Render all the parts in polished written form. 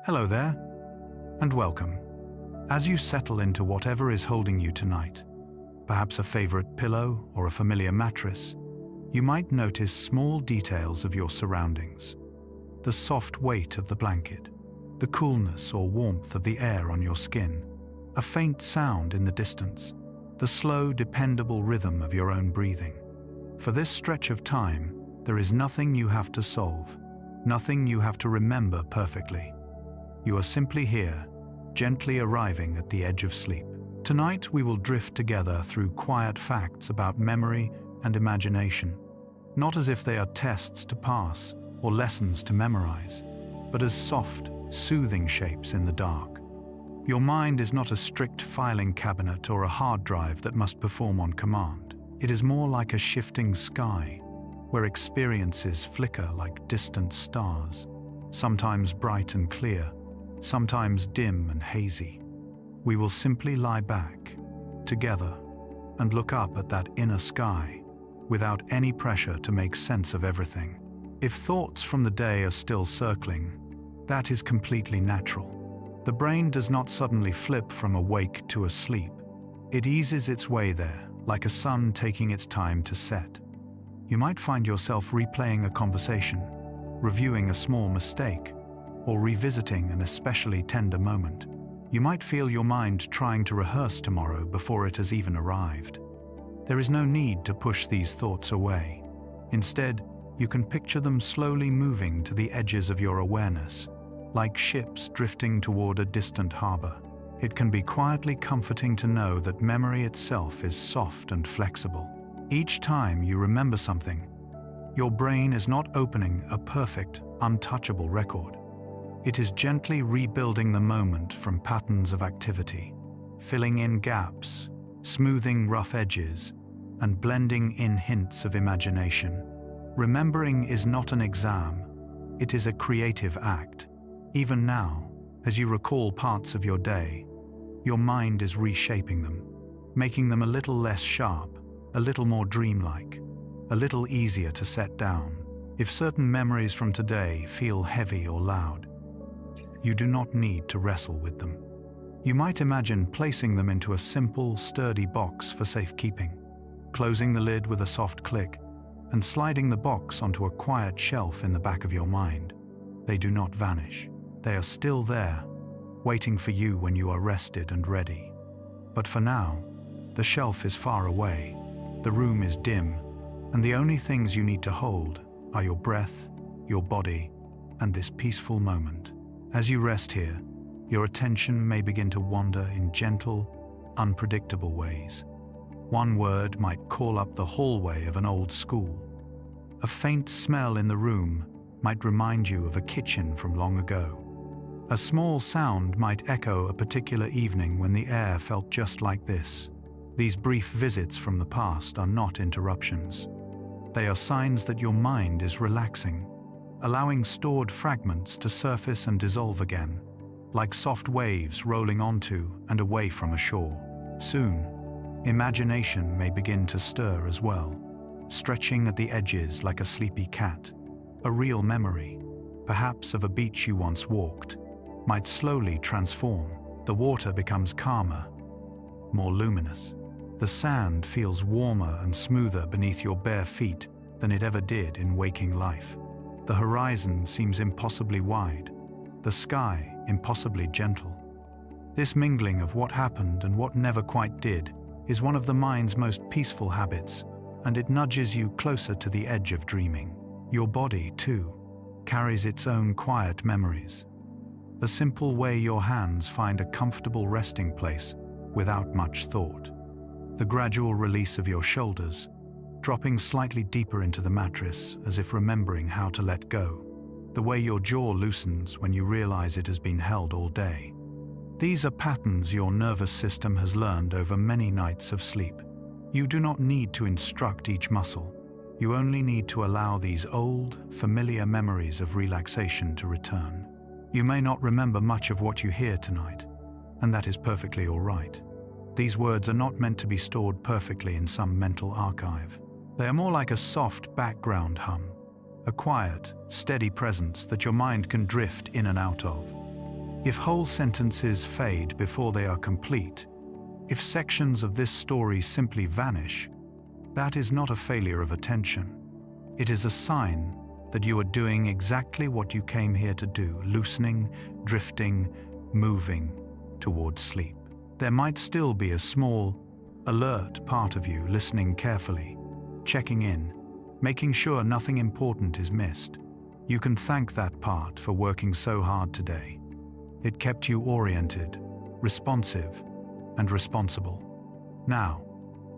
Hello there, and welcome. As you settle into whatever is holding you tonight, perhaps a favorite pillow or a familiar mattress, you might notice small details of your surroundings. The soft weight of the blanket, the coolness or warmth of the air on your skin, a faint sound in the distance, the slow, dependable rhythm of your own breathing. For this stretch of time, there is nothing you have to solve, nothing you have to remember perfectly. You are simply here, gently arriving at the edge of sleep. Tonight we will drift together through quiet facts about memory and imagination, not as if they are tests to pass or lessons to memorize, but as soft, soothing shapes in the dark. Your mind is not a strict filing cabinet or a hard drive that must perform on command. It is more like a shifting sky, where experiences flicker like distant stars, sometimes bright and clear, sometimes dim and hazy. We will simply lie back, together, and look up at that inner sky, without any pressure to make sense of everything. If thoughts from the day are still circling, that is completely natural. The brain does not suddenly flip from awake to asleep. It eases its way there, like a sun taking its time to set. You might find yourself replaying a conversation, reviewing a small mistake, or revisiting an especially tender moment. You might feel your mind trying to rehearse tomorrow before it has even arrived. There is no need to push these thoughts away. Instead, you can picture them slowly moving to the edges of your awareness, like ships drifting toward a distant harbor. It can be quietly comforting to know that memory itself is soft and flexible. Each time you remember something, your brain is not opening a perfect, untouchable record. It is gently rebuilding the moment from patterns of activity, filling in gaps, smoothing rough edges, and blending in hints of imagination. Remembering is not an exam, it is a creative act. Even now, as you recall parts of your day, your mind is reshaping them, making them a little less sharp, a little more dreamlike, a little easier to set down. If certain memories from today feel heavy or loud, you do not need to wrestle with them. You might imagine placing them into a simple, sturdy box for safekeeping, closing the lid with a soft click, and sliding the box onto a quiet shelf in the back of your mind. They do not vanish. They are still there, waiting for you when you are rested and ready. But for now, the shelf is far away, the room is dim, and the only things you need to hold are your breath, your body, and this peaceful moment. As you rest here, your attention may begin to wander in gentle, unpredictable ways. One word might call up the hallway of an old school. A faint smell in the room might remind you of a kitchen from long ago. A small sound might echo a particular evening when the air felt just like this. These brief visits from the past are not interruptions. They are signs that your mind is relaxing, allowing stored fragments to surface and dissolve again, like soft waves rolling onto and away from a shore. Soon, imagination may begin to stir as well, stretching at the edges like a sleepy cat. A real memory, perhaps of a beach you once walked, might slowly transform. The water becomes calmer, more luminous. The sand feels warmer and smoother beneath your bare feet than it ever did in waking life. The horizon seems impossibly wide, the sky impossibly gentle. This mingling of what happened and what never quite did is one of the mind's most peaceful habits, and it nudges you closer to the edge of dreaming. Your body, too, carries its own quiet memories. The simple way your hands find a comfortable resting place without much thought. The gradual release of your shoulders, dropping slightly deeper into the mattress as if remembering how to let go. The way your jaw loosens when you realize it has been held all day. These are patterns your nervous system has learned over many nights of sleep. You do not need to instruct each muscle. You only need to allow these old, familiar memories of relaxation to return. You may not remember much of what you hear tonight, and that is perfectly all right. These words are not meant to be stored perfectly in some mental archive. They are more like a soft background hum, a quiet, steady presence that your mind can drift in and out of. If whole sentences fade before they are complete, if sections of this story simply vanish, that is not a failure of attention. It is a sign that you are doing exactly what you came here to do, loosening, drifting, moving towards sleep. There might still be a small, alert part of you listening carefully, checking in, making sure nothing important is missed. You can thank that part for working so hard today. It kept you oriented, responsive, and responsible. Now,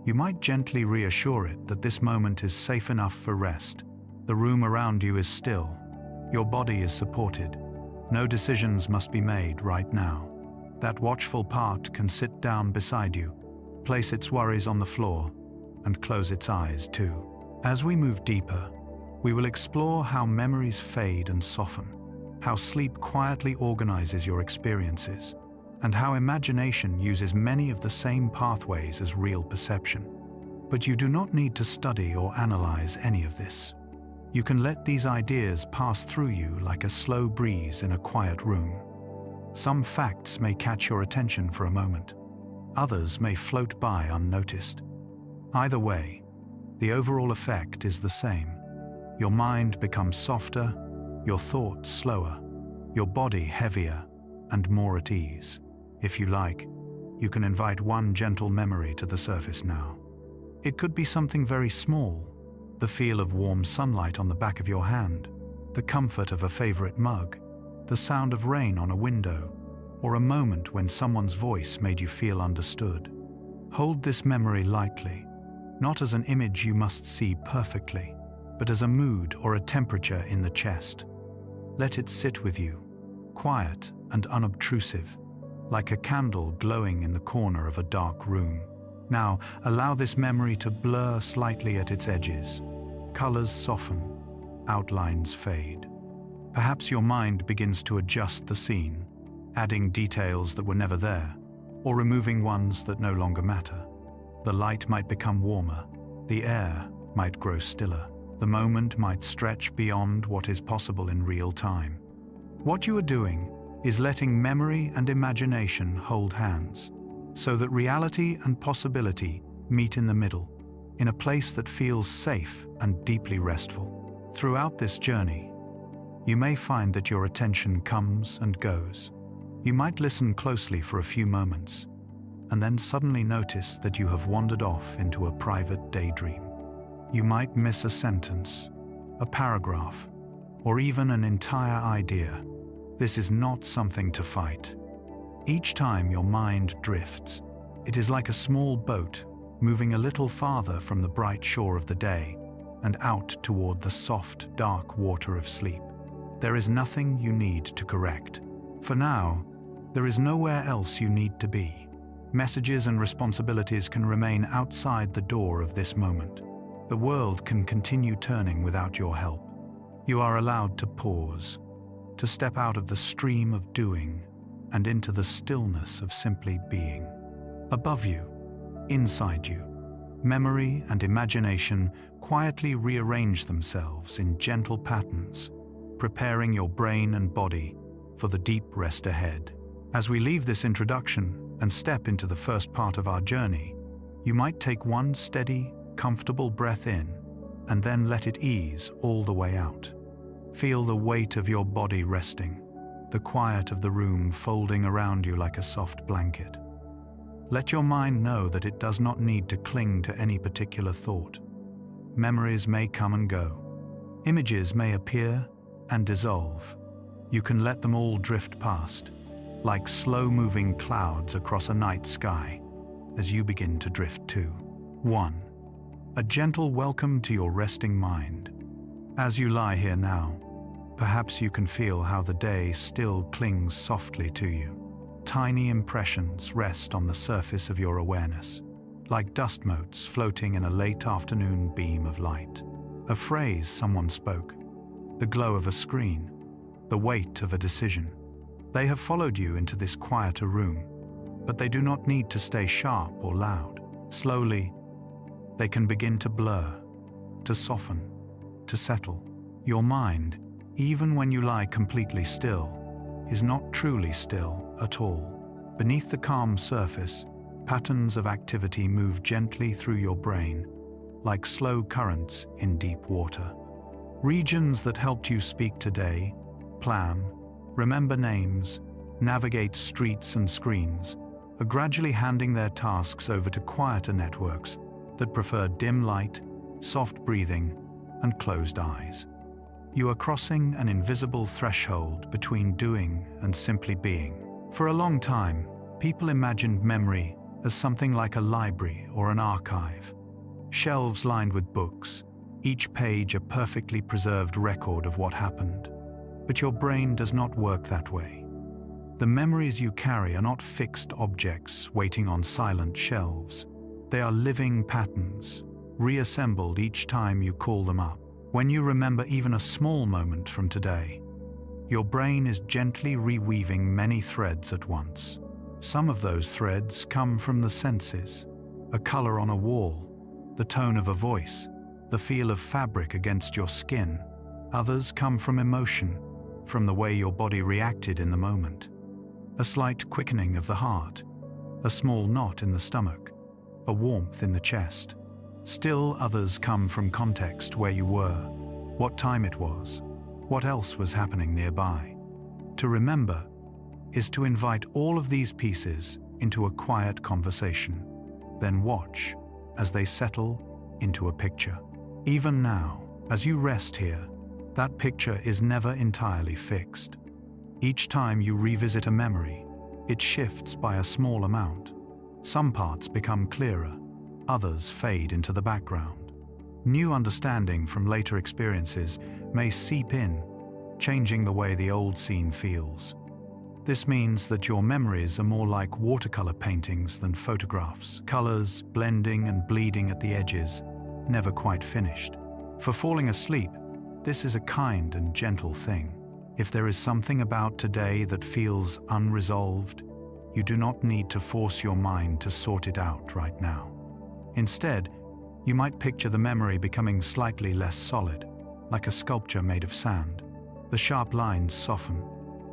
you might gently reassure it that this moment is safe enough for rest. The room around you is still. Your body is supported. No decisions must be made right now. That watchful part can sit down beside you, place its worries on the floor, and close its eyes too. As we move deeper, we will explore how memories fade and soften, how sleep quietly organizes your experiences, and how imagination uses many of the same pathways as real perception. But you do not need to study or analyze any of this. You can let these ideas pass through you like a slow breeze in a quiet room. Some facts may catch your attention for a moment. Others may float by unnoticed. Either way, the overall effect is the same. Your mind becomes softer, your thoughts slower, your body heavier and more at ease. If you like, you can invite one gentle memory to the surface now. It could be something very small, the feel of warm sunlight on the back of your hand, the comfort of a favorite mug, the sound of rain on a window, or a moment when someone's voice made you feel understood. Hold this memory lightly, not as an image you must see perfectly, but as a mood or a temperature in the chest. Let it sit with you, quiet and unobtrusive, like a candle glowing in the corner of a dark room. Now, allow this memory to blur slightly at its edges. Colors soften, outlines fade. Perhaps your mind begins to adjust the scene, adding details that were never there, or removing ones that no longer matter. The light might become warmer, the air might grow stiller, the moment might stretch beyond what is possible in real time. What you are doing is letting memory and imagination hold hands, so that reality and possibility meet in the middle, in a place that feels safe and deeply restful. Throughout this journey, you may find that your attention comes and goes. You might listen closely for a few moments, and then suddenly notice that you have wandered off into a private daydream. You might miss a sentence, a paragraph, or even an entire idea. This is not something to fight. Each time your mind drifts, it is like a small boat moving a little farther from the bright shore of the day and out toward the soft, dark water of sleep. There is nothing you need to correct. For now, there is nowhere else you need to be. Messages and responsibilities can remain outside the door of this moment. The world can continue turning without your help. You are allowed to pause, to step out of the stream of doing and into the stillness of simply being. Above you, inside you, memory and imagination quietly rearrange themselves in gentle patterns, preparing your brain and body for the deep rest ahead. As we leave this introduction and step into the first part of our journey, you might take one steady, comfortable breath in and then let it ease all the way out. Feel the weight of your body resting, the quiet of the room folding around you like a soft blanket. Let your mind know that it does not need to cling to any particular thought. Memories may come and go. Images may appear and dissolve. You can let them all drift past, like slow-moving clouds across a night sky, as you begin to drift too. 1. A gentle welcome to your resting mind. As you lie here now, perhaps you can feel how the day still clings softly to you. Tiny impressions rest on the surface of your awareness, like dust motes floating in a late afternoon beam of light. A phrase someone spoke, the glow of a screen, the weight of a decision. They have followed you into this quieter room, but they do not need to stay sharp or loud. Slowly, they can begin to blur, to soften, to settle. Your mind, even when you lie completely still, is not truly still at all. Beneath the calm surface, patterns of activity move gently through your brain, like slow currents in deep water. Regions that helped you speak today, plan, remember names, navigate streets and screens, are gradually handing their tasks over to quieter networks that prefer dim light, soft breathing, and closed eyes. You are crossing an invisible threshold between doing and simply being. For a long time, people imagined memory as something like a library or an archive. Shelves lined with books, each page a perfectly preserved record of what happened. But your brain does not work that way. The memories you carry are not fixed objects waiting on silent shelves. They are living patterns, reassembled each time you call them up. When you remember even a small moment from today, your brain is gently reweaving many threads at once. Some of those threads come from the senses: a color on a wall, the tone of a voice, the feel of fabric against your skin. Others come from emotion, from the way your body reacted in the moment. A slight quickening of the heart, a small knot in the stomach, a warmth in the chest. Still others come from context: where you were, what time it was, what else was happening nearby. To remember is to invite all of these pieces into a quiet conversation, then watch as they settle into a picture. Even now, as you rest here, that picture is never entirely fixed. Each time you revisit a memory, it shifts by a small amount. Some parts become clearer, others fade into the background. New understanding from later experiences may seep in, changing the way the old scene feels. This means that your memories are more like watercolor paintings than photographs, colors blending and bleeding at the edges, never quite finished. For falling asleep, this is a kind and gentle thing. If there is something about today that feels unresolved, you do not need to force your mind to sort it out right now. Instead, you might picture the memory becoming slightly less solid, like a sculpture made of sand. The sharp lines soften,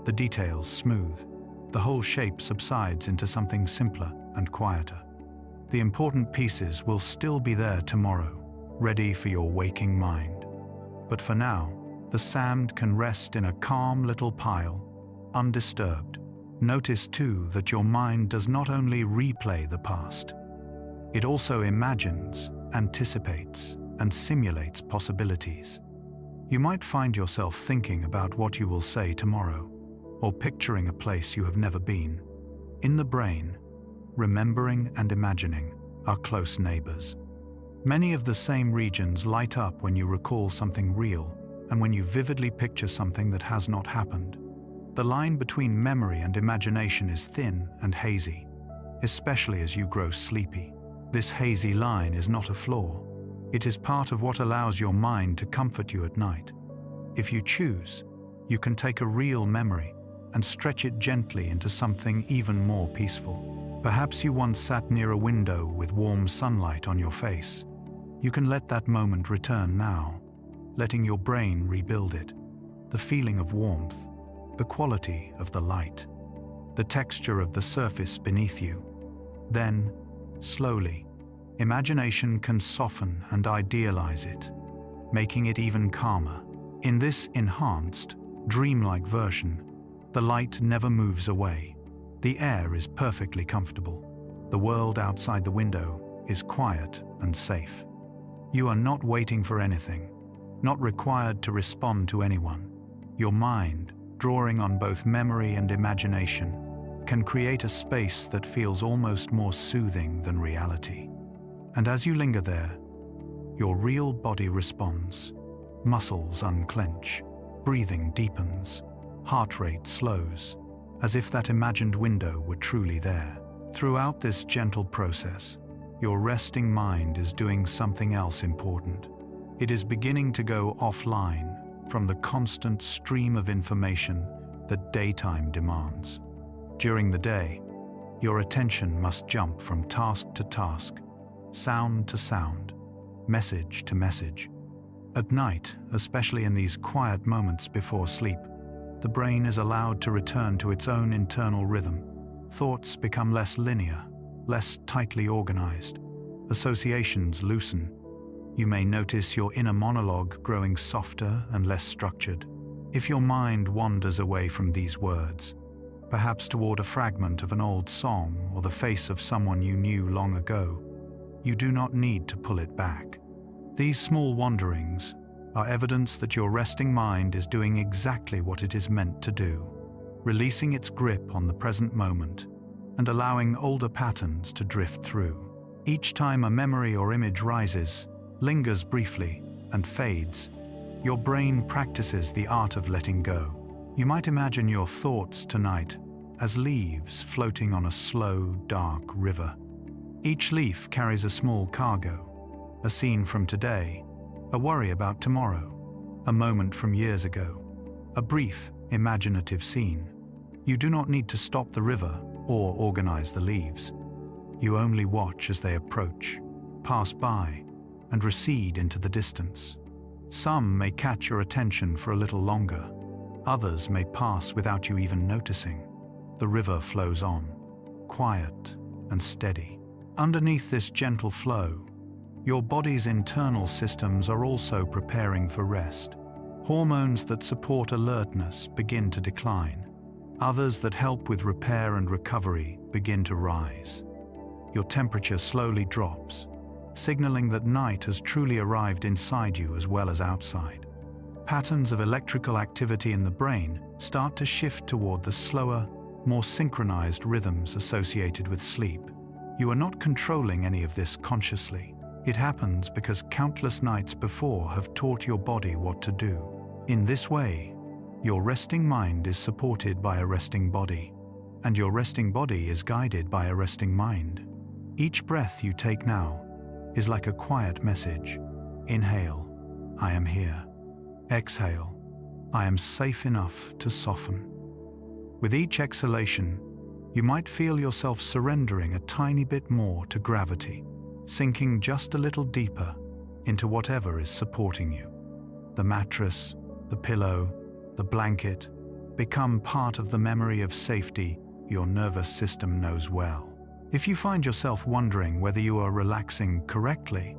the details smooth, the whole shape subsides into something simpler and quieter. The important pieces will still be there tomorrow, ready for your waking mind. But for now, the sand can rest in a calm little pile, undisturbed. Notice too that your mind does not only replay the past, it also imagines, anticipates, and simulates possibilities. You might find yourself thinking about what you will say tomorrow, or picturing a place you have never been. In the brain, remembering and imagining are close neighbors. Many of the same regions light up when you recall something real and when you vividly picture something that has not happened. The line between memory and imagination is thin and hazy, especially as you grow sleepy. This hazy line is not a flaw. It is part of what allows your mind to comfort you at night. If you choose, you can take a real memory and stretch it gently into something even more peaceful. Perhaps you once sat near a window with warm sunlight on your face. You can let that moment return now, letting your brain rebuild it. The feeling of warmth, the quality of the light, the texture of the surface beneath you. Then, slowly, imagination can soften and idealize it, making it even calmer. In this enhanced, dreamlike version, the light never moves away. The air is perfectly comfortable. The world outside the window is quiet and safe. You are not waiting for anything, not required to respond to anyone. Your mind, drawing on both memory and imagination, can create a space that feels almost more soothing than reality. And as you linger there, your real body responds. Muscles unclench, breathing deepens, heart rate slows, as if that imagined window were truly there. Throughout this gentle process, your resting mind is doing something else important. It is beginning to go offline from the constant stream of information that daytime demands. During the day, your attention must jump from task to task, sound to sound, message to message. At night, especially in these quiet moments before sleep, the brain is allowed to return to its own internal rhythm. Thoughts become less linear, less tightly organized. Associations loosen. You may notice your inner monologue growing softer and less structured. If your mind wanders away from these words, perhaps toward a fragment of an old song or the face of someone you knew long ago, you do not need to pull it back. These small wanderings are evidence that your resting mind is doing exactly what it is meant to do, releasing its grip on the present moment and allowing older patterns to drift through. Each time a memory or image rises, lingers briefly, and fades, your brain practices the art of letting go. You might imagine your thoughts tonight as leaves floating on a slow, dark river. Each leaf carries a small cargo, a scene from today, a worry about tomorrow, a moment from years ago, a brief, imaginative scene. You do not need to stop the river or organize the leaves. You only watch as they approach, pass by, and recede into the distance. Some may catch your attention for a little longer. Others may pass without you even noticing. The river flows on, quiet and steady. Underneath this gentle flow, your body's internal systems are also preparing for rest. Hormones that support alertness begin to decline. Others that help with repair and recovery begin to rise. Your temperature slowly drops, signaling that night has truly arrived inside you as well as outside. Patterns of electrical activity in the brain start to shift toward the slower, more synchronized rhythms associated with sleep. You are not controlling any of this consciously. It happens because countless nights before have taught your body what to do. In this way, your resting mind is supported by a resting body, and your resting body is guided by a resting mind. Each breath you take now is like a quiet message. Inhale, I am here. Exhale, I am safe enough to soften. With each exhalation, you might feel yourself surrendering a tiny bit more to gravity, sinking just a little deeper into whatever is supporting you. The mattress, the pillow, the blanket become part of the memory of safety your nervous system knows well. If you find yourself wondering whether you are relaxing correctly,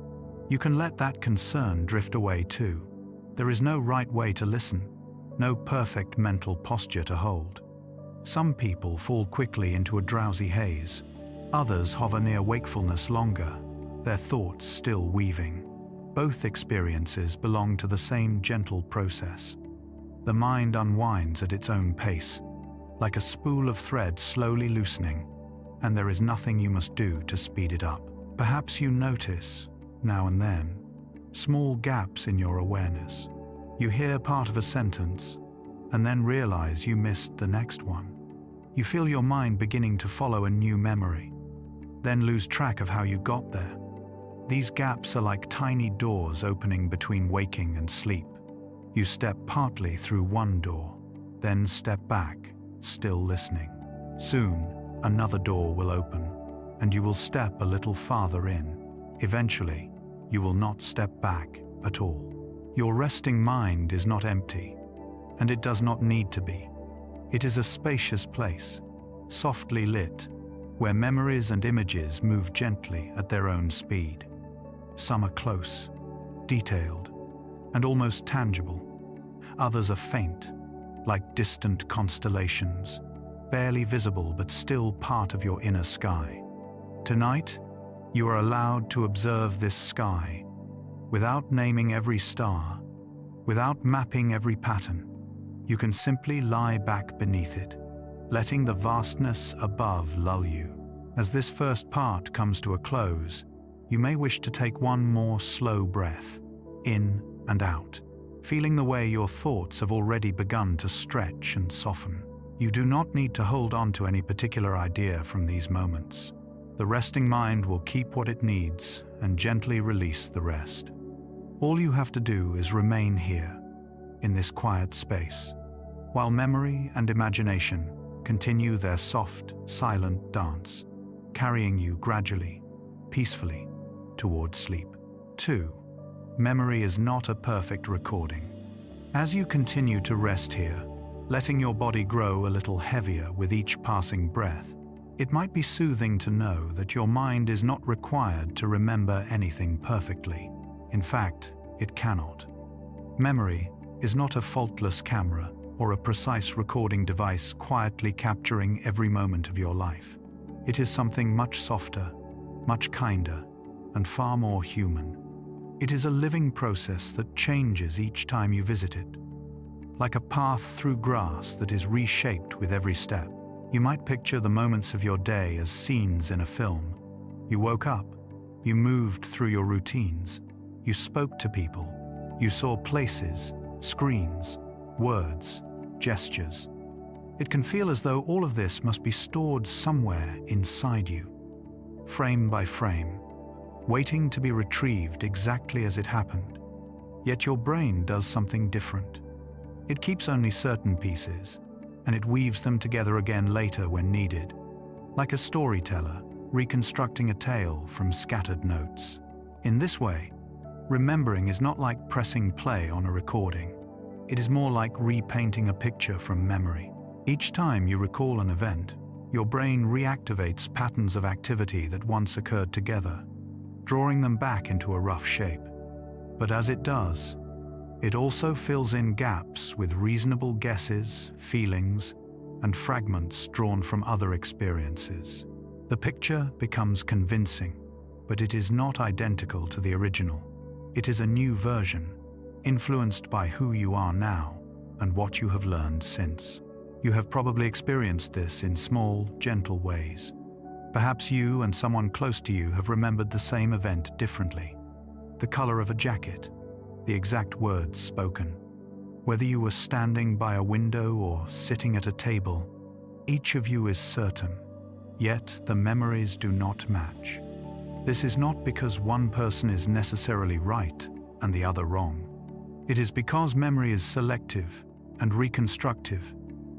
you can let that concern drift away too. There is no right way to listen, no perfect mental posture to hold. Some people fall quickly into a drowsy haze. Others hover near wakefulness longer, their thoughts still weaving. Both experiences belong to the same gentle process. The mind unwinds at its own pace, like a spool of thread slowly loosening, and there is nothing you must do to speed it up. Perhaps you notice, now and then, small gaps in your awareness. You hear part of a sentence, and then realize you missed the next one. You feel your mind beginning to follow a new memory, then lose track of how you got there. These gaps are like tiny doors opening between waking and sleep. You step partly through one door, then step back, still listening. Soon, another door will open, and you will step a little farther in. Eventually, you will not step back at all. Your resting mind is not empty, and it does not need to be. It is a spacious place, softly lit, where memories and images move gently at their own speed. Some are close, detailed, and almost tangible. Others are faint, like distant constellations, barely visible but still part of your inner sky. Tonight, you are allowed to observe this sky, without naming every star, without mapping every pattern. You can simply lie back beneath it, letting the vastness above lull you. As this first part comes to a close, you may wish to take one more slow breath, in and out, feeling the way your thoughts have already begun to stretch and soften. You do not need to hold on to any particular idea from these moments. The resting mind will keep what it needs and gently release the rest. All you have to do is remain here, in this quiet space, while memory and imagination continue their soft, silent dance, carrying you gradually, peacefully, toward sleep. 2. Memory is not a perfect recording. As you continue to rest here, letting your body grow a little heavier with each passing breath. It might be soothing to know that your mind is not required to remember anything perfectly. In fact, it cannot. Memory is not a faultless camera or a precise recording device quietly capturing every moment of your life. It is something much softer, much kinder, and far more human. It is a living process that changes each time you visit it. Like a path through grass that is reshaped with every step. You might picture the moments of your day as scenes in a film. You woke up, you moved through your routines, you spoke to people, you saw places, screens, words, gestures. It can feel as though all of this must be stored somewhere inside you, frame by frame, waiting to be retrieved exactly as it happened. Yet your brain does something different. It keeps only certain pieces, and it weaves them together again later when needed, like a storyteller reconstructing a tale from scattered notes. In this way, remembering is not like pressing play on a recording. It is more like repainting a picture from memory. Each time you recall an event, your brain reactivates patterns of activity that once occurred together, drawing them back into a rough shape. But as it does, it also fills in gaps with reasonable guesses, feelings, and fragments drawn from other experiences. The picture becomes convincing, but it is not identical to the original. It is a new version, influenced by who you are now and what you have learned since. You have probably experienced this in small, gentle ways. Perhaps you and someone close to you have remembered the same event differently. The color of a jacket, the exact words spoken. Whether you were standing by a window or sitting at a table, each of you is certain, yet the memories do not match. This is not because one person is necessarily right and the other wrong. It is because memory is selective and reconstructive,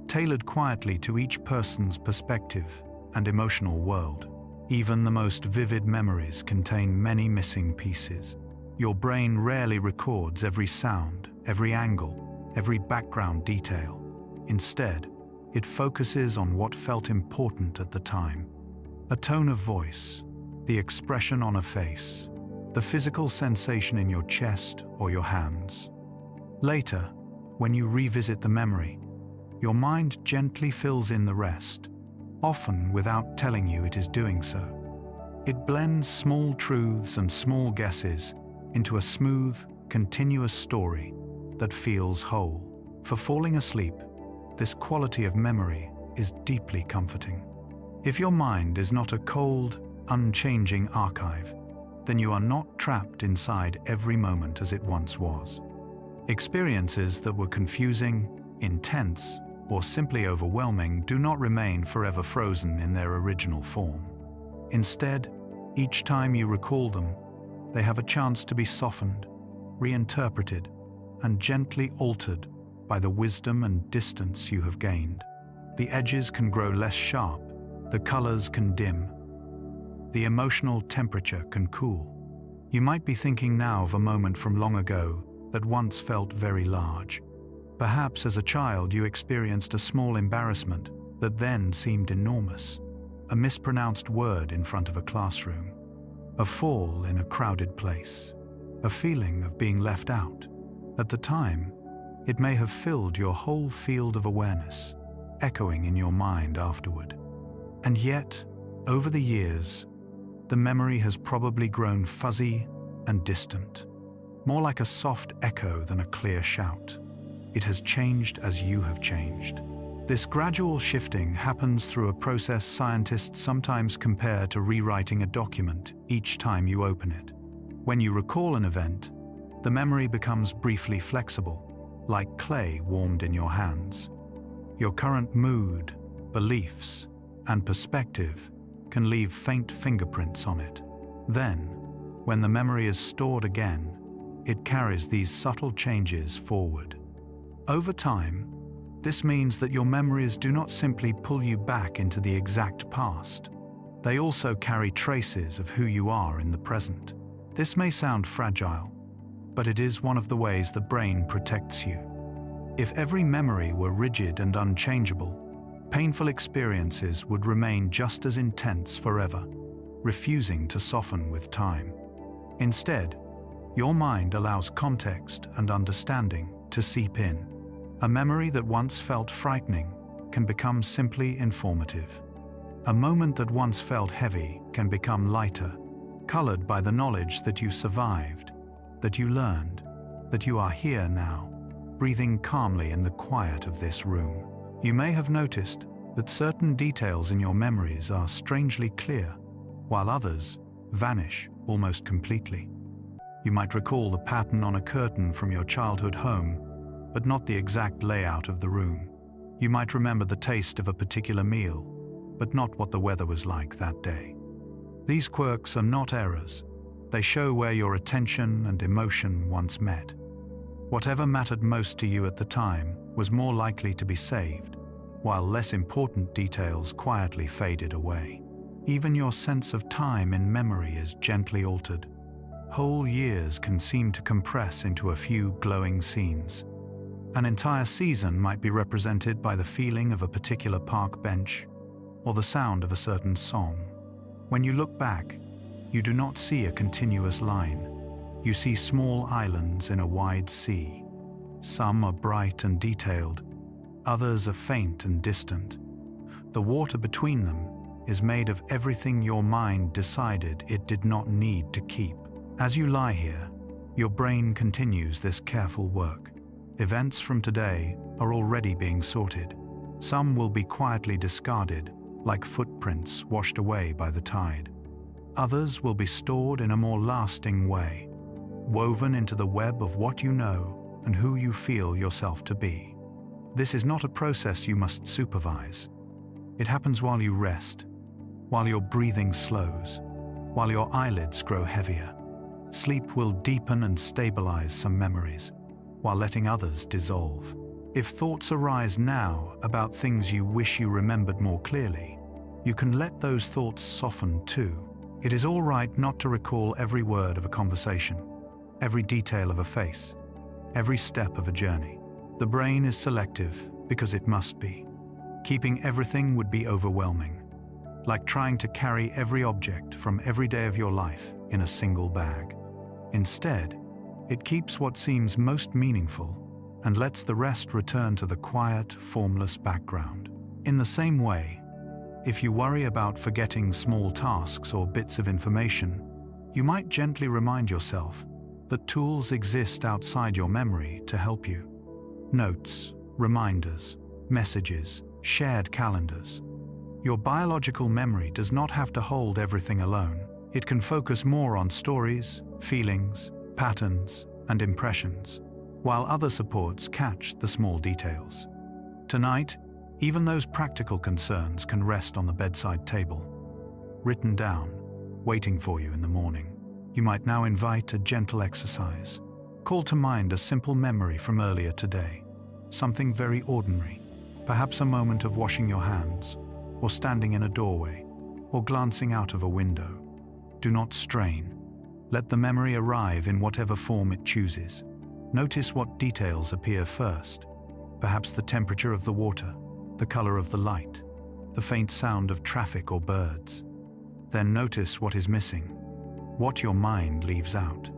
tailored quietly to each person's perspective and emotional world. Even the most vivid memories contain many missing pieces. Your brain rarely records every sound, every angle, every background detail. Instead, it focuses on what felt important at the time. A tone of voice, the expression on a face, the physical sensation in your chest or your hands. Later, when you revisit the memory, your mind gently fills in the rest, often without telling you it is doing so. It blends small truths and small guesses into a smooth, continuous story that feels whole. For falling asleep, this quality of memory is deeply comforting. If your mind is not a cold, unchanging archive, then you are not trapped inside every moment as it once was. Experiences that were confusing, intense, or simply overwhelming do not remain forever frozen in their original form. Instead, each time you recall them, they have a chance to be softened, reinterpreted, and gently altered by the wisdom and distance you have gained. The edges can grow less sharp, the colors can dim, the emotional temperature can cool. You might be thinking now of a moment from long ago that once felt very large. Perhaps as a child you experienced a small embarrassment that then seemed enormous, a mispronounced word in front of a classroom, a fall in a crowded place, a feeling of being left out. At the time, it may have filled your whole field of awareness, echoing in your mind afterward. And yet, over the years, the memory has probably grown fuzzy and distant, more like a soft echo than a clear shout. It has changed as you have changed. This gradual shifting happens through a process scientists sometimes compare to rewriting a document each time you open it. When you recall an event, the memory becomes briefly flexible, like clay warmed in your hands. Your current mood, beliefs, and perspective can leave faint fingerprints on it. Then, when the memory is stored again, it carries these subtle changes forward. Over time, this means that your memories do not simply pull you back into the exact past. They also carry traces of who you are in the present. This may sound fragile, but it is one of the ways the brain protects you. If every memory were rigid and unchangeable, painful experiences would remain just as intense forever, refusing to soften with time. Instead, your mind allows context and understanding to seep in. A memory that once felt frightening can become simply informative. A moment that once felt heavy can become lighter, colored by the knowledge that you survived, that you learned, that you are here now, breathing calmly in the quiet of this room. You may have noticed that certain details in your memories are strangely clear, while others vanish almost completely. You might recall the pattern on a curtain from your childhood home, but not the exact layout of the room. You might remember the taste of a particular meal, but not what the weather was like that day. These quirks are not errors. They show where your attention and emotion once met. Whatever mattered most to you at the time was more likely to be saved, while less important details quietly faded away. Even your sense of time in memory is gently altered. Whole years can seem to compress into a few glowing scenes. An entire season might be represented by the feeling of a particular park bench or the sound of a certain song. When you look back, you do not see a continuous line. You see small islands in a wide sea. Some are bright and detailed, others are faint and distant. The water between them is made of everything your mind decided it did not need to keep. As you lie here, your brain continues this careful work. Events from today are already being sorted. Some will be quietly discarded, like footprints washed away by the tide. Others will be stored in a more lasting way, woven into the web of what you know and who you feel yourself to be. This is not a process you must supervise. It happens while you rest, while your breathing slows, while your eyelids grow heavier. Sleep will deepen and stabilize some memories, while letting others dissolve. If thoughts arise now about things you wish you remembered more clearly, you can let those thoughts soften too. It is all right not to recall every word of a conversation, every detail of a face, every step of a journey. The brain is selective because it must be. Keeping everything would be overwhelming, like trying to carry every object from every day of your life in a single bag. Instead, it keeps what seems most meaningful and lets the rest return to the quiet, formless background. In the same way, if you worry about forgetting small tasks or bits of information, you might gently remind yourself that tools exist outside your memory to help you. Notes, reminders, messages, shared calendars. Your biological memory does not have to hold everything alone. It can focus more on stories, feelings, patterns, and impressions, while other supports catch the small details. Tonight, even those practical concerns can rest on the bedside table, written down, waiting for you in the morning. You might now invite a gentle exercise. Call to mind a simple memory from earlier today, something very ordinary, perhaps a moment of washing your hands, or standing in a doorway, or glancing out of a window. Do not strain. Let the memory arrive in whatever form it chooses. Notice what details appear first. Perhaps the temperature of the water, the color of the light, the faint sound of traffic or birds. Then notice what is missing, what your mind leaves out.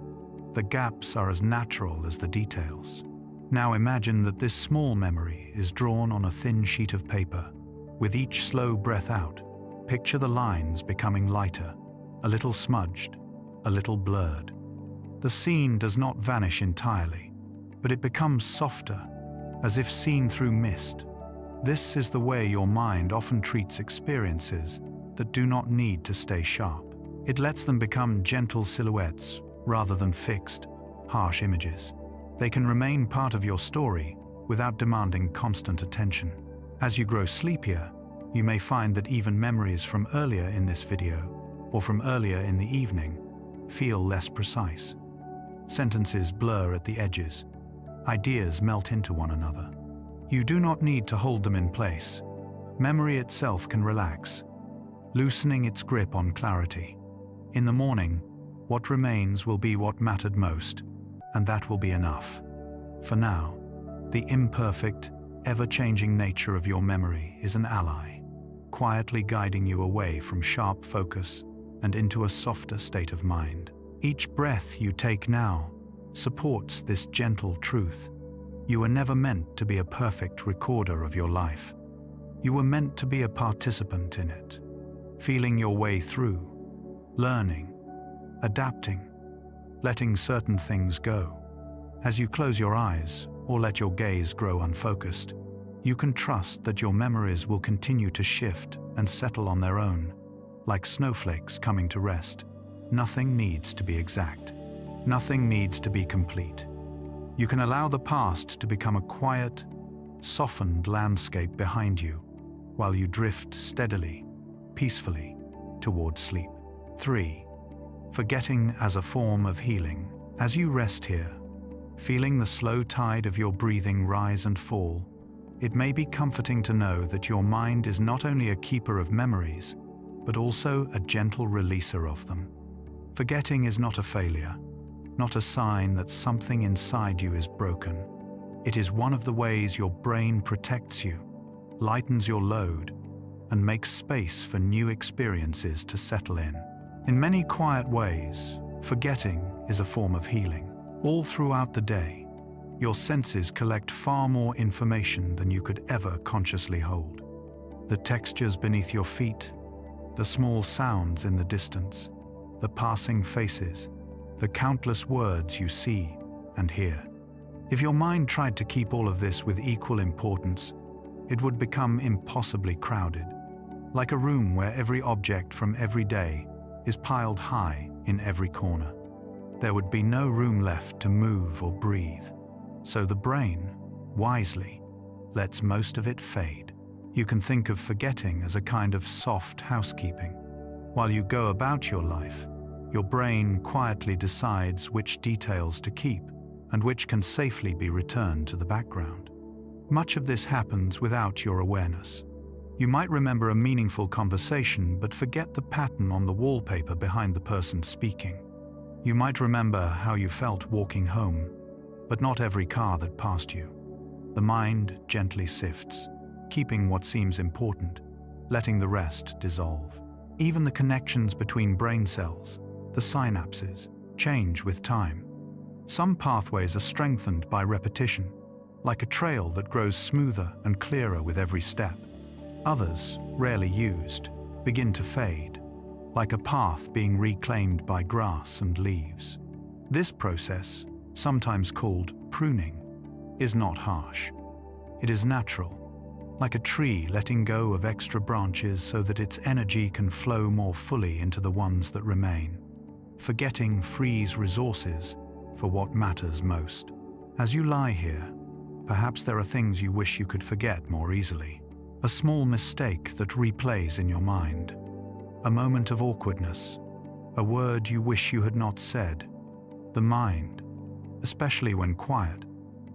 The gaps are as natural as the details. Now imagine that this small memory is drawn on a thin sheet of paper. With each slow breath out, picture the lines becoming lighter, a little smudged, a little blurred. The scene does not vanish entirely, but it becomes softer, as if seen through mist. This is the way your mind often treats experiences that do not need to stay sharp. It lets them become gentle silhouettes rather than fixed, harsh images. They can remain part of your story without demanding constant attention. As you grow sleepier, you may find that even memories from earlier in this video or from earlier in the evening feel less precise. Sentences blur at the edges. Ideas melt into one another. You do not need to hold them in place. Memory itself can relax, loosening its grip on clarity. In the morning, what remains will be what mattered most, and that will be enough. For now, The imperfect, ever-changing nature of your memory is an ally, quietly guiding you away from sharp focus and into a softer state of mind. Each breath you take now supports this gentle truth. You were never meant to be a perfect recorder of your life. You were meant to be a participant in it, feeling your way through, learning, adapting, letting certain things go. As you close your eyes or let your gaze grow unfocused, you can trust that your memories will continue to shift and settle on their own, like snowflakes coming to rest. Nothing needs to be exact. Nothing needs to be complete. You can allow the past to become a quiet, softened landscape behind you while you drift steadily, peacefully toward sleep. 3. Forgetting as a form of healing. As you rest here, feeling the slow tide of your breathing rise and fall, it may be comforting to know that your mind is not only a keeper of memories, but also a gentle releaser of them. Forgetting is not a failure, not a sign that something inside you is broken. It is one of the ways your brain protects you, lightens your load, and makes space for new experiences to settle in. In many quiet ways, forgetting is a form of healing. All throughout the day, your senses collect far more information than you could ever consciously hold. The textures beneath your feet, the small sounds in the distance, the passing faces, the countless words you see and hear. If your mind tried to keep all of this with equal importance, it would become impossibly crowded, like a room where every object from every day is piled high in every corner. There would be no room left to move or breathe, so the brain, wisely, lets most of it fade. You can think of forgetting as a kind of soft housekeeping. While you go about your life, your brain quietly decides which details to keep and which can safely be returned to the background. Much of this happens without your awareness. You might remember a meaningful conversation but forget the pattern on the wallpaper behind the person speaking. You might remember how you felt walking home, but not every car that passed you. The mind gently sifts, keeping what seems important, letting the rest dissolve. Even the connections between brain cells, the synapses, change with time. Some pathways are strengthened by repetition, like a trail that grows smoother and clearer with every step. Others, rarely used, begin to fade, like a path being reclaimed by grass and leaves. This process, sometimes called pruning, is not harsh. It is natural, like a tree letting go of extra branches so that its energy can flow more fully into the ones that remain. Forgetting frees resources for what matters most. As you lie here, perhaps there are things you wish you could forget more easily. A small mistake that replays in your mind. A moment of awkwardness. A word you wish you had not said. The mind, especially when quiet,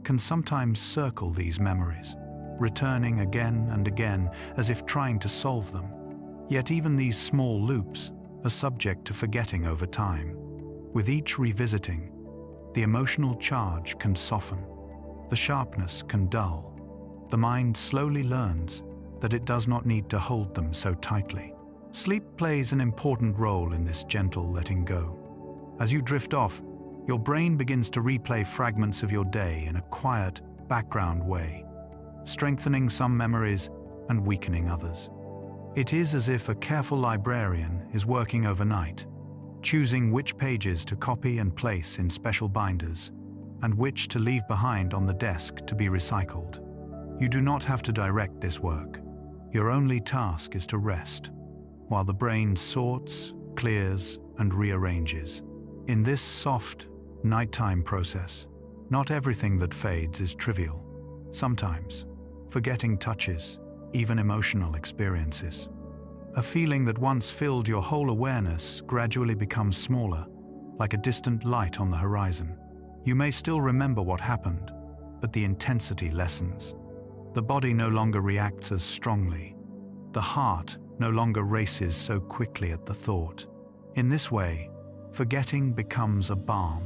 can sometimes circle these memories, returning again and again as if trying to solve them. Yet even these small loops are subject to forgetting over time. With each revisiting, the emotional charge can soften. The sharpness can dull. The mind slowly learns that it does not need to hold them so tightly. Sleep plays an important role in this gentle letting go. As you drift off, your brain begins to replay fragments of your day in a quiet, background way, strengthening some memories and weakening others. It is as if a careful librarian is working overnight, choosing which pages to copy and place in special binders, and which to leave behind on the desk to be recycled. You do not have to direct this work. Your only task is to rest, while the brain sorts, clears, and rearranges. In this soft, nighttime process, not everything that fades is trivial. Sometimes, forgetting touches, even emotional experiences. A feeling that once filled your whole awareness gradually becomes smaller, like a distant light on the horizon. You may still remember what happened, but the intensity lessens. The body no longer reacts as strongly. The heart no longer races so quickly at the thought. In this way, forgetting becomes a balm,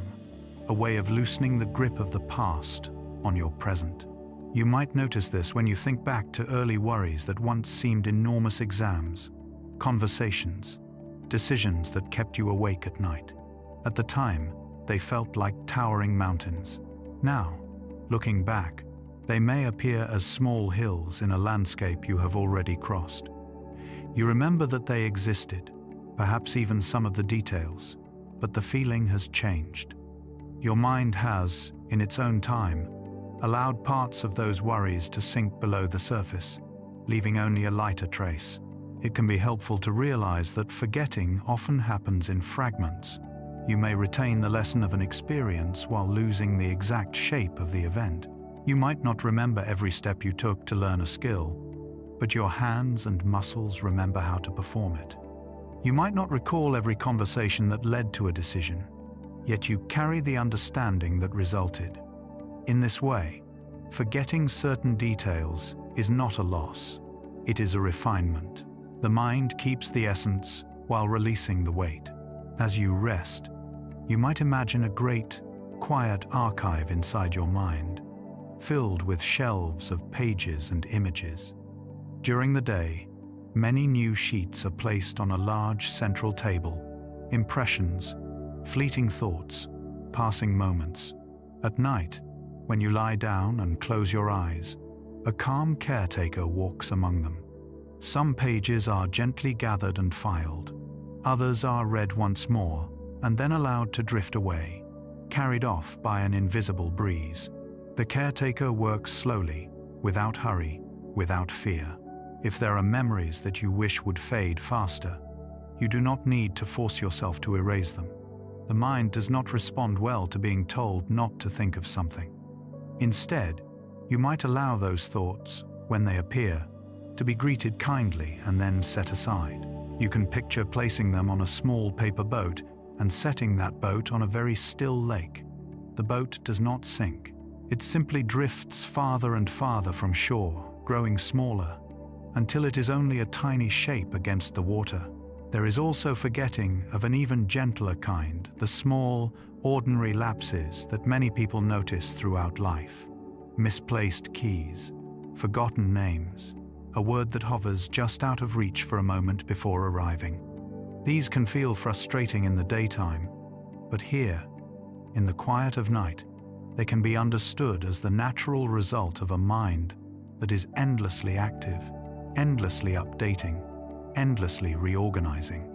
a way of loosening the grip of the past on your present. You might notice this when you think back to early worries that once seemed enormous exams, conversations, decisions that kept you awake at night. At the time, they felt like towering mountains. Now, looking back, they may appear as small hills in a landscape you have already crossed. You remember that they existed, perhaps even some of the details, but the feeling has changed. Your mind has, in its own time, allowed parts of those worries to sink below the surface, leaving only a lighter trace. It can be helpful to realize that forgetting often happens in fragments. You may retain the lesson of an experience while losing the exact shape of the event. You might not remember every step you took to learn a skill, but your hands and muscles remember how to perform it. You might not recall every conversation that led to a decision, yet you carry the understanding that resulted. In this way, forgetting certain details is not a loss, it is a refinement. The mind keeps the essence while releasing the weight. As you rest, you might imagine a great, quiet archive inside your mind, filled with shelves of pages and images. During the day, many new sheets are placed on a large central table. Impressions, fleeting thoughts, passing moments. At night, when you lie down and close your eyes, a calm caretaker walks among them. Some pages are gently gathered and filed. Others are read once more and then allowed to drift away, carried off by an invisible breeze. The caretaker works slowly, without hurry, without fear. If there are memories that you wish would fade faster, you do not need to force yourself to erase them. The mind does not respond well to being told not to think of something. Instead, you might allow those thoughts, when they appear, to be greeted kindly and then set aside. You can picture placing them on a small paper boat and setting that boat on a very still lake. The boat does not sink. It simply drifts farther and farther from shore, growing smaller, until it is only a tiny shape against the water. There is also forgetting of an even gentler kind, the small, ordinary lapses that many people notice throughout life. Misplaced keys, forgotten names, a word that hovers just out of reach for a moment before arriving. These can feel frustrating in the daytime, but here, in the quiet of night, they can be understood as the natural result of a mind that is endlessly active, endlessly updating, endlessly reorganizing.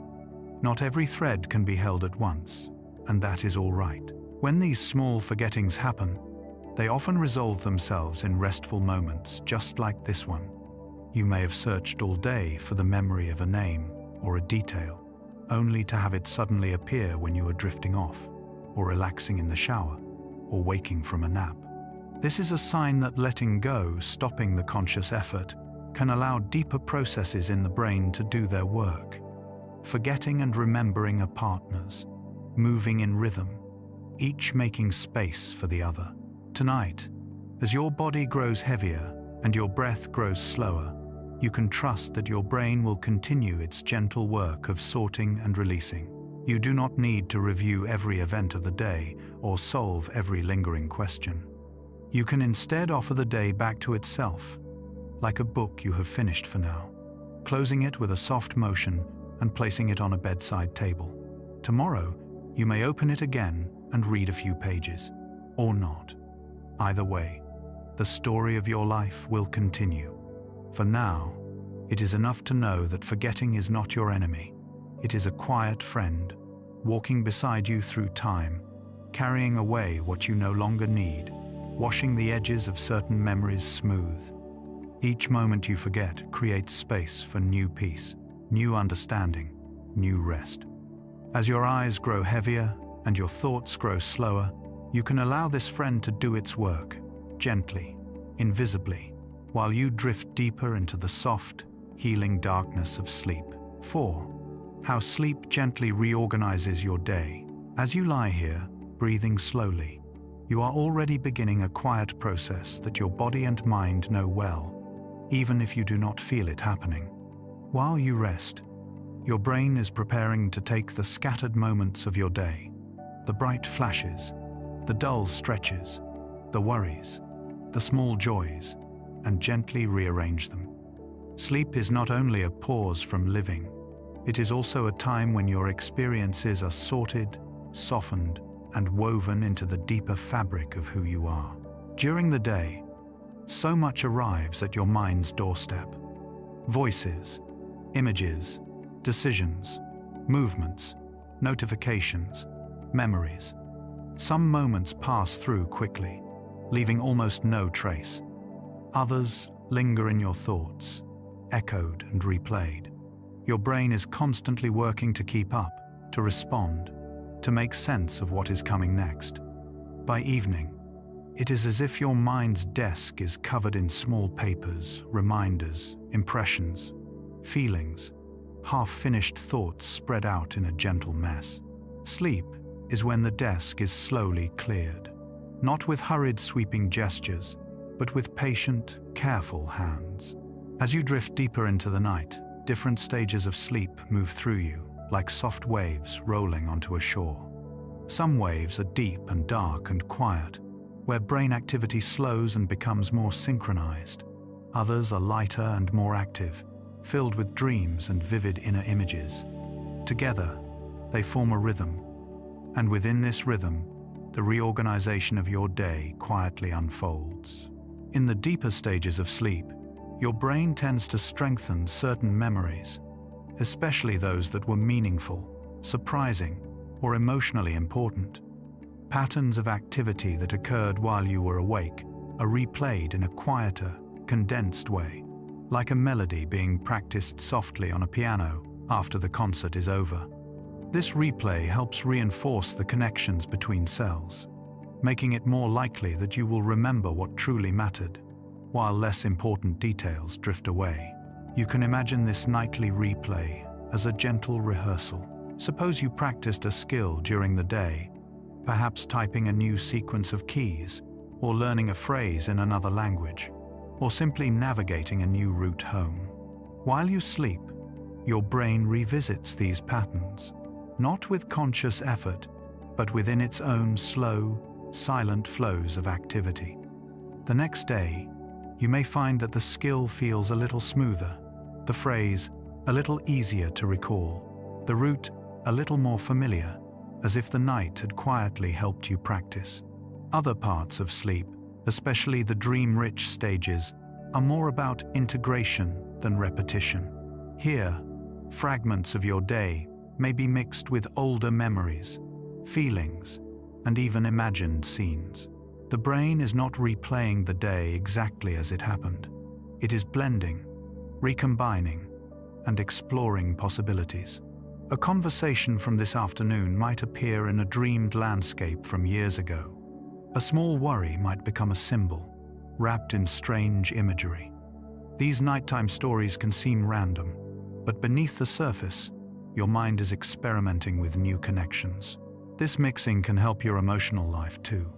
Not every thread can be held at once, and that is all right. When these small forgettings happen, they often resolve themselves in restful moments, just like this one. You may have searched all day for the memory of a name or a detail, only to have it suddenly appear when you are drifting off, or relaxing in the shower, or waking from a nap. This is a sign that letting go, stopping the conscious effort, can allow deeper processes in the brain to do their work. Forgetting and remembering are partners, moving in rhythm, each making space for the other. Tonight, as your body grows heavier and your breath grows slower, you can trust that your brain will continue its gentle work of sorting and releasing. You do not need to review every event of the day or solve every lingering question. You can instead offer the day back to itself, like a book you have finished for now, closing it with a soft motion and placing it on a bedside table. Tomorrow, you may open it again and read a few pages, or not. Either way, the story of your life will continue. For now, it is enough to know that forgetting is not your enemy. It is a quiet friend, walking beside you through time, carrying away what you no longer need, washing the edges of certain memories smooth. Each moment you forget creates space for new peace, new understanding, new rest. As your eyes grow heavier and your thoughts grow slower, you can allow this friend to do its work, gently, invisibly, while you drift deeper into the soft, healing darkness of sleep. 4. How sleep gently reorganizes your day. As you lie here, breathing slowly, you are already beginning a quiet process that your body and mind know well, even if you do not feel it happening. While you rest, your brain is preparing to take the scattered moments of your day, the bright flashes, the dull stretches, the worries, the small joys and gently rearrange them. Sleep is not only a pause from living, it is also a time when your experiences are sorted, softened, and woven into the deeper fabric of who you are. During the day, so much arrives at your mind's doorstep. Voices, images, decisions, movements, notifications, memories. Some moments pass through quickly, leaving almost no trace. Others linger in your thoughts, echoed and replayed. Your brain is constantly working to keep up, to respond, to make sense of what is coming next. By evening, it is as if your mind's desk is covered in small papers, reminders, impressions, feelings, half-finished thoughts spread out in a gentle mess. Sleep is when the desk is slowly cleared, not with hurried sweeping gestures, but with patient, careful hands. As you drift deeper into the night, different stages of sleep move through you, like soft waves rolling onto a shore. Some waves are deep and dark and quiet, where brain activity slows and becomes more synchronized. Others are lighter and more active, filled with dreams and vivid inner images. Together, they form a rhythm, and within this rhythm, the reorganization of your day quietly unfolds. In the deeper stages of sleep, your brain tends to strengthen certain memories, especially those that were meaningful, surprising, or emotionally important. Patterns of activity that occurred while you were awake are replayed in a quieter, condensed way, like a melody being practiced softly on a piano after the concert is over. This replay helps reinforce the connections between cells, making it more likely that you will remember what truly mattered, while less important details drift away. You can imagine this nightly replay as a gentle rehearsal. Suppose you practiced a skill during the day, perhaps typing a new sequence of keys, or learning a phrase in another language, or simply navigating a new route home. While you sleep, your brain revisits these patterns, not with conscious effort, but within its own slow, silent flows of activity. The next day, you may find that the skill feels a little smoother, the phrase a little easier to recall, the route a little more familiar, as if the night had quietly helped you practice. Other parts of sleep, especially the dream-rich stages, are more about integration than repetition. Here, fragments of your day may be mixed with older memories, feelings, and even imagined scenes. The brain is not replaying the day exactly as it happened. It is blending, recombining, and exploring possibilities. A conversation from this afternoon might appear in a dreamed landscape from years ago. A small worry might become a symbol, wrapped in strange imagery. These nighttime stories can seem random, but beneath the surface, your mind is experimenting with new connections. This mixing can help your emotional life too.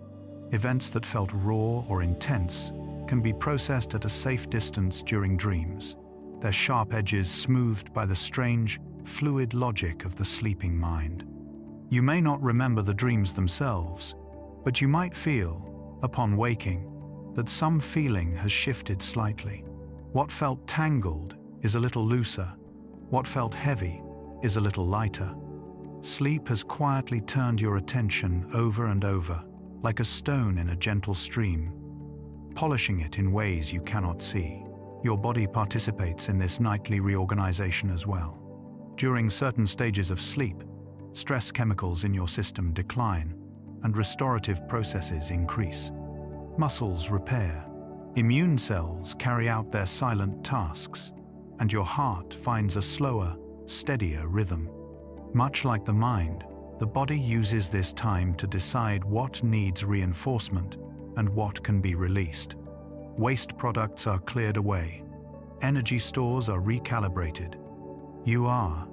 Events that felt raw or intense can be processed at a safe distance during dreams, their sharp edges smoothed by the strange, fluid logic of the sleeping mind. You may not remember the dreams themselves, but you might feel, upon waking, that some feeling has shifted slightly. What felt tangled is a little looser. What felt heavy is a little lighter. Sleep has quietly turned your attention over and over, like a stone in a gentle stream, polishing it in ways you cannot see. Your body participates in this nightly reorganization as well. During certain stages of sleep, stress chemicals in your system decline, and restorative processes increase. Muscles repair, immune cells carry out their silent tasks, and your heart finds a slower, steadier rhythm. Much like the mind, the body uses this time to decide what needs reinforcement and what can be released. Waste products are cleared away. Energy stores are recalibrated. You are,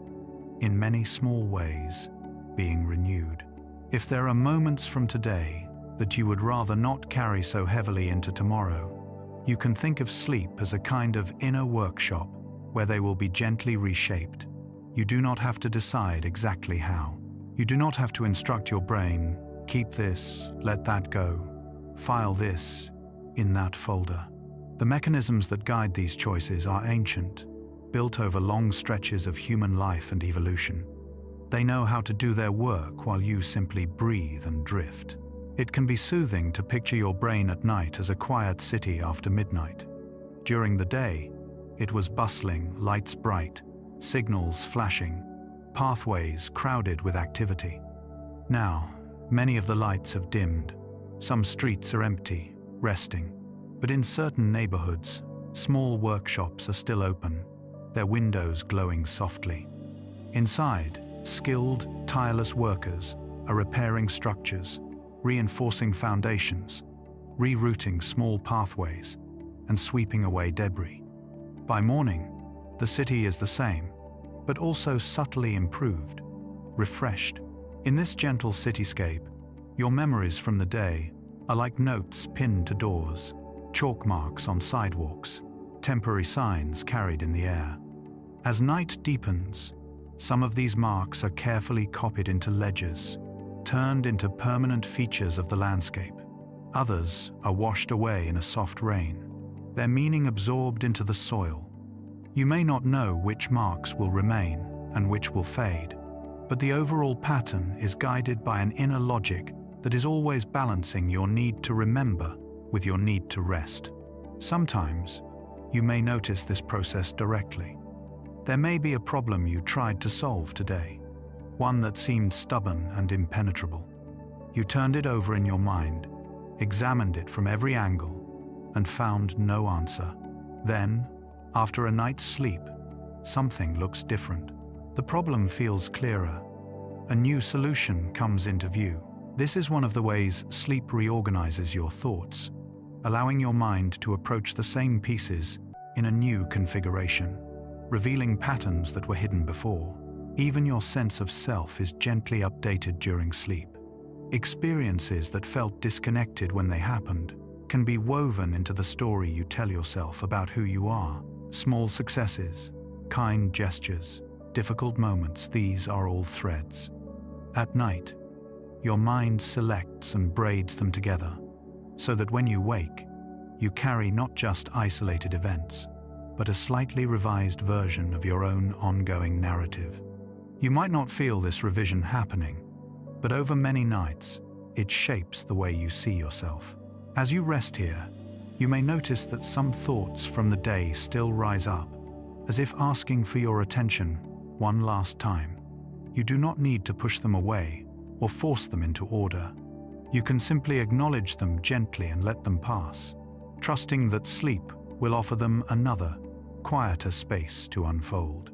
in many small ways, being renewed. If there are moments from today that you would rather not carry so heavily into tomorrow, you can think of sleep as a kind of inner workshop where they will be gently reshaped. You do not have to decide exactly how. You do not have to instruct your brain, keep this, let that go, file this, in that folder. The mechanisms that guide these choices are ancient, built over long stretches of human life and evolution. They know how to do their work while you simply breathe and drift. It can be soothing to picture your brain at night as a quiet city after midnight. During the day, it was bustling, lights bright, signals flashing, pathways crowded with activity. Now, many of the lights have dimmed. Some streets are empty, resting. But in certain neighborhoods, small workshops are still open, their windows glowing softly. Inside, skilled, tireless workers are repairing structures, reinforcing foundations, rerouting small pathways, and sweeping away debris. By morning, the city is the same, but also subtly improved, refreshed. In this gentle cityscape, your memories from the day are like notes pinned to doors, chalk marks on sidewalks, temporary signs carried in the air. As night deepens, some of these marks are carefully copied into ledgers, turned into permanent features of the landscape. Others are washed away in a soft rain, their meaning absorbed into the soil. You may not know which marks will remain and which will fade, but the overall pattern is guided by an inner logic that is always balancing your need to remember with your need to rest. Sometimes, you may notice this process directly. There may be a problem you tried to solve today, one that seemed stubborn and impenetrable. You turned it over in your mind, examined it from every angle, and found no answer. Then, after a night's sleep, something looks different. The problem feels clearer. A new solution comes into view. This is one of the ways sleep reorganizes your thoughts, allowing your mind to approach the same pieces in a new configuration, revealing patterns that were hidden before. Even your sense of self is gently updated during sleep. Experiences that felt disconnected when they happened can be woven into the story you tell yourself about who you are. Small successes, kind gestures, difficult moments, these are all threads. At night, your mind selects and braids them together, so that when you wake, you carry not just isolated events, but a slightly revised version of your own ongoing narrative. You might not feel this revision happening, but over many nights, it shapes the way you see yourself. As you rest here, you may notice that some thoughts from the day still rise up, as if asking for your attention one last time. You do not need to push them away or force them into order. You can simply acknowledge them gently and let them pass, trusting that sleep will offer them another, quieter space to unfold.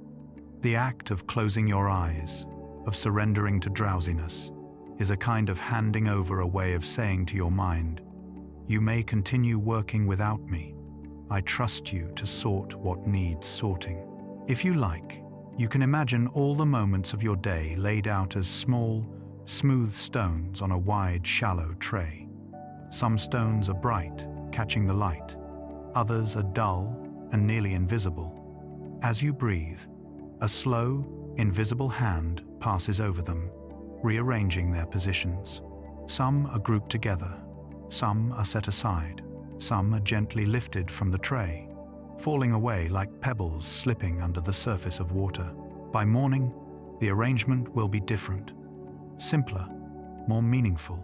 The act of closing your eyes, of surrendering to drowsiness, is a kind of handing over a way of saying to your mind, "You may continue working without me. I trust you to sort what needs sorting." If you like, you can imagine all the moments of your day laid out as small, smooth stones on a wide, shallow tray. Some stones are bright, catching the light. Others are dull and nearly invisible. As you breathe, a slow, invisible hand passes over them, rearranging their positions. Some are grouped together, some are set aside, some are gently lifted from the tray, falling away like pebbles slipping under the surface of water. By morning, the arrangement will be different, simpler, more meaningful,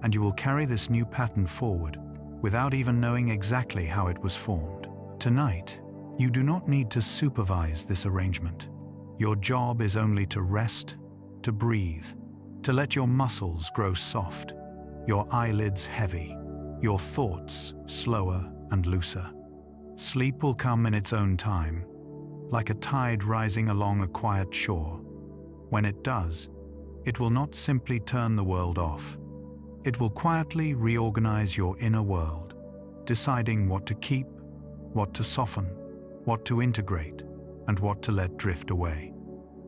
and you will carry this new pattern forward without even knowing exactly how it was formed. Tonight, you do not need to supervise this arrangement. Your job is only to rest, to breathe, to let your muscles grow soft, your eyelids heavy, your thoughts slower and looser. Sleep will come in its own time, like a tide rising along a quiet shore. When it does, it will not simply turn the world off. It will quietly reorganize your inner world, deciding what to keep, what to soften, what to integrate, and what to let drift away.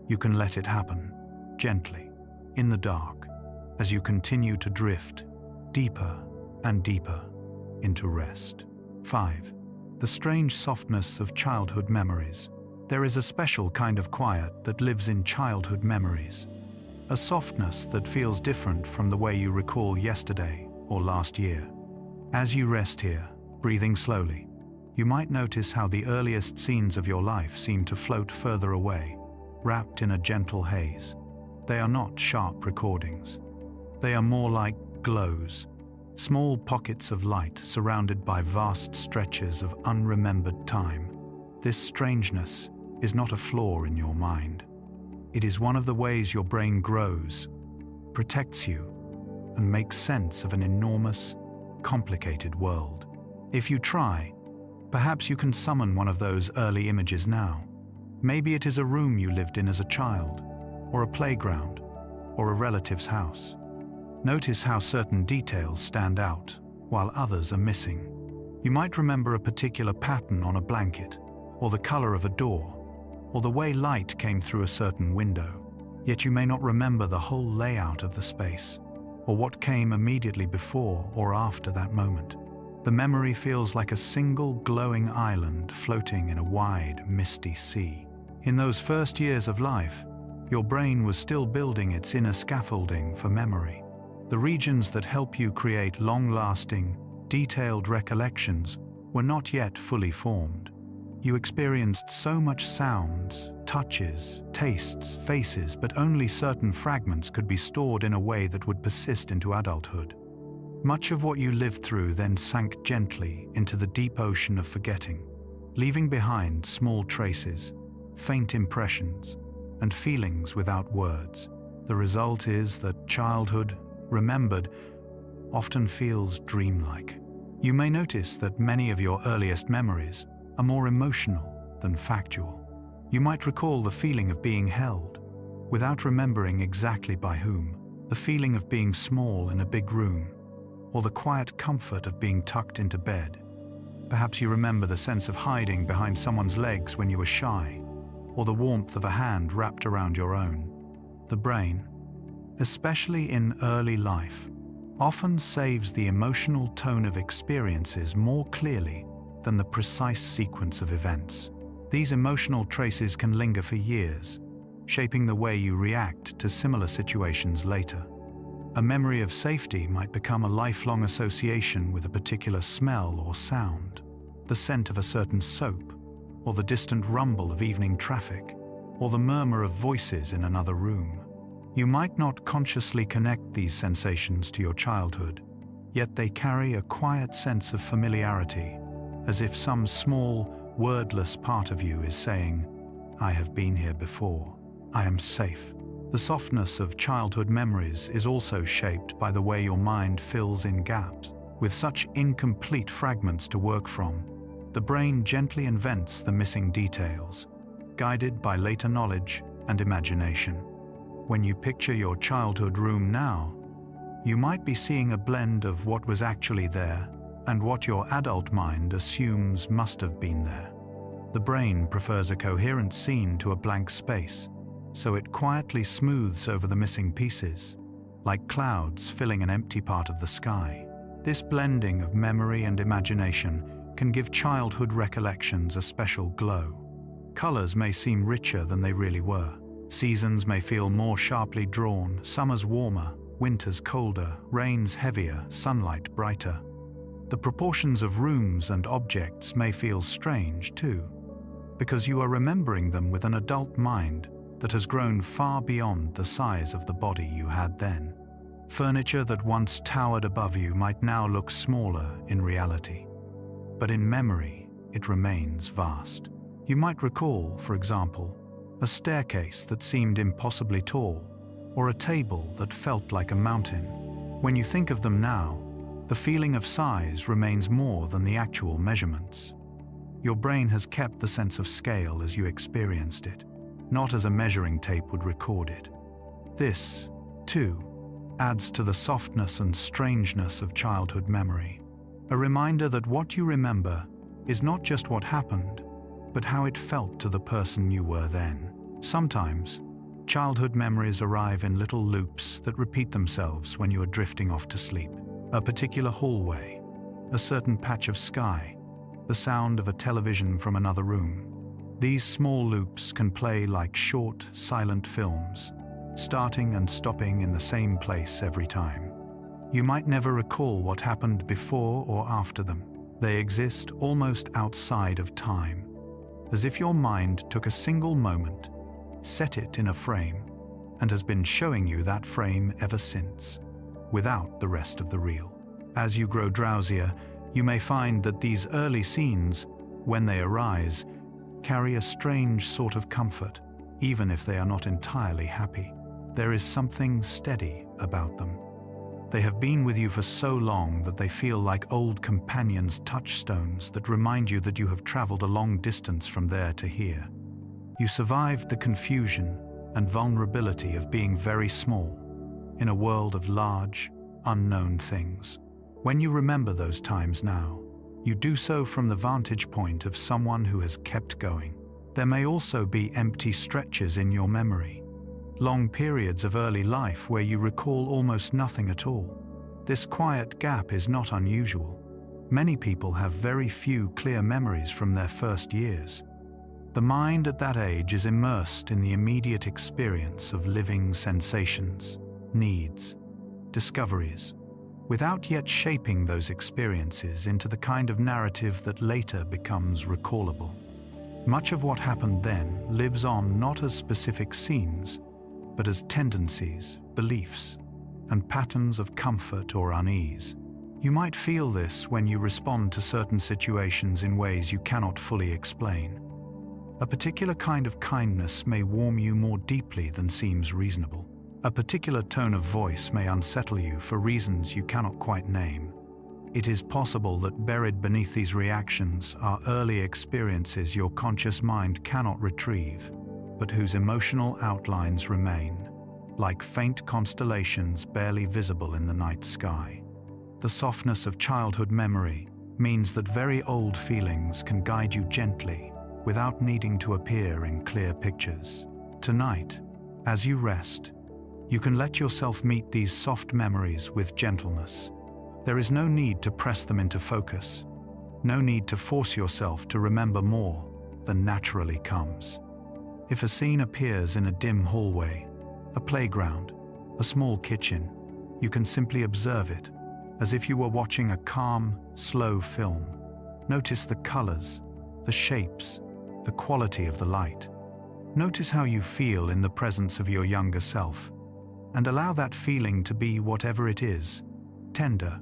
You can let it happen, gently, in the dark, as you continue to drift deeper and deeper into rest. 5. The strange softness of childhood memories. There is a special kind of quiet that lives in childhood memories. A softness that feels different from the way you recall yesterday or last year. As you rest here, Breathing slowly, you might notice how the earliest scenes of your life seem to float further away, wrapped in a gentle haze. They are not sharp recordings. They are more like glows, small pockets of light surrounded by vast stretches of unremembered time. This strangeness is not a flaw in your mind. It is one of the ways your brain grows, protects you, and makes sense of an enormous, complicated world. If you try, perhaps you can summon one of those early images now. Maybe it is a room you lived in as a child, or a playground, or a relative's house. Notice how certain details stand out, while others are missing. You might remember a particular pattern on a blanket, or the color of a door, or the way light came through a certain window. Yet you may not remember the whole layout of the space, or what came immediately before or after that moment. The memory feels like a single glowing island floating in a wide, misty sea. In those first years of life, your brain was still building its inner scaffolding for memory. The regions that help you create long-lasting, detailed recollections were not yet fully formed. You experienced so much sounds, touches, tastes, faces, but only certain fragments could be stored in a way that would persist into adulthood. Much of what you lived through then sank gently into the deep ocean of forgetting, leaving behind small traces, faint impressions, and feelings without words. The result is that childhood, remembered, often feels dreamlike. You may notice that many of your earliest memories are more emotional than factual. You might recall the feeling of being held, without remembering exactly by whom, the feeling of being small in a big room, or the quiet comfort of being tucked into bed. Perhaps you remember the sense of hiding behind someone's legs when you were shy, or the warmth of a hand wrapped around your own. The brain, especially in early life, often saves the emotional tone of experiences more clearly than the precise sequence of events. These emotional traces can linger for years, shaping the way you react to similar situations later. A memory of safety might become a lifelong association with a particular smell or sound, the scent of a certain soap, or the distant rumble of evening traffic, or the murmur of voices in another room. You might not consciously connect these sensations to your childhood, yet they carry a quiet sense of familiarity, as if some small, wordless part of you is saying, "I have been here before. I am safe." The softness of childhood memories is also shaped by the way your mind fills in gaps. With such incomplete fragments to work from, the brain gently invents the missing details, guided by later knowledge and imagination. When you picture your childhood room now, you might be seeing a blend of what was actually there and what your adult mind assumes must have been there. The brain prefers a coherent scene to a blank space, so it quietly smooths over the missing pieces, like clouds filling an empty part of the sky. This blending of memory and imagination can give childhood recollections a special glow. Colors may seem richer than they really were. Seasons may feel more sharply drawn, summers warmer, winters colder, rains heavier, sunlight brighter. The proportions of rooms and objects may feel strange too, because you are remembering them with an adult mind that has grown far beyond the size of the body you had then. Furniture that once towered above you might now look smaller in reality, but in memory it remains vast. You might recall, for example, a staircase that seemed impossibly tall, or a table that felt like a mountain. When you think of them now, the feeling of size remains more than the actual measurements. Your brain has kept the sense of scale as you experienced it, not as a measuring tape would record it. This, too, adds to the softness and strangeness of childhood memory, a reminder that what you remember is not just what happened, but how it felt to the person you were then. Sometimes, childhood memories arrive in little loops that repeat themselves when you are drifting off to sleep. A particular hallway, a certain patch of sky, the sound of a television from another room. These small loops can play like short, silent films, starting and stopping in the same place every time. You might never recall what happened before or after them, They exist almost outside of time, as if your mind took a single moment, set it in a frame, and has been showing you that frame ever since, without the rest of the reel. As you grow drowsier, you may find that these early scenes, when they arise, carry a strange sort of comfort, even if they are not entirely happy. There is something steady about them. They have been with you for so long that they feel like old companions' touchstones that remind you that you have traveled a long distance from there to here. You survived the confusion and vulnerability of being very small in a world of large, unknown things. When you remember those times now, you do so from the vantage point of someone who has kept going. There may also be empty stretches in your memory, long periods of early life where you recall almost nothing at all. This quiet gap is not unusual. Many people have very few clear memories from their first years. The mind at that age is immersed in the immediate experience of living sensations, needs, discoveries, without yet shaping those experiences into the kind of narrative that later becomes recallable. Much of what happened then lives on not as specific scenes, but as tendencies, beliefs, and patterns of comfort or unease. You might feel this when you respond to certain situations in ways you cannot fully explain. A particular kind of kindness may warm you more deeply than seems reasonable. A particular tone of voice may unsettle you for reasons you cannot quite name. It is possible that buried beneath these reactions are early experiences your conscious mind cannot retrieve, but whose emotional outlines remain, like faint constellations barely visible in the night sky. The softness of childhood memory means that very old feelings can guide you gently, without needing to appear in clear pictures. Tonight, as you rest, you can let yourself meet these soft memories with gentleness. There is no need to press them into focus, no need to force yourself to remember more than naturally comes. If a scene appears in a dim hallway, a playground, a small kitchen, you can simply observe it, as if you were watching a calm, slow film. Notice the colors, the shapes, the quality of the light. Notice how you feel in the presence of your younger self, and allow that feeling to be whatever it is, tender,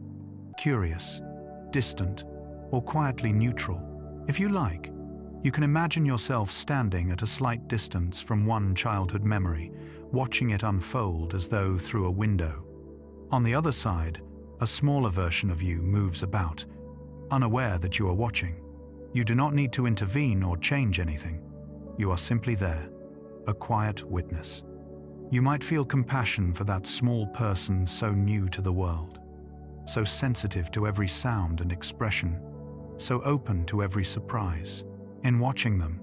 curious, distant, or quietly neutral. If you like, you can imagine yourself standing at a slight distance from one childhood memory, watching it unfold as though through a window. On the other side, a smaller version of you moves about, unaware that you are watching. You do not need to intervene or change anything. You are simply there, a quiet witness. You might feel compassion for that small person so new to the world, so sensitive to every sound and expression, so open to every surprise. In watching them,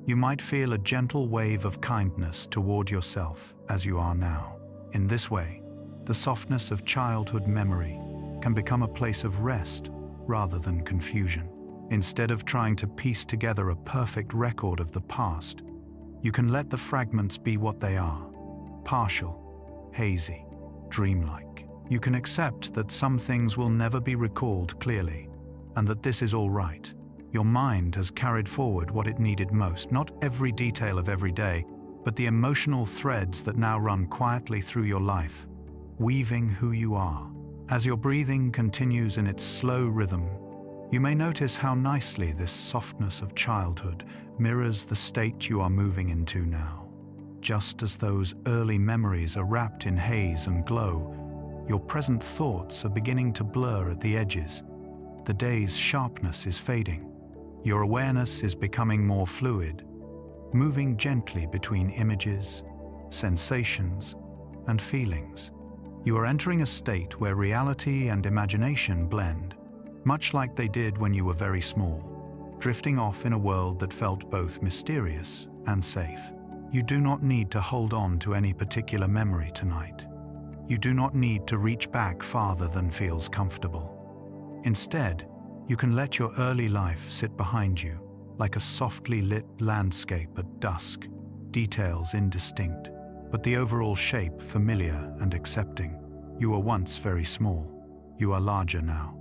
you might feel a gentle wave of kindness toward yourself as you are now. In this way, the softness of childhood memory can become a place of rest rather than confusion. Instead of trying to piece together a perfect record of the past, you can let the fragments be what they are: partial, hazy, dreamlike. You can accept that some things will never be recalled clearly, and that this is all right. Your mind has carried forward what it needed most, not every detail of every day, but the emotional threads that now run quietly through your life, weaving who you are. As your breathing continues in its slow rhythm, you may notice how nicely this softness of childhood mirrors the state you are moving into now. Just as those early memories are wrapped in haze and glow, your present thoughts are beginning to blur at the edges. The day's sharpness is fading. Your awareness is becoming more fluid, moving gently between images, sensations, and feelings. You are entering a state where reality and imagination blend, much like they did when you were very small, drifting off in a world that felt both mysterious and safe. You do not need to hold on to any particular memory tonight. You do not need to reach back farther than feels comfortable. Instead, you can let your early life sit behind you, like a softly lit landscape at dusk, details indistinct, but the overall shape familiar and accepting. You were once very small. You are larger now.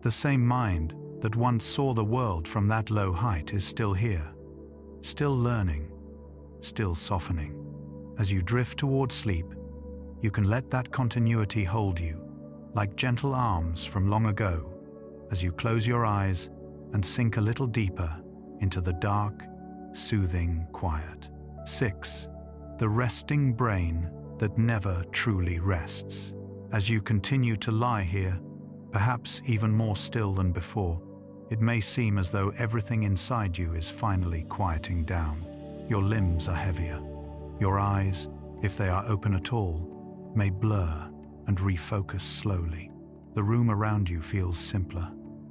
The same mind, that once saw the world from that low height is still here, still learning, still softening. As you drift toward sleep, you can let that continuity hold you, like gentle arms from long ago, as you close your eyes and sink a little deeper into the dark, soothing quiet. 6. The resting brain that never truly rests. As you continue to lie here, perhaps even more still than before, it may seem as though everything inside you is finally quieting down. Your limbs are heavier. Your eyes, if they are open at all, may blur and refocus slowly. The room around you feels simpler,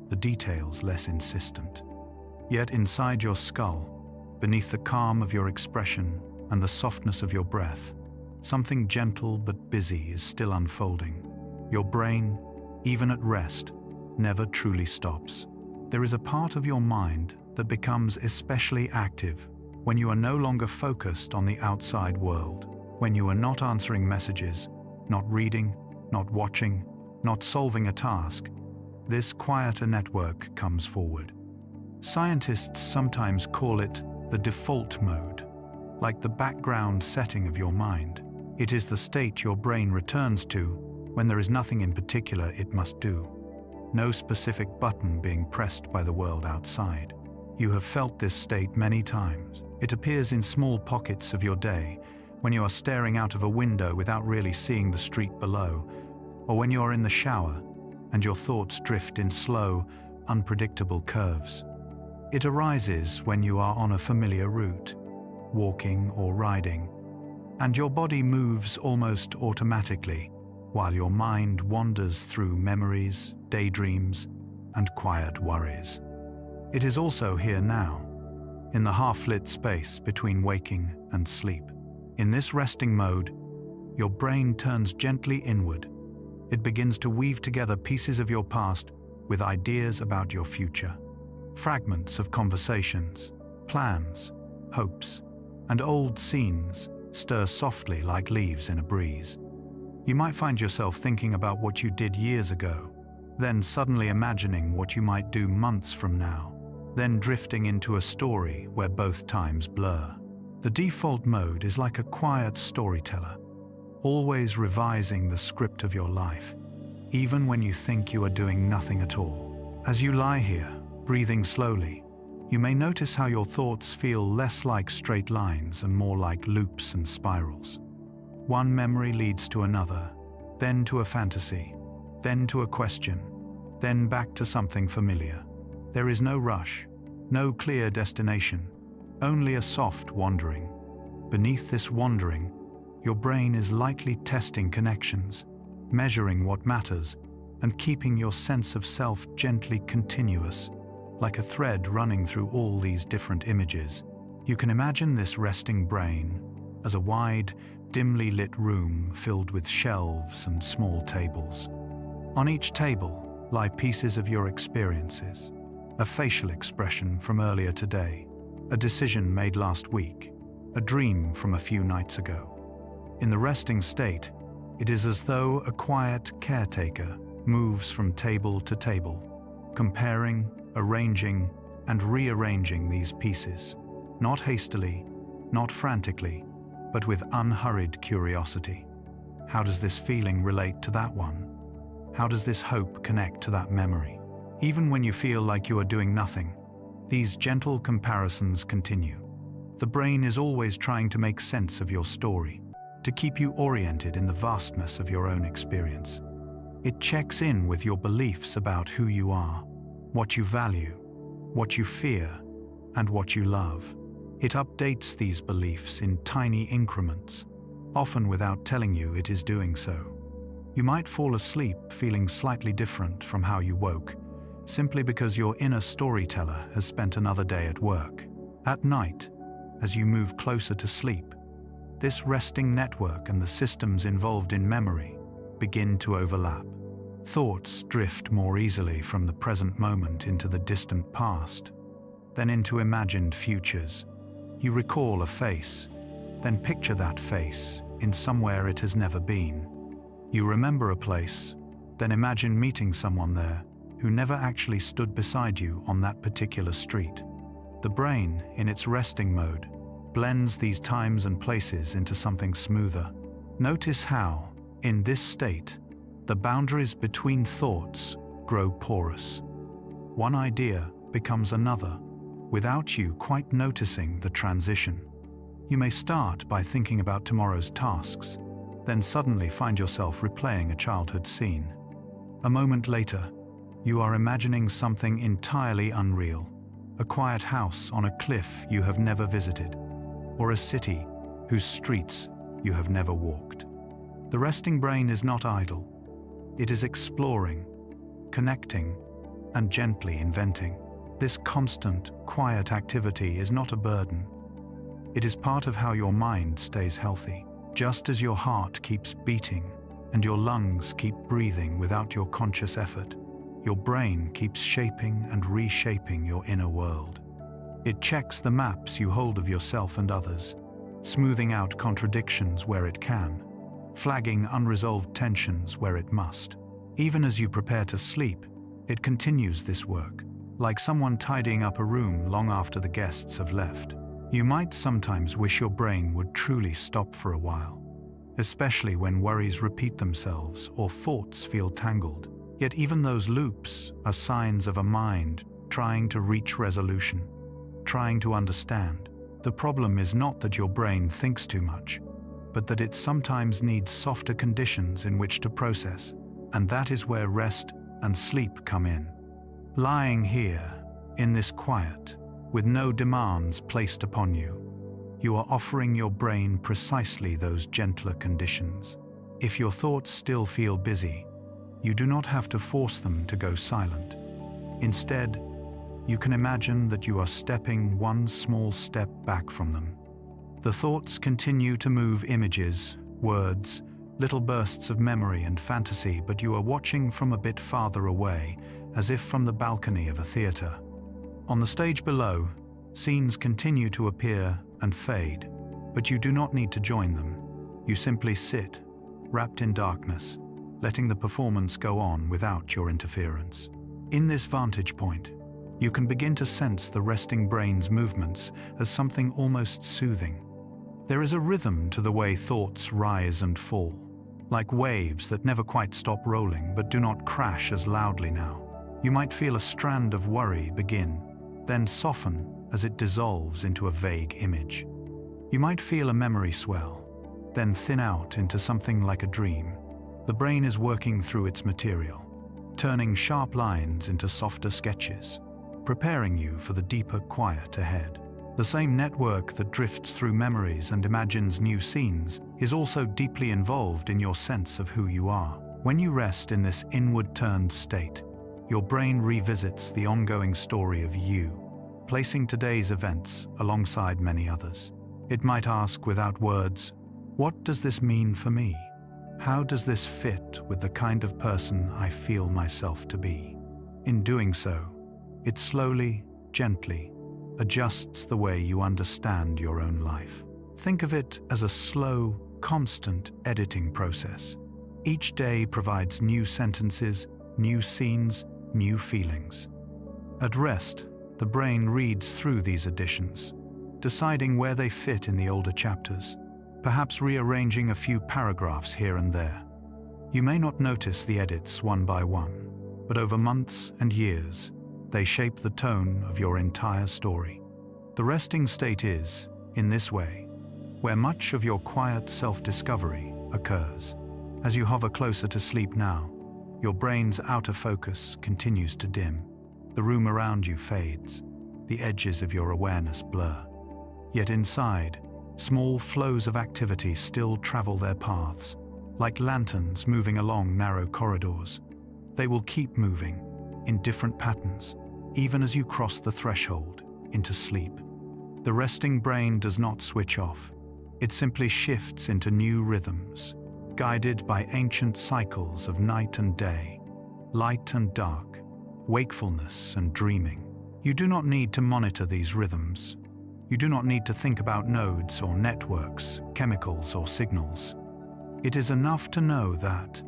the details less insistent. Yet inside your skull, beneath the calm of your expression and the softness of your breath, something gentle but busy is still unfolding. Your brain, even at rest, never truly stops. There is a part of your mind that becomes especially active when you are no longer focused on the outside world, when you are not answering messages, not reading, not watching, not solving a task. This quieter network comes forward. Scientists sometimes call it the default mode, like the background setting of your mind. It is the state your brain returns to when there is nothing in particular it must do. No specific button being pressed by the world outside. You have felt this state many times. It appears in small pockets of your day, when you are staring out of a window without really seeing the street below, or when you are in the shower and your thoughts drift in slow, unpredictable curves. It arises when you are on a familiar route, walking or riding, and your body moves almost automatically, while your mind wanders through memories, daydreams, and quiet worries. It is also here now, in the half-lit space between waking and sleep. In this resting mode, your brain turns gently inward. It begins to weave together pieces of your past with ideas about your future. Fragments of conversations, plans, hopes, and old scenes stir softly like leaves in a breeze. You might find yourself thinking about what you did years ago, then suddenly imagining what you might do months from now, then drifting into a story where both times blur. The default mode is like a quiet storyteller, always revising the script of your life, even when you think you are doing nothing at all. As you lie here, breathing slowly, you may notice how your thoughts feel less like straight lines and more like loops and spirals. One memory leads to another, then to a fantasy, then to a question, then back to something familiar. There is no rush, no clear destination, only a soft wandering. Beneath this wandering, your brain is lightly testing connections, measuring what matters, and keeping your sense of self gently continuous, like a thread running through all these different images. You can imagine this resting brain as a wide, dimly lit room filled with shelves and small tables. On each table lie pieces of your experiences, a facial expression from earlier today, a decision made last week, a dream from a few nights ago. In the resting state, it is as though a quiet caretaker moves from table to table, comparing, arranging, and rearranging these pieces, not hastily, not frantically, but with unhurried curiosity. How does this feeling relate to that one? How does this hope connect to that memory? Even when you feel like you are doing nothing, these gentle comparisons continue. The brain is always trying to make sense of your story, to keep you oriented in the vastness of your own experience. It checks in with your beliefs about who you are, what you value, what you fear, and what you love. It updates these beliefs in tiny increments, often without telling you it is doing so. You might fall asleep feeling slightly different from how you woke, simply because your inner storyteller has spent another day at work. At night, as you move closer to sleep, this resting network and the systems involved in memory begin to overlap. Thoughts drift more easily from the present moment into the distant past, then into imagined futures. You recall a face, then picture that face in somewhere it has never been. You remember a place, then imagine meeting someone there, who never actually stood beside you on that particular street. The brain, in its resting mode, blends these times and places into something smoother. Notice how, in this state, the boundaries between thoughts grow porous. One idea becomes another, without you quite noticing the transition. You may start by thinking about tomorrow's tasks, then suddenly find yourself replaying a childhood scene. A moment later, you are imagining something entirely unreal, a quiet house on a cliff you have never visited, or a city whose streets you have never walked. The resting brain is not idle. It is exploring, connecting, and gently inventing. This constant, quiet activity is not a burden. It is part of how your mind stays healthy. Just as your heart keeps beating and your lungs keep breathing without your conscious effort, your brain keeps shaping and reshaping your inner world. It checks the maps you hold of yourself and others, smoothing out contradictions where it can, flagging unresolved tensions where it must. Even as you prepare to sleep, it continues this work, like someone tidying up a room long after the guests have left. You might sometimes wish your brain would truly stop for a while, especially when worries repeat themselves or thoughts feel tangled. Yet even those loops are signs of a mind trying to reach resolution, trying to understand. The problem is not that your brain thinks too much, but that it sometimes needs softer conditions in which to process, and that is where rest and sleep come in. Lying here, in this quiet, with no demands placed upon you, you are offering your brain precisely those gentler conditions. If your thoughts still feel busy, you do not have to force them to go silent. Instead, you can imagine that you are stepping one small step back from them. The thoughts continue to move images, words, little bursts of memory and fantasy, but you are watching from a bit farther away, as if from the balcony of a theater. On the stage below, scenes continue to appear and fade, but you do not need to join them. You simply sit, wrapped in darkness, letting the performance go on without your interference. In this vantage point, you can begin to sense the resting brain's movements as something almost soothing. There is a rhythm to the way thoughts rise and fall, like waves that never quite stop rolling but do not crash as loudly now. You might feel a strand of worry begin, then soften as it dissolves into a vague image. You might feel a memory swell, then thin out into something like a dream. The brain is working through its material, turning sharp lines into softer sketches, preparing you for the deeper quiet ahead. The same network that drifts through memories and imagines new scenes is also deeply involved in your sense of who you are. When you rest in this inward-turned state, your brain revisits the ongoing story of you, placing today's events alongside many others. It might ask without words, what does this mean for me? How does this fit with the kind of person I feel myself to be? In doing so, it slowly, gently, adjusts the way you understand your own life. Think of it as a slow, constant editing process. Each day provides new sentences, new scenes, new feelings. At rest, the brain reads through these additions, deciding where they fit in the older chapters, perhaps rearranging a few paragraphs here and there. You may not notice the edits one by one, but over months and years, they shape the tone of your entire story. The resting state is, in this way, where much of your quiet self-discovery occurs. As you hover closer to sleep now, your brain's outer focus continues to dim. The room around you fades. The edges of your awareness blur. Yet inside, small flows of activity still travel their paths, like lanterns moving along narrow corridors. They will keep moving, in different patterns, even as you cross the threshold into sleep. The resting brain does not switch off. It simply shifts into new rhythms, guided by ancient cycles of night and day, light and dark, wakefulness and dreaming. You do not need to monitor these rhythms. You do not need to think about nodes or networks, chemicals or signals. It is enough to know that,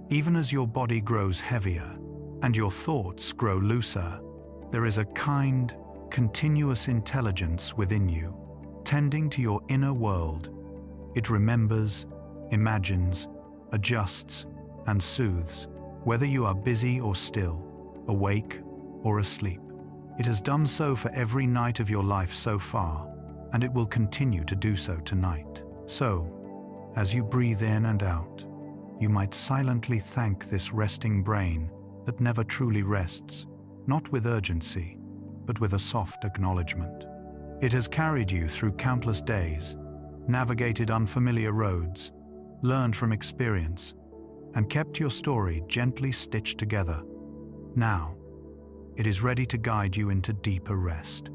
even as your body grows heavier and your thoughts grow looser. There is a kind, continuous intelligence within you, tending to your inner world. It remembers, imagines, adjusts, and soothes, whether you are busy or still, awake or asleep. It has done so for every night of your life so far, and it will continue to do so tonight. So, as you breathe in and out, you might silently thank this resting brain that never truly rests, not with urgency, but with a soft acknowledgement. It has carried you through countless days, navigated unfamiliar roads, learned from experience, and kept your story gently stitched together. Now, it is ready to guide you into deeper rest,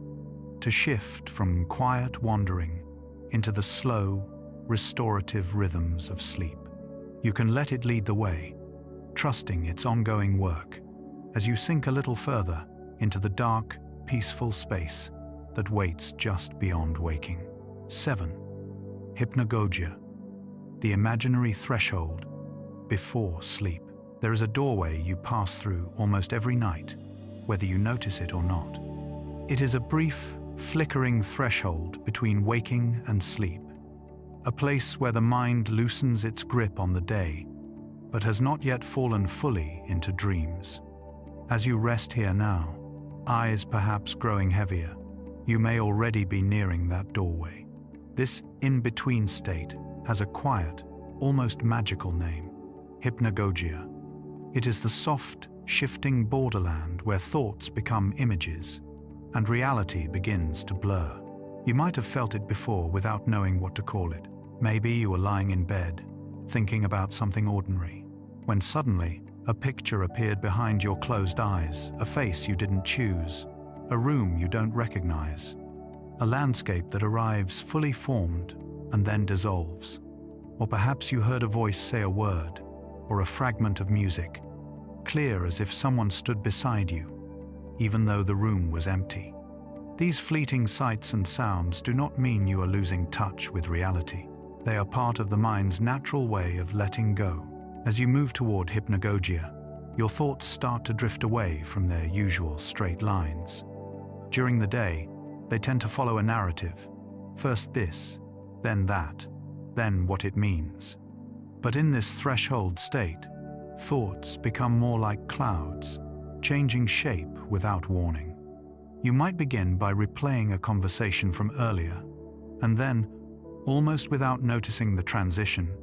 to shift from quiet wandering into the slow, restorative rhythms of sleep. You can let it lead the way, trusting its ongoing work, as you sink a little further into the dark, peaceful space that waits just beyond waking. 7. Hypnagogia, the imaginary threshold before sleep. There is a doorway you pass through almost every night, whether you notice it or not. It is a brief, flickering threshold between waking and sleep, a place where the mind loosens its grip on the day, but has not yet fallen fully into dreams. As you rest here now, eyes perhaps growing heavier, you may already be nearing that doorway. This in-between state has a quiet, almost magical name: hypnagogia. It is the soft, shifting borderland where thoughts become images and reality begins to blur. You might have felt it before without knowing what to call it. Maybe you were lying in bed, thinking about something ordinary, when suddenly a picture appeared behind your closed eyes, a face you didn't choose, a room you don't recognize, a landscape that arrives fully formed and then dissolves. Or perhaps you heard a voice say a word, or a fragment of music, clear as if someone stood beside you, even though the room was empty. These fleeting sights and sounds do not mean you are losing touch with reality. They are part of the mind's natural way of letting go. As you move toward hypnagogia, your thoughts start to drift away from their usual straight lines. During the day, they tend to follow a narrative. First this, then that, then what it means. But in this threshold state, thoughts become more like clouds, changing shape without warning. You might begin by replaying a conversation from earlier, and then, almost without noticing the transition,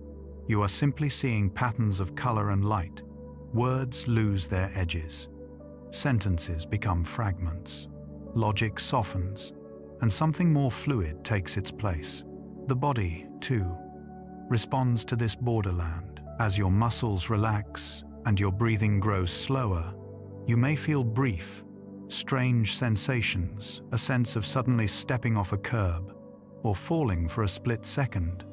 you are simply seeing patterns of color and light. Words lose their edges. Sentences become fragments. Logic softens, and something more fluid takes its place. The body, too, responds to this borderland. As your muscles relax and your breathing grows slower, you may feel brief, strange sensations, a sense of suddenly stepping off a curb, or falling for a split second,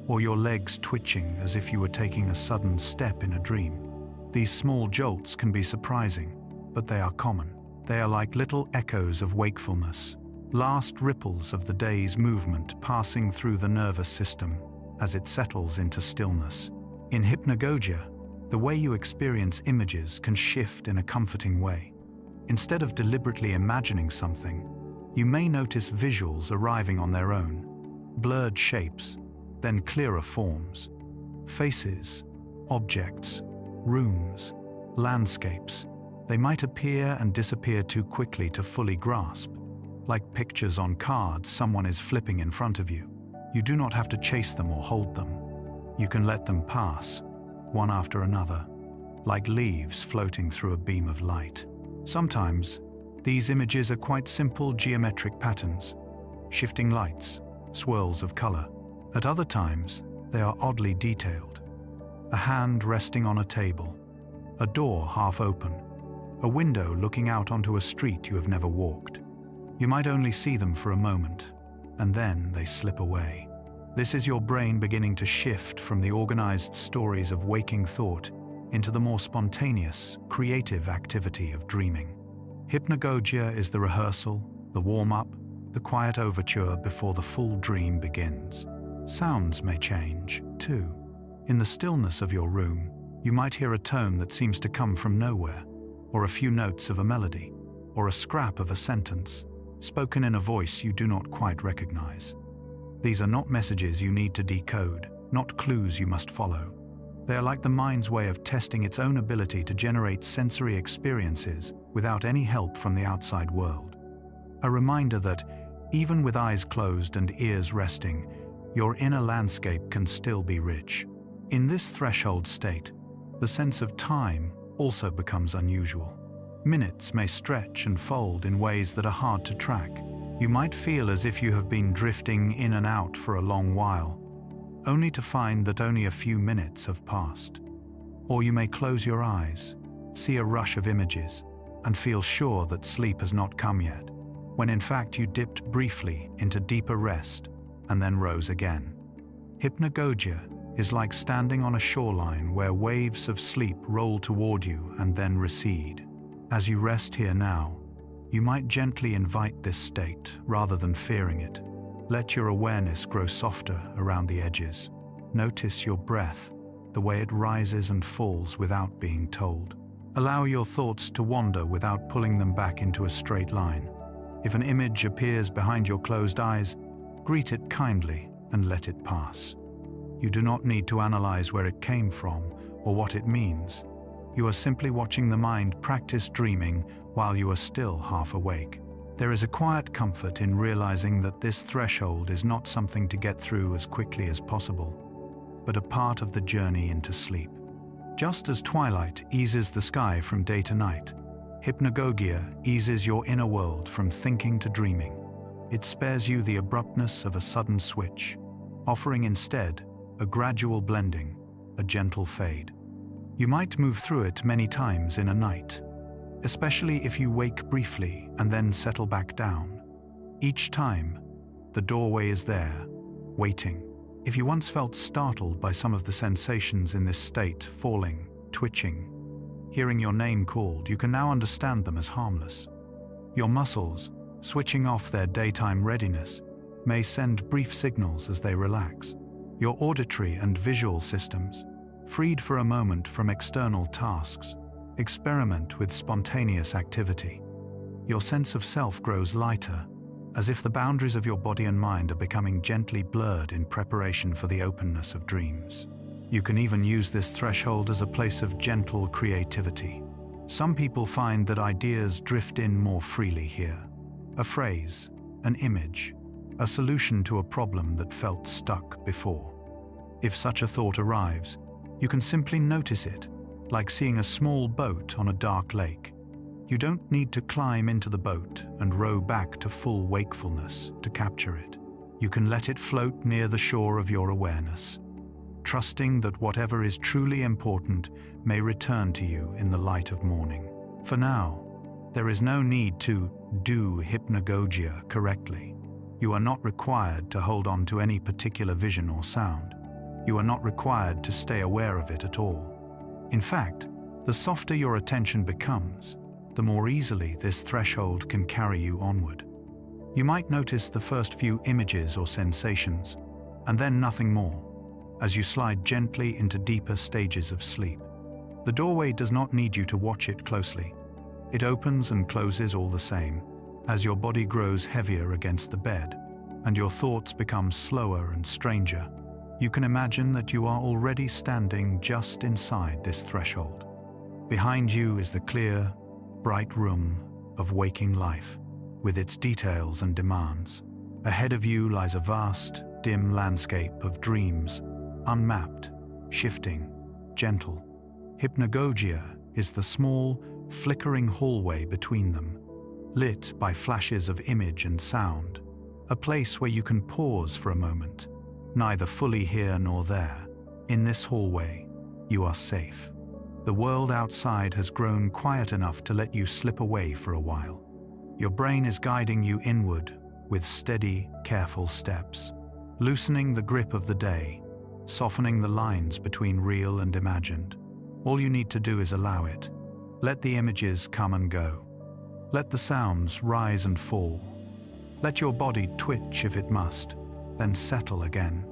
or your legs twitching as if you were taking a sudden step in a dream. These small jolts can be surprising, but they are common. They are like little echoes of wakefulness, last ripples of the day's movement passing through the nervous system as it settles into stillness. In hypnagogia, the way you experience images can shift in a comforting way. Instead of deliberately imagining something, you may notice visuals arriving on their own, blurred shapes, then clearer forms. Faces, objects, rooms, landscapes. They might appear and disappear too quickly to fully grasp. Like pictures on cards someone is flipping in front of you. You do not have to chase them or hold them. You can let them pass, one after another, like leaves floating through a beam of light. Sometimes, these images are quite simple geometric patterns, shifting lights, swirls of color. At other times, they are oddly detailed. A hand resting on a table, a door half open, a window looking out onto a street you have never walked. You might only see them for a moment, and then they slip away. This is your brain beginning to shift from the organized stories of waking thought into the more spontaneous, creative activity of dreaming. Hypnagogia is the rehearsal, the warm-up, the quiet overture before the full dream begins. Sounds may change, too. In the stillness of your room, you might hear a tone that seems to come from nowhere. or a few notes of a melody, or a scrap of a sentence, spoken in a voice you do not quite recognize. These are not messages you need to decode, not clues you must follow. They are like the mind's way of testing its own ability to generate sensory experiences without any help from the outside world. A reminder that, even with eyes closed and ears resting, your inner landscape can still be rich. In this threshold state, the sense of time also becomes unusual. Minutes may stretch and fold in ways that are hard to track. You might feel as if you have been drifting in and out for a long while, only to find that only a few minutes have passed. Or you may close your eyes, see a rush of images, and feel sure that sleep has not come yet, when in fact you dipped briefly into deeper rest and then rose again. Hypnagogia is like standing on a shoreline where waves of sleep roll toward you and then recede. As you rest here now, you might gently invite this state rather than fearing it. Let your awareness grow softer around the edges. Notice your breath, the way it rises and falls without being told. Allow your thoughts to wander without pulling them back into a straight line. If an image appears behind your closed eyes, greet it kindly and let it pass. You do not need to analyze where it came from or what it means. You are simply watching the mind practice dreaming while you are still half awake. There is a quiet comfort in realizing that this threshold is not something to get through as quickly as possible, but a part of the journey into sleep. Just as twilight eases the sky from day to night, hypnagogia eases your inner world from thinking to dreaming. It spares you the abruptness of a sudden switch, offering instead a gradual blending, a gentle fade. You might move through it many times in a night, especially if you wake briefly and then settle back down. Each time, the doorway is there, waiting. If you once felt startled by some of the sensations in this state, falling, twitching, hearing your name called, you can now understand them as harmless. Your muscles, switching off their daytime readiness, may send brief signals as they relax. Your auditory and visual systems, freed for a moment from external tasks, experiment with spontaneous activity. Your sense of self grows lighter, as if the boundaries of your body and mind are becoming gently blurred in preparation for the openness of dreams. You can even use this threshold as a place of gentle creativity. Some people find that ideas drift in more freely here. A phrase, an image, a solution to a problem that felt stuck before. If such a thought arrives, you can simply notice it, like seeing a small boat on a dark lake. You don't need to climb into the boat and row back to full wakefulness to capture it. You can let it float near the shore of your awareness, trusting that whatever is truly important may return to you in the light of morning. For now, there is no need to do hypnagogia correctly. You are not required to hold on to any particular vision or sound. You are not required to stay aware of it at all. In fact, the softer your attention becomes, the more easily this threshold can carry you onward. You might notice the first few images or sensations, and then nothing more, as you slide gently into deeper stages of sleep. The doorway does not need you to watch it closely. It opens and closes all the same, as your body grows heavier against the bed, and your thoughts become slower and stranger. You can imagine that you are already standing just inside this threshold. Behind you is the clear, bright room of waking life, with its details and demands. Ahead of you lies a vast, dim landscape of dreams, unmapped, shifting, gentle. Hypnagogia is the small, flickering hallway between them, lit by flashes of image and sound, a place where you can pause for a moment, neither fully here nor there. In this hallway, you are safe. The world outside has grown quiet enough to let you slip away for a while. Your brain is guiding you inward with steady, careful steps, loosening the grip of the day, softening the lines between real and imagined. All you need to do is allow it. Let the images come and go. Let the sounds rise and fall. Let your body twitch if it must, then settle again.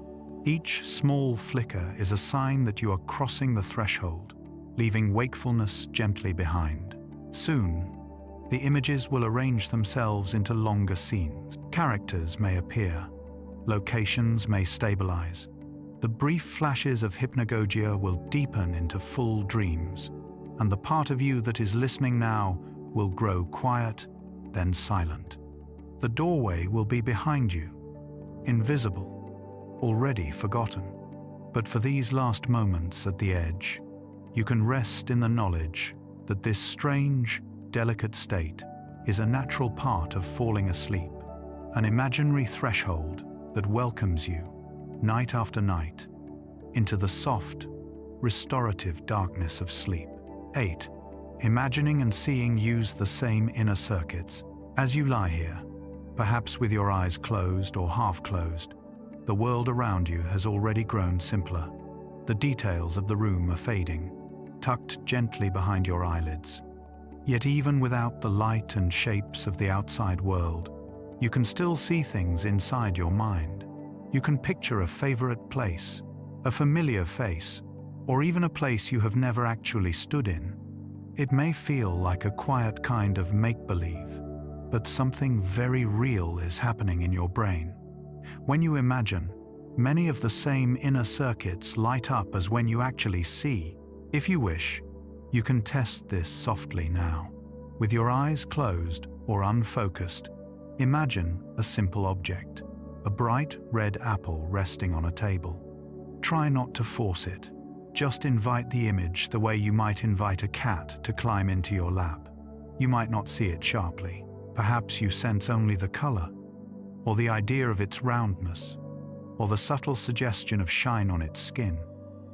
Each small flicker is a sign that you are crossing the threshold, leaving wakefulness gently behind. Soon, the images will arrange themselves into longer scenes. Characters may appear. Locations may stabilize. The brief flashes of hypnagogia will deepen into full dreams, and the part of you that is listening now will grow quiet, then silent. The doorway will be behind you, invisible, already forgotten. But for these last moments at the edge, you can rest in the knowledge that this strange, delicate state is a natural part of falling asleep, an imaginary threshold that welcomes you, night after night, into the soft, restorative darkness of sleep. 8. Imagining and seeing use the same inner circuits. As you lie here, perhaps with your eyes closed or half closed, the world around you has already grown simpler. The details of the room are fading, tucked gently behind your eyelids. Yet even without the light and shapes of the outside world, you can still see things inside your mind. You can picture a favorite place, a familiar face, or even a place you have never actually stood in. It may feel like a quiet kind of make-believe, but something very real is happening in your brain. When you imagine, many of the same inner circuits light up as when you actually see. If you wish, you can test this softly now. With your eyes closed or unfocused, imagine a simple object, a bright red apple resting on a table. Try not to force it. Just invite the image the way you might invite a cat to climb into your lap. You might not see it sharply. Perhaps you sense only the color, or the idea of its roundness, or the subtle suggestion of shine on its skin.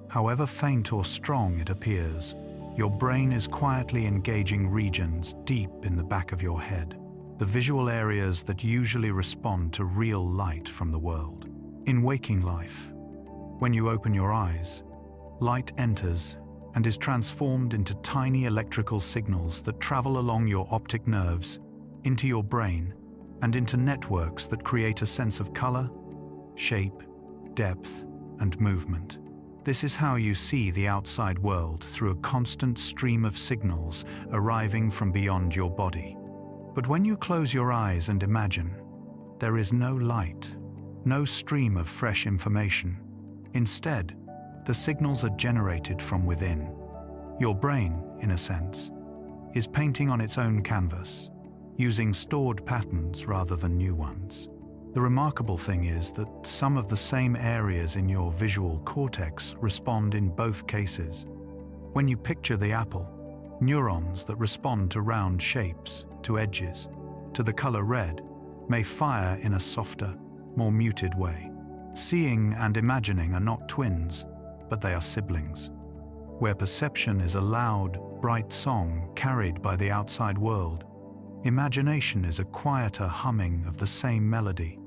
However faint or strong it appears, your brain is quietly engaging regions deep in the back of your head, the visual areas that usually respond to real light from the world. In waking life, when you open your eyes, light enters and is transformed into tiny electrical signals that travel along your optic nerves, into your brain, and into networks that create a sense of color, shape, depth, and movement. This is how you see the outside world, through a constant stream of signals arriving from beyond your body. But when you close your eyes and imagine, there is no light, no stream of fresh information. Instead, the signals are generated from within. Your brain, in a sense, is painting on its own canvas, using stored patterns rather than new ones. The remarkable thing is that some of the same areas in your visual cortex respond in both cases. When you picture the apple, neurons that respond to round shapes, to edges, to the color red, may fire in a softer, more muted way. Seeing and imagining are not twins, but they are siblings. Where perception is a loud, bright song carried by the outside world, imagination is a quieter humming of the same melody,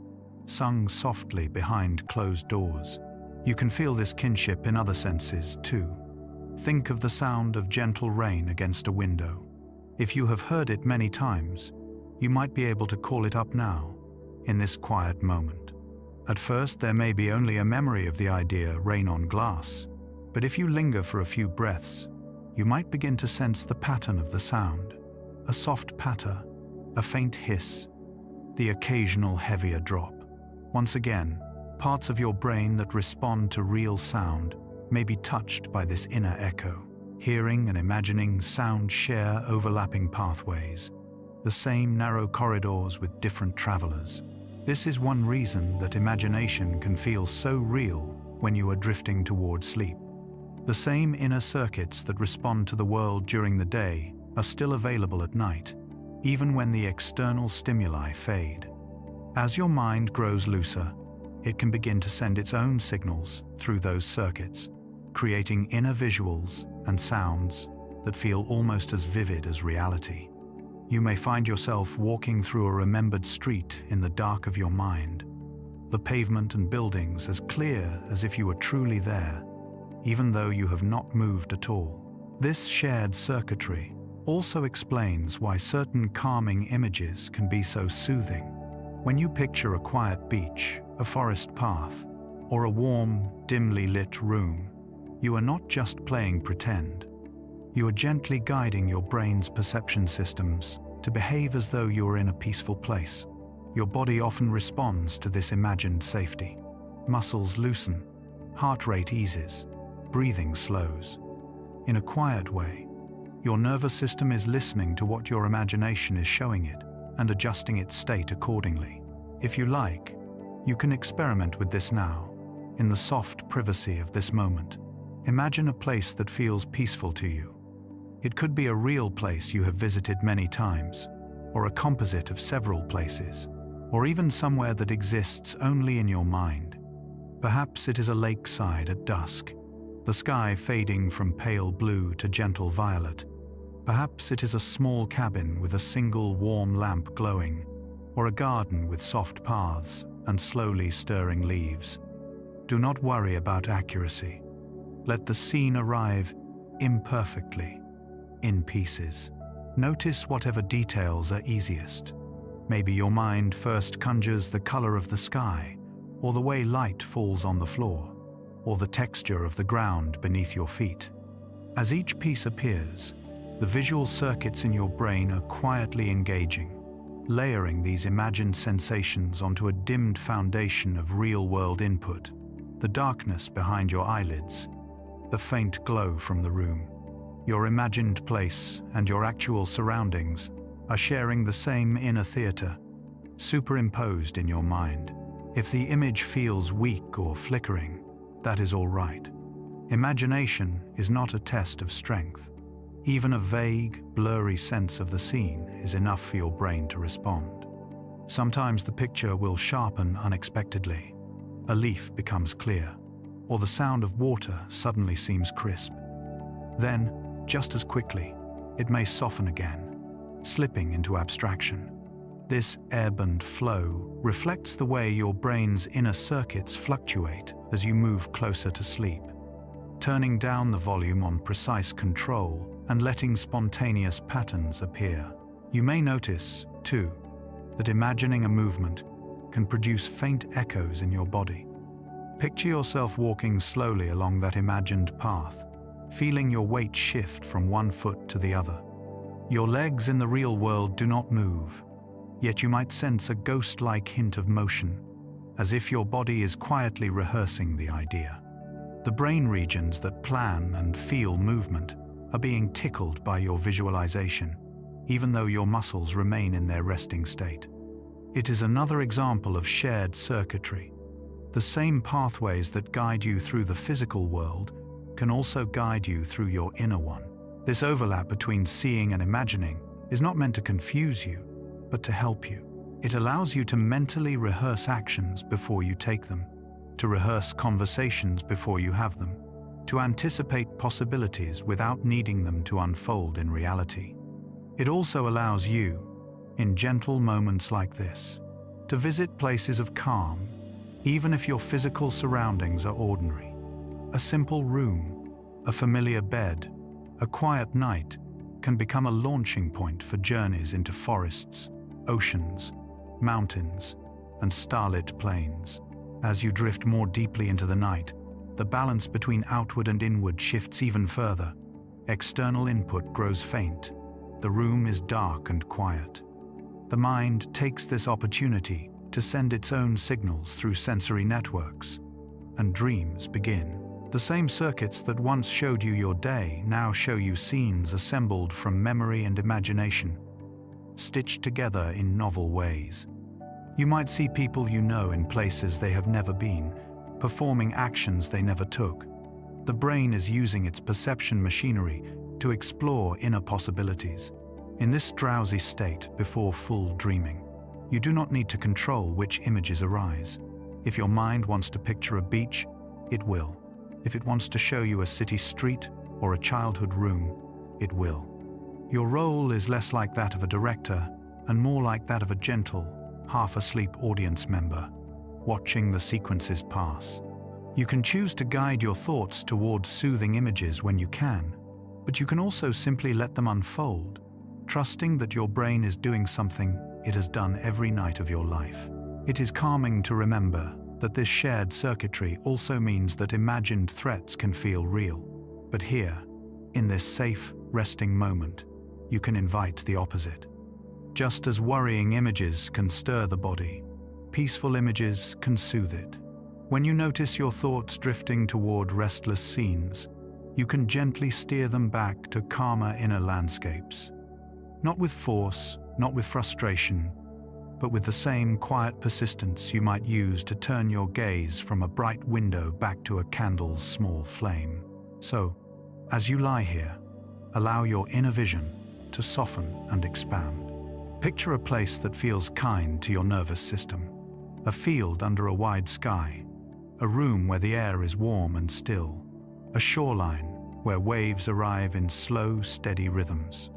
sung softly behind closed doors. You can feel this kinship in other senses too. Think of the sound of gentle rain against a window. If you have heard it many times, you might be able to call it up now, in this quiet moment. At first, there may be only a memory of the idea rain on glass, but if you linger for a few breaths, you might begin to sense the pattern of the sound, a soft patter, a faint hiss, the occasional heavier drop. Once again, parts of your brain that respond to real sound may be touched by this inner echo. Hearing and imagining sound share overlapping pathways, the same narrow corridors with different travelers. This is one reason that imagination can feel so real when you are drifting toward sleep. The same inner circuits that respond to the world during the day are still available at night, even when the external stimuli fade. As your mind grows looser, it can begin to send its own signals through those circuits, creating inner visuals and sounds that feel almost as vivid as reality. You may find yourself walking through a remembered street in the dark of your mind, the pavement and buildings as clear as if you were truly there, even though you have not moved at all. This shared circuitry also explains why certain calming images can be so soothing. When you picture a quiet beach, a forest path, or a warm, dimly lit room, you are not just playing pretend. You are gently guiding your brain's perception systems to behave as though you are in a peaceful place. Your body often responds to this imagined safety. Muscles loosen, heart rate eases, breathing slows. In a quiet way, your nervous system is listening to what your imagination is showing it and adjusting its state accordingly. If you like, you can experiment with this now, in the soft privacy of this moment. Imagine a place that feels peaceful to you. It could be a real place you have visited many times, or a composite of several places, or even somewhere that exists only in your mind. Perhaps it is a lakeside at dusk, the sky fading from pale blue to gentle violet. Perhaps it is a small cabin with a single warm lamp glowing, or a garden with soft paths and slowly stirring leaves. Do not worry about accuracy. Let the scene arrive imperfectly, in pieces. Notice whatever details are easiest. Maybe your mind first conjures the color of the sky, or the way light falls on the floor, or the texture of the ground beneath your feet. As each piece appears, the visual circuits in your brain are quietly engaging, layering these imagined sensations onto a dimmed foundation of real-world input. The darkness behind your eyelids, the faint glow from the room, your imagined place and your actual surroundings are sharing the same inner theater, superimposed in your mind. If the image feels weak or flickering, that is all right. Imagination is not a test of strength. Even a vague, blurry sense of the scene is enough for your brain to respond. Sometimes the picture will sharpen unexpectedly. A leaf becomes clear, or the sound of water suddenly seems crisp. Then, just as quickly, it may soften again, slipping into abstraction. This ebb and flow reflects the way your brain's inner circuits fluctuate as you move closer to sleep. Turning down the volume on precise control and letting spontaneous patterns appear. You may notice, too, that imagining a movement can produce faint echoes in your body. Picture yourself walking slowly along that imagined path, feeling your weight shift from one foot to the other. Your legs in the real world do not move, yet you might sense a ghost-like hint of motion, as if your body is quietly rehearsing the idea. The brain regions that plan and feel movement are being tickled by your visualization, even though your muscles remain in their resting state. It is another example of shared circuitry. The same pathways that guide you through the physical world can also guide you through your inner one. This overlap between seeing and imagining is not meant to confuse you, but to help you. It allows you to mentally rehearse actions before you take them, to rehearse conversations before you have them, to anticipate possibilities without needing them to unfold in reality. It also allows you, in gentle moments like this, to visit places of calm, even if your physical surroundings are ordinary. A simple room, a familiar bed, a quiet night can become a launching point for journeys into forests, oceans, mountains, and starlit plains. As you drift more deeply into the night, the balance between outward and inward shifts even further. External input grows faint. The room is dark and quiet. The mind takes this opportunity to send its own signals through sensory networks, and dreams begin. The same circuits that once showed you your day now show you scenes assembled from memory and imagination, stitched together in novel ways. You might see people you know in places they have never been, performing actions they never took. The brain is using its perception machinery to explore inner possibilities. In this drowsy state before full dreaming, you do not need to control which images arise. If your mind wants to picture a beach, it will. If it wants to show you a city street or a childhood room, it will. Your role is less like that of a director and more like that of a gentle, half-asleep audience member, watching the sequences pass. You can choose to guide your thoughts towards soothing images when you can, but you can also simply let them unfold, trusting that your brain is doing something it has done every night of your life. It is calming to remember that this shared circuitry also means that imagined threats can feel real. But here, In this safe, resting moment, you can invite the opposite. Just as worrying images can stir the body, peaceful images can soothe it. When you notice your thoughts drifting toward restless scenes, you can gently steer them back to calmer inner landscapes. Not with force, not with frustration, but with the same quiet persistence you might use to turn your gaze from a bright window back to a candle's small flame. So, as you lie here, allow your inner vision to soften and expand. Picture a place that feels kind to your nervous system, a field under a wide sky, a room where the air is warm and still, a shoreline where waves arrive in slow, steady rhythms.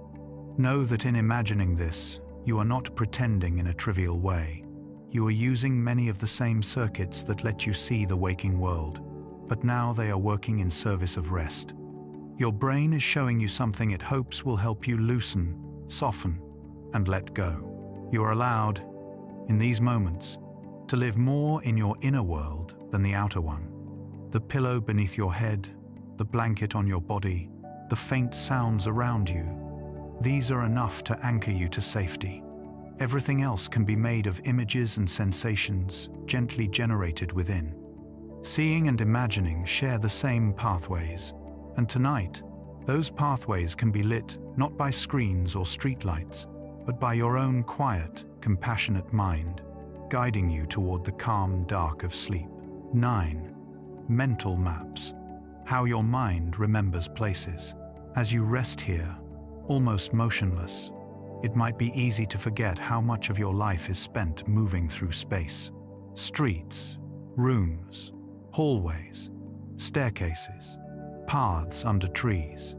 Know that in imagining this, you are not pretending in a trivial way. You are using many of the same circuits that let you see the waking world, but now they are working in service of rest. Your brain is showing you something it hopes will help you loosen, soften, and let go. You are allowed, in these moments, to live more in your inner world than the outer one. The pillow beneath your head, the blanket on your body, the faint sounds around you, these are enough to anchor you to safety. Everything else can be made of images and sensations gently generated within. Seeing and imagining share the same pathways, and tonight, those pathways can be lit not by screens or streetlights, but by your own quiet, compassionate mind, guiding you toward the calm dark of sleep. 9. Mental maps. How your mind remembers places. As you rest here, almost motionless, it might be easy to forget how much of your life is spent moving through space. Streets, rooms, hallways, staircases, paths under trees.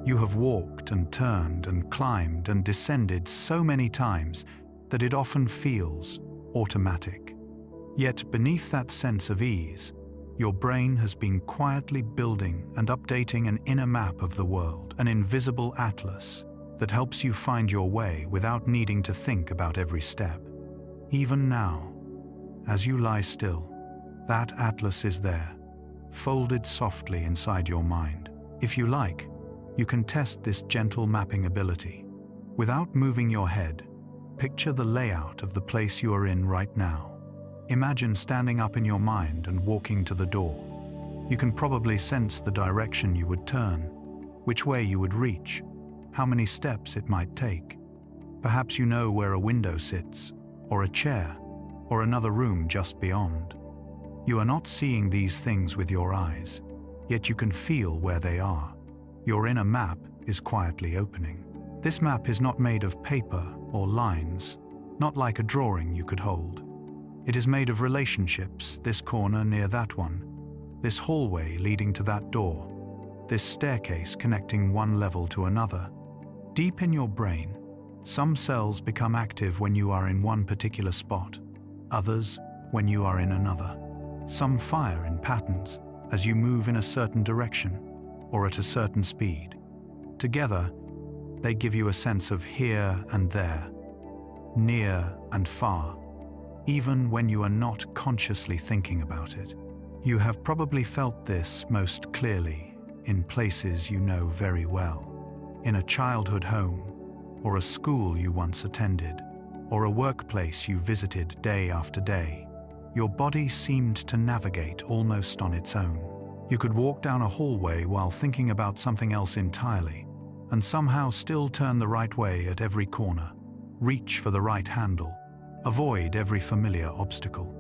You have walked and turned and climbed and descended so many times that it often feels automatic. Yet beneath that sense of ease, your brain has been quietly building and updating an inner map of the world, an invisible atlas that helps you find your way without needing to think about every step. Even now, as you lie still, that atlas is there, folded softly inside your mind. If you like, you can test this gentle mapping ability. Without moving your head, picture the layout of the place you are in right now. Imagine standing up in your mind and walking to the door. You can probably sense the direction you would turn, which way you would reach, how many steps it might take. Perhaps you know where a window sits, or a chair, or another room just beyond. You are not seeing these things with your eyes, yet you can feel where they are. Your inner map is quietly opening. This map is not made of paper or lines, not like a drawing you could hold. It is made of relationships, this corner near that one, this hallway leading to that door, this staircase connecting one level to another. Deep in your brain, some cells become active when you are in one particular spot, others when you are in another. Some fire in patterns as you move in a certain direction or at a certain speed. Together, they give you a sense of here and there, near and far, even when you are not consciously thinking about it. You have probably felt this most clearly in places you know very well, in a childhood home, or a school you once attended, or a workplace you visited day after day. Your body seemed to navigate almost on its own. You could walk down a hallway while thinking about something else entirely, and somehow still turn the right way at every corner, reach for the right handle, avoid every familiar obstacle.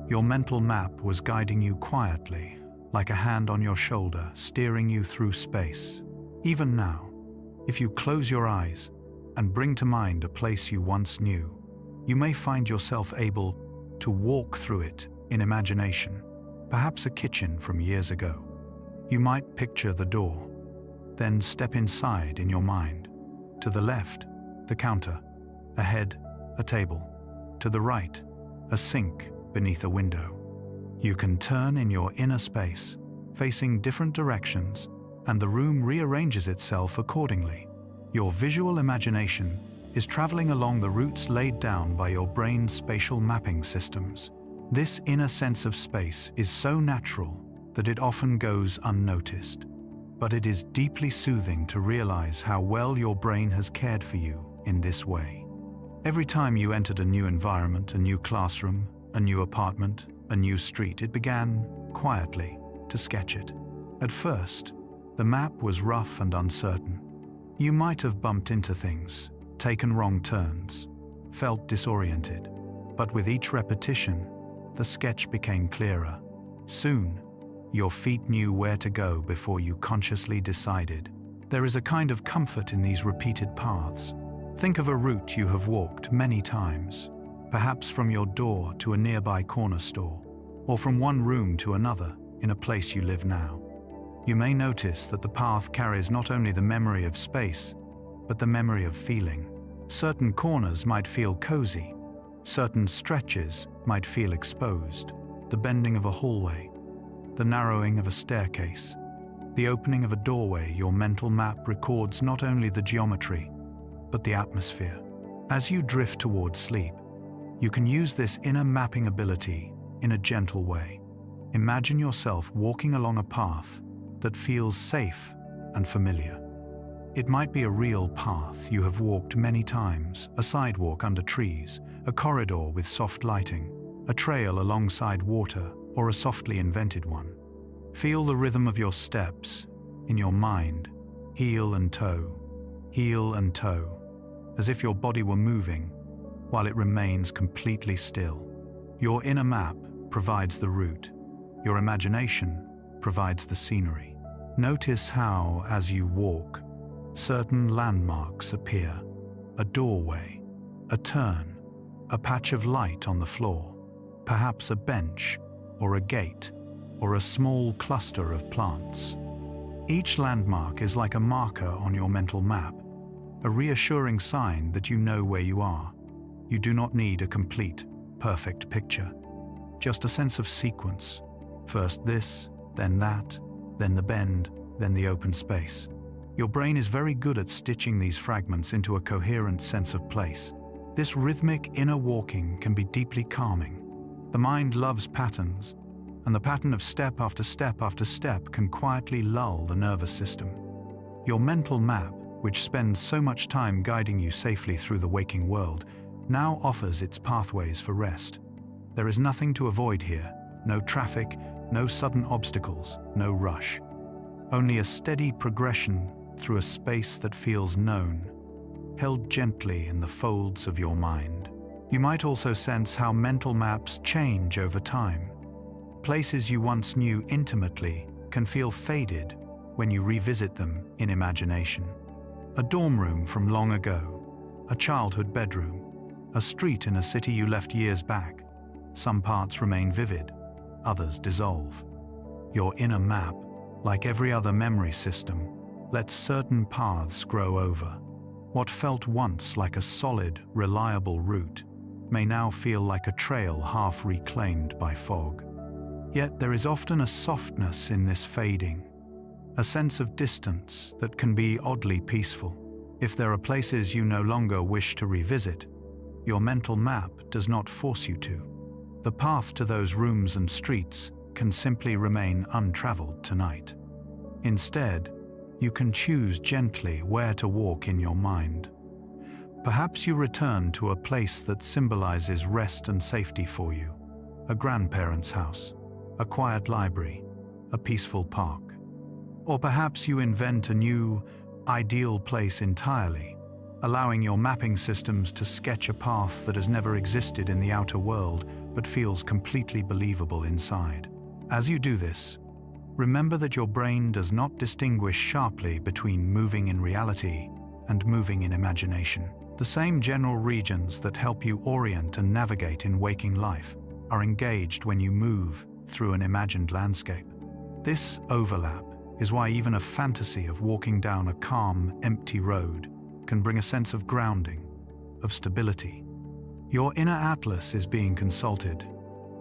Your mental map was guiding you quietly, like a hand on your shoulder, steering you through space. Even now, if you close your eyes and bring to mind a place you once knew, you may find yourself able to walk through it in imagination, perhaps a kitchen from years ago. You might picture the door, then step inside in your mind. To the left, the counter, ahead, a table. To the right, a sink beneath a window. You can turn in your inner space, facing different directions, and the room rearranges itself accordingly. Your visual imagination is traveling along the routes laid down by your brain's spatial mapping systems. This inner sense of space is so natural that it often goes unnoticed. but it is deeply soothing to realize how well your brain has cared for you in this way. Every time you entered a new environment, a new classroom, a new apartment, a new street, it began, quietly, to sketch it. At first, the map was rough and uncertain. You might have bumped into things, taken wrong turns, felt disoriented. But with each repetition, the sketch became clearer. Soon, your feet knew where to go before you consciously decided. There is a kind of comfort in these repeated paths. Think of a route you have walked many times, perhaps from your door to a nearby corner store, or from one room to another in a place you live now. You may notice that the path carries not only the memory of space, but the memory of feeling. Certain corners might feel cozy, certain stretches might feel exposed. The bending of a hallway, the narrowing of a staircase, the opening of a doorway. Your mental map records not only the geometry, but the atmosphere. As you drift towards sleep, you can use this inner mapping ability in a gentle way. Imagine yourself walking along a path that feels safe and familiar. It might be a real path you have walked many times, a sidewalk under trees, a corridor with soft lighting, a trail alongside water, or a softly invented one. Feel the rhythm of your steps in your mind, heel and toe, as if your body were moving while it remains completely still. Your inner map provides the route. Your imagination provides the scenery. Notice how, as you walk, certain landmarks appear. A doorway, a turn, a patch of light on the floor, perhaps a bench or a gate or a small cluster of plants. Each landmark is like a marker on your mental map, a reassuring sign that you know where you are. You do not need a complete, perfect picture, just a sense of sequence. First this, then that, then the bend, then the open space. Your brain is very good at stitching these fragments into a coherent sense of place. This rhythmic inner walking can be deeply calming. The mind loves patterns, and the pattern of step after step after step can quietly lull the nervous system. Your mental map, which spends so much time guiding you safely through the waking world, now offers its pathways for rest. There is nothing to avoid here, no traffic, no sudden obstacles, no rush. Only a steady progression through a space that feels known, held gently in the folds of your mind. You might also sense how mental maps change over time. Places you once knew intimately can feel faded when you revisit them in imagination. A dorm room from long ago, a childhood bedroom, a street in a city you left years back. Some parts remain vivid, others dissolve. Your inner map, like every other memory system, lets certain paths grow over. What felt once like a solid, reliable route may now feel like a trail half reclaimed by fog. Yet there is often a softness in this fading, a sense of distance that can be oddly peaceful. If there are places you no longer wish to revisit, your mental map does not force you to. The path to those rooms and streets can simply remain untraveled tonight. Instead, you can choose gently where to walk in your mind. Perhaps you return to a place that symbolizes rest and safety for you, a grandparent's house, a quiet library, a peaceful park. Or perhaps you invent a new, ideal place entirely, allowing your mapping systems to sketch a path that has never existed in the outer world but feels completely believable inside. As you do this, remember that your brain does not distinguish sharply between moving in reality and moving in imagination. The same general regions that help you orient and navigate in waking life are engaged when you move through an imagined landscape. This overlap is why even a fantasy of walking down a calm, empty road can bring a sense of grounding, of stability. Your inner atlas is being consulted.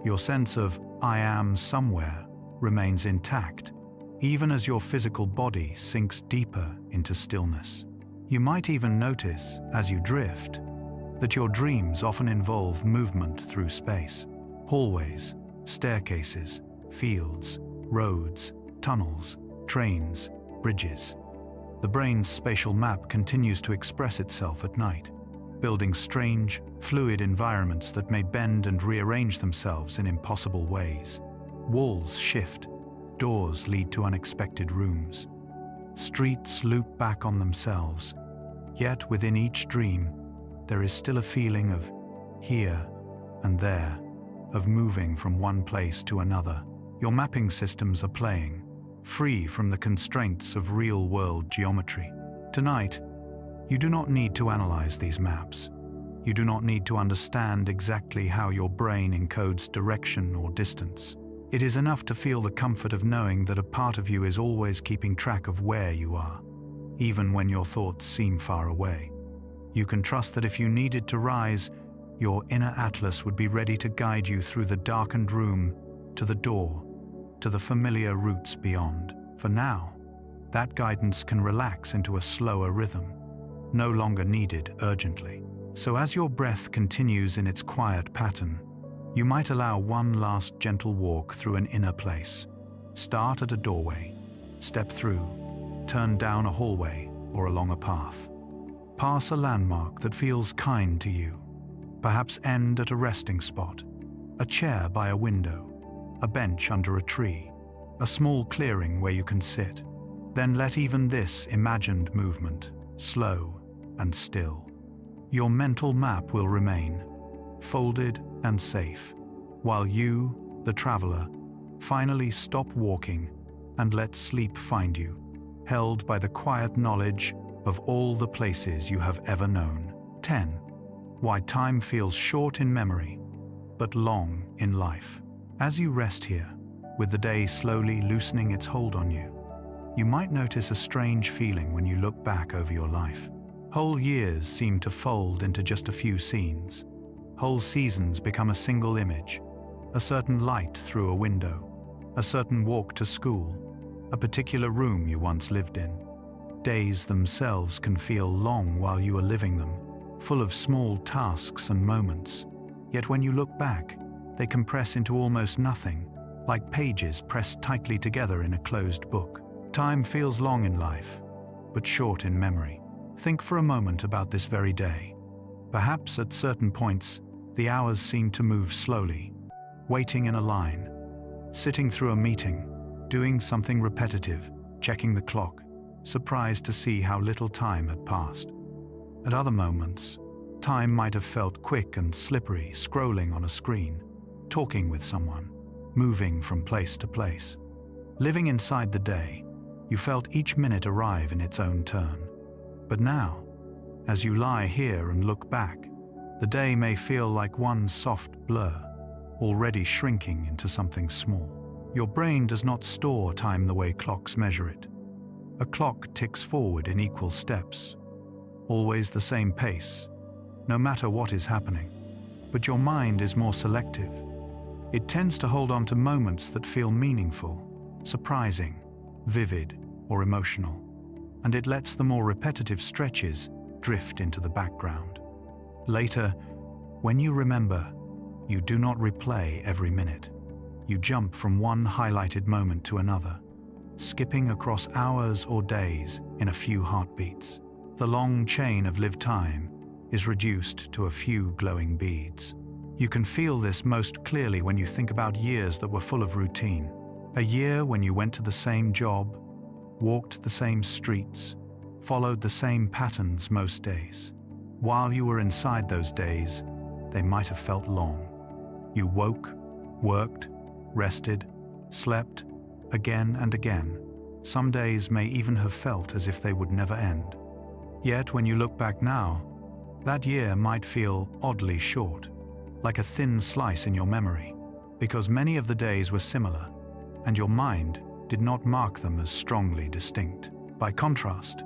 Your sense of "I am somewhere" remains intact, even as your physical body sinks deeper into stillness. You might even notice, as you drift, that your dreams often involve movement through space. Hallways, staircases, fields, roads, tunnels, trains. bridges. The brain's spatial map continues to express itself at night, building strange, fluid environments that may bend and rearrange themselves in impossible ways. Walls shift, doors lead to unexpected rooms. Streets loop back on themselves, yet within each dream, there is still a feeling of here and there, of moving from one place to another. Your mapping systems are playing, free from the constraints of real-world geometry. Tonight, you do not need to analyze these maps. You do not need to understand exactly how your brain encodes direction or distance. It is enough to feel the comfort of knowing that a part of you is always keeping track of where you are, even when your thoughts seem far away. You can trust that if you needed to rise, your inner atlas would be ready to guide you through the darkened room, to the door, to the familiar routes beyond. For now, that guidance can relax into a slower rhythm, no longer needed urgently. So as your breath continues in its quiet pattern, you might allow one last gentle walk through an inner place. Start at a doorway, step through, turn down a hallway or along a path. Pass a landmark that feels kind to you. Perhaps end at a resting spot, a chair by a window, a bench under a tree, a small clearing where you can sit. Then let even this imagined movement, slow and still. Your mental map will remain, folded and safe, while you, the traveler, finally stop walking and let sleep find you, held by the quiet knowledge of all the places you have ever known. 10. Why time feels short in memory, but long in life. As you rest here, with the day slowly loosening its hold on you, you might notice a strange feeling when you look back over your life. Whole years seem to fold into just a few scenes. Whole seasons become a single image, a certain light through a window, a certain walk to school, a particular room you once lived in. Days themselves can feel long while you are living them, full of small tasks and moments. Yet when you look back, they compress into almost nothing, like pages pressed tightly together in a closed book. Time feels long in life, but short in memory. Think for a moment about this very day. Perhaps at certain points, the hours seem to move slowly, waiting in a line, sitting through a meeting, doing something repetitive, checking the clock, surprised to see how little time had passed. At other moments, time might have felt quick and slippery, scrolling on a screen, talking with someone, moving from place to place. Living inside the day, you felt each minute arrive in its own turn. But now, as you lie here and look back, the day may feel like one soft blur, already shrinking into something small. Your brain does not store time the way clocks measure it. A clock ticks forward in equal steps, always the same pace, no matter what is happening. But your mind is more selective. It tends to hold on to moments that feel meaningful, surprising, vivid, or emotional, and it lets the more repetitive stretches drift into the background. Later, when you remember, you do not replay every minute. You jump from one highlighted moment to another, skipping across hours or days in a few heartbeats. The long chain of lived time is reduced to a few glowing beads. You can feel this most clearly when you think about years that were full of routine. A year when you went to the same job, walked the same streets, followed the same patterns most days. While you were inside those days, they might have felt long. You woke, worked, rested, slept, again and again. Some days may even have felt as if they would never end. Yet when you look back now, that year might feel oddly short, like a thin slice in your memory, because many of the days were similar, and your mind did not mark them as strongly distinct. By contrast,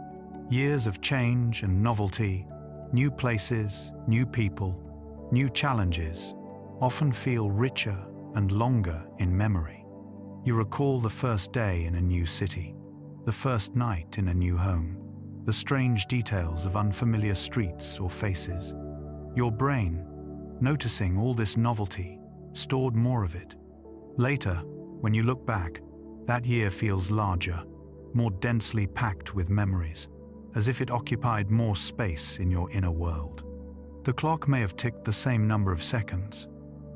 years of change and novelty, new places, new people, new challenges, often feel richer and longer in memory. You recall the first day in a new city, the first night in a new home, the strange details of unfamiliar streets or faces. Your brain, noticing all this novelty, stored more of it. Later, when you look back, that year feels larger, more densely packed with memories, as if it occupied more space in your inner world. The clock may have ticked the same number of seconds,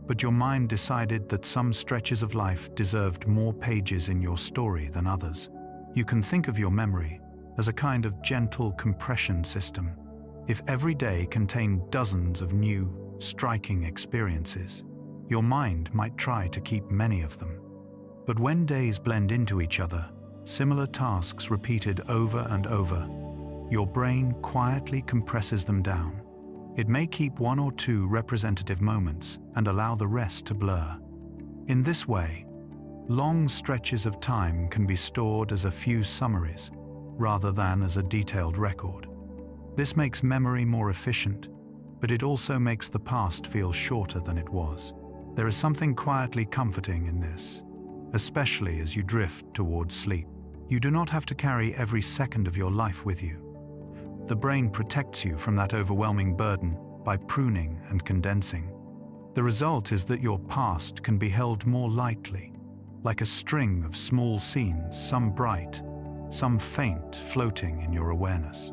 but your mind decided that some stretches of life deserved more pages in your story than others. You can think of your memory as a kind of gentle compression system. If every day contained dozens of new, striking experiences, your mind might try to keep many of them. But when days blend into each other, similar tasks repeated over and over, your brain quietly compresses them down. It may keep one or two representative moments and allow the rest to blur. In this way, long stretches of time can be stored as a few summaries, rather than as a detailed record. This makes memory more efficient, but it also makes the past feel shorter than it was. There is something quietly comforting in this, especially as you drift towards sleep. You do not have to carry every second of your life with you. The brain protects you from that overwhelming burden by pruning and condensing. The result is that your past can be held more lightly, like a string of small scenes, some bright, some faint, floating in your awareness.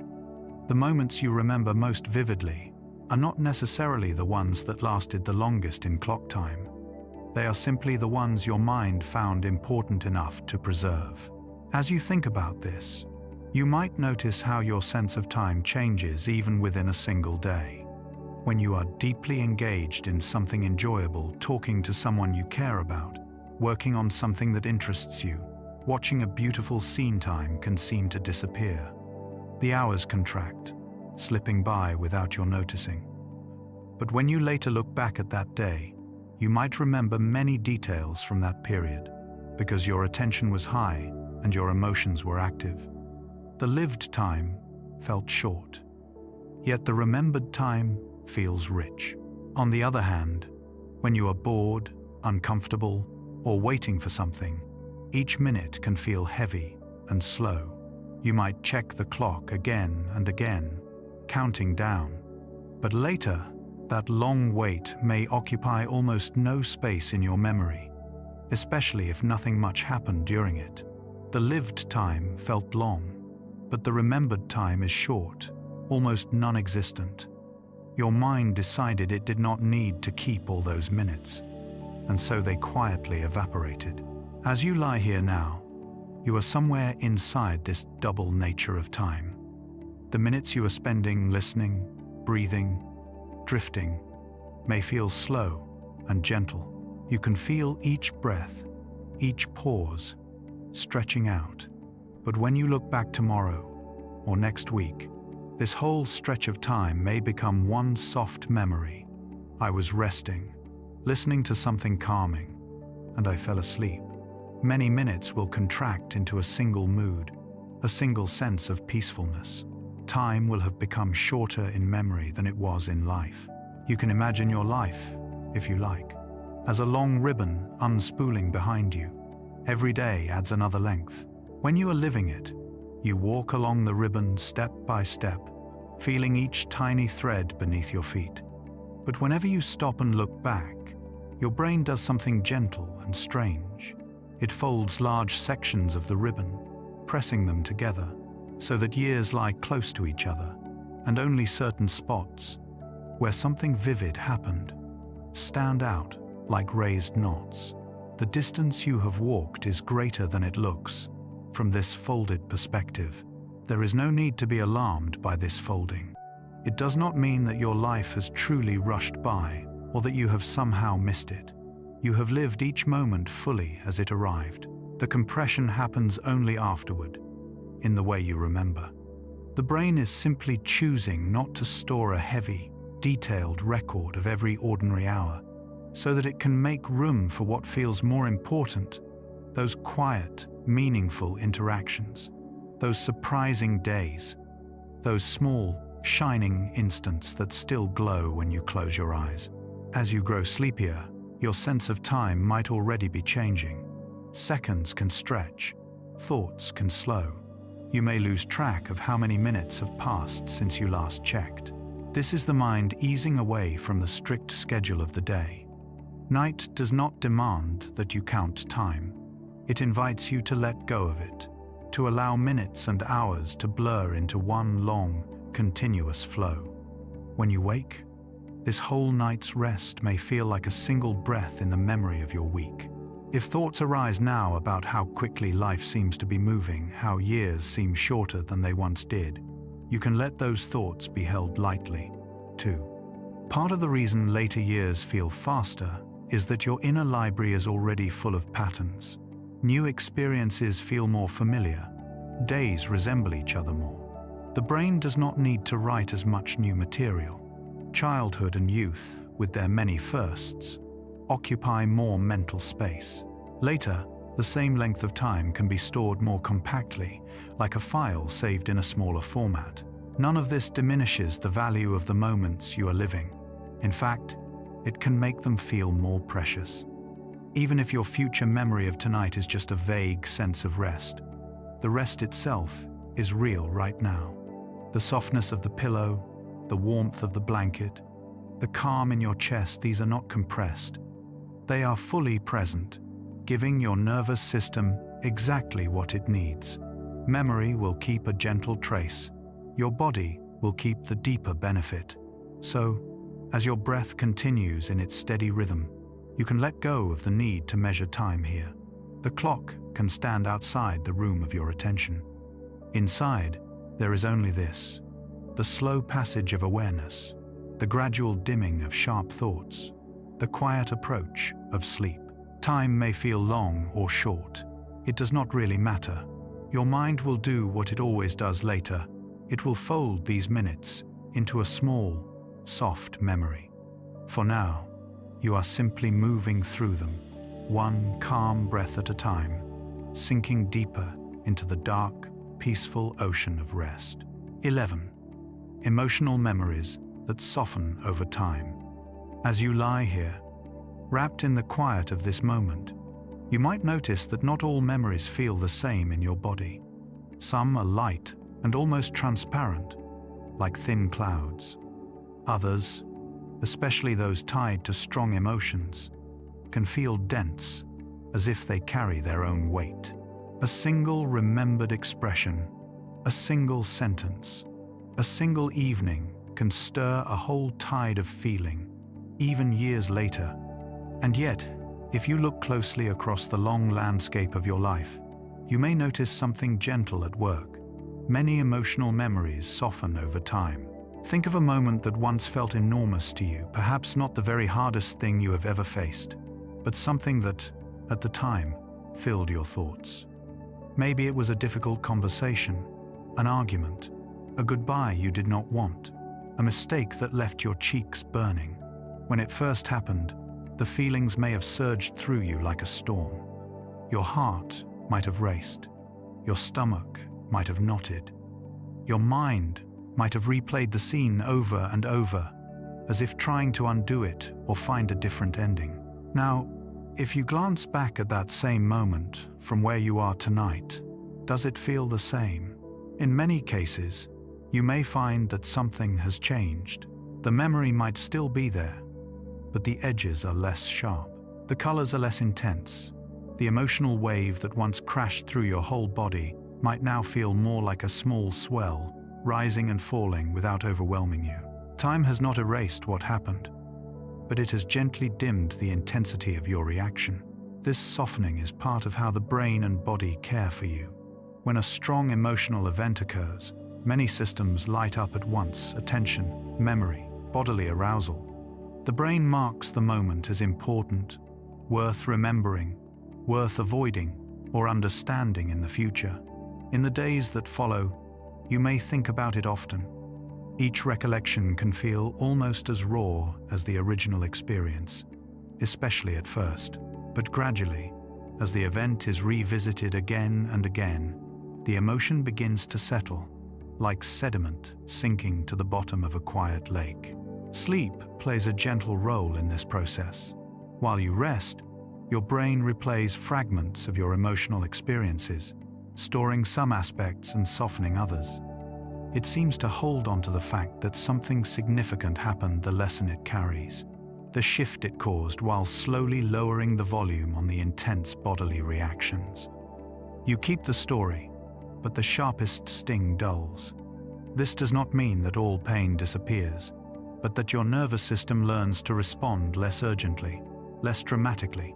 The moments you remember most vividly are not necessarily the ones that lasted the longest in clock time. They are simply the ones your mind found important enough to preserve. As you think about this, you might notice how your sense of time changes even within a single day. When you are deeply engaged in something enjoyable, talking to someone you care about, working on something that interests you, watching a beautiful scene, time can seem to disappear. The hours contract, slipping by without your noticing. But when you later look back at that day, you might remember many details from that period, because your attention was high and your emotions were active. The lived time felt short, yet the remembered time feels rich. On the other hand, when you are bored, uncomfortable, or waiting for something, each minute can feel heavy and slow. You might check the clock again and again, counting down. But later, that long wait may occupy almost no space in your memory, especially if nothing much happened during it. The lived time felt long, but the remembered time is short, almost non-existent. Your mind decided it did not need to keep all those minutes, and so they quietly evaporated. As you lie here now, you are somewhere inside this double nature of time. The minutes you are spending listening, breathing, drifting, may feel slow and gentle. You can feel each breath, each pause, stretching out. But when you look back tomorrow or next week, this whole stretch of time may become one soft memory. I was resting, listening to something calming, and I fell asleep. Many minutes will contract into a single mood, a single sense of peacefulness. Time will have become shorter in memory than it was in life. You can imagine your life, if you like, as a long ribbon unspooling behind you. Every day adds another length. When you are living it, you walk along the ribbon step by step, feeling each tiny thread beneath your feet. But whenever you stop and look back, your brain does something gentle and strange. It folds large sections of the ribbon, pressing them together, so that years lie close to each other, and only certain spots, where something vivid happened, stand out like raised knots. The distance you have walked is greater than it looks. From this folded perspective, there is no need to be alarmed by this folding. It does not mean that your life has truly rushed by, or that you have somehow missed it. You have lived each moment fully as it arrived. The compression happens only afterward, in the way you remember. The brain is simply choosing not to store a heavy, detailed record of every ordinary hour, so that it can make room for what feels more important, those quiet, meaningful interactions, those surprising days, those small, shining instants that still glow when you close your eyes. As you grow sleepier, your sense of time might already be changing. Seconds can stretch, thoughts can slow. You may lose track of how many minutes have passed since you last checked. This is the mind easing away from the strict schedule of the day. Night does not demand that you count time. It invites you to let go of it, to allow minutes and hours to blur into one long, continuous flow. When you wake, this whole night's rest may feel like a single breath in the memory of your week. If thoughts arise now about how quickly life seems to be moving, how years seem shorter than they once did, you can let those thoughts be held lightly, too. Part of the reason later years feel faster is that your inner library is already full of patterns. New experiences feel more familiar. Days resemble each other more. The brain does not need to write as much new material. Childhood and youth, with their many firsts, occupy more mental space. Later, the same length of time can be stored more compactly, like a file saved in a smaller format. None of this diminishes the value of the moments you are living. In fact, it can make them feel more precious. Even if your future memory of tonight is just a vague sense of rest, the rest itself is real right now. The softness of the pillow, the warmth of the blanket, the calm in your chest, these are not compressed. They are fully present, giving your nervous system exactly what it needs. Memory will keep a gentle trace. Your body will keep the deeper benefit. So, as your breath continues in its steady rhythm, you can let go of the need to measure time here. The clock can stand outside the room of your attention. Inside, there is only this: the slow passage of awareness, the gradual dimming of sharp thoughts, the quiet approach of sleep. Time may feel long or short. It does not really matter. Your mind will do what it always does later. It will fold these minutes into a small, soft memory. For now, you are simply moving through them, one calm breath at a time, sinking deeper into the dark, peaceful ocean of rest. 11. Emotional memories that soften over time. As you lie here, wrapped in the quiet of this moment, you might notice that not all memories feel the same in your body. Some are light and almost transparent, like thin clouds. Others, especially those tied to strong emotions, can feel dense, as if they carry their own weight. A single remembered expression, a single sentence, a single evening can stir a whole tide of feeling, even years later. And yet, if you look closely across the long landscape of your life, you may notice something gentle at work. Many emotional memories soften over time. Think of a moment that once felt enormous to you, perhaps not the very hardest thing you have ever faced, but something that, at the time, filled your thoughts. Maybe it was a difficult conversation, an argument, a goodbye you did not want, a mistake that left your cheeks burning. When it first happened, the feelings may have surged through you like a storm. Your heart might have raced. Your stomach might have knotted. Your mind might have replayed the scene over and over, as if trying to undo it or find a different ending. Now, if you glance back at that same moment from where you are tonight, does it feel the same? In many cases, you may find that something has changed. The memory might still be there, but the edges are less sharp. The colors are less intense. The emotional wave that once crashed through your whole body might now feel more like a small swell, rising and falling without overwhelming you. Time has not erased what happened, but it has gently dimmed the intensity of your reaction. This softening is part of how the brain and body care for you. When a strong emotional event occurs, many systems light up at once: attention, memory, bodily arousal. The brain marks the moment as important, worth remembering, worth avoiding, or understanding in the future. In the days that follow, you may think about it often. Each recollection can feel almost as raw as the original experience, especially at first. But gradually, as the event is revisited again and again, the emotion begins to settle, like sediment sinking to the bottom of a quiet lake. Sleep plays a gentle role in this process. While you rest, your brain replays fragments of your emotional experiences, storing some aspects and softening others. It seems to hold on to the fact that something significant happened, the lesson it carries, the shift it caused, while slowly lowering the volume on the intense bodily reactions. You keep the story, but the sharpest sting dulls. This does not mean that all pain disappears, but that your nervous system learns to respond less urgently, less dramatically,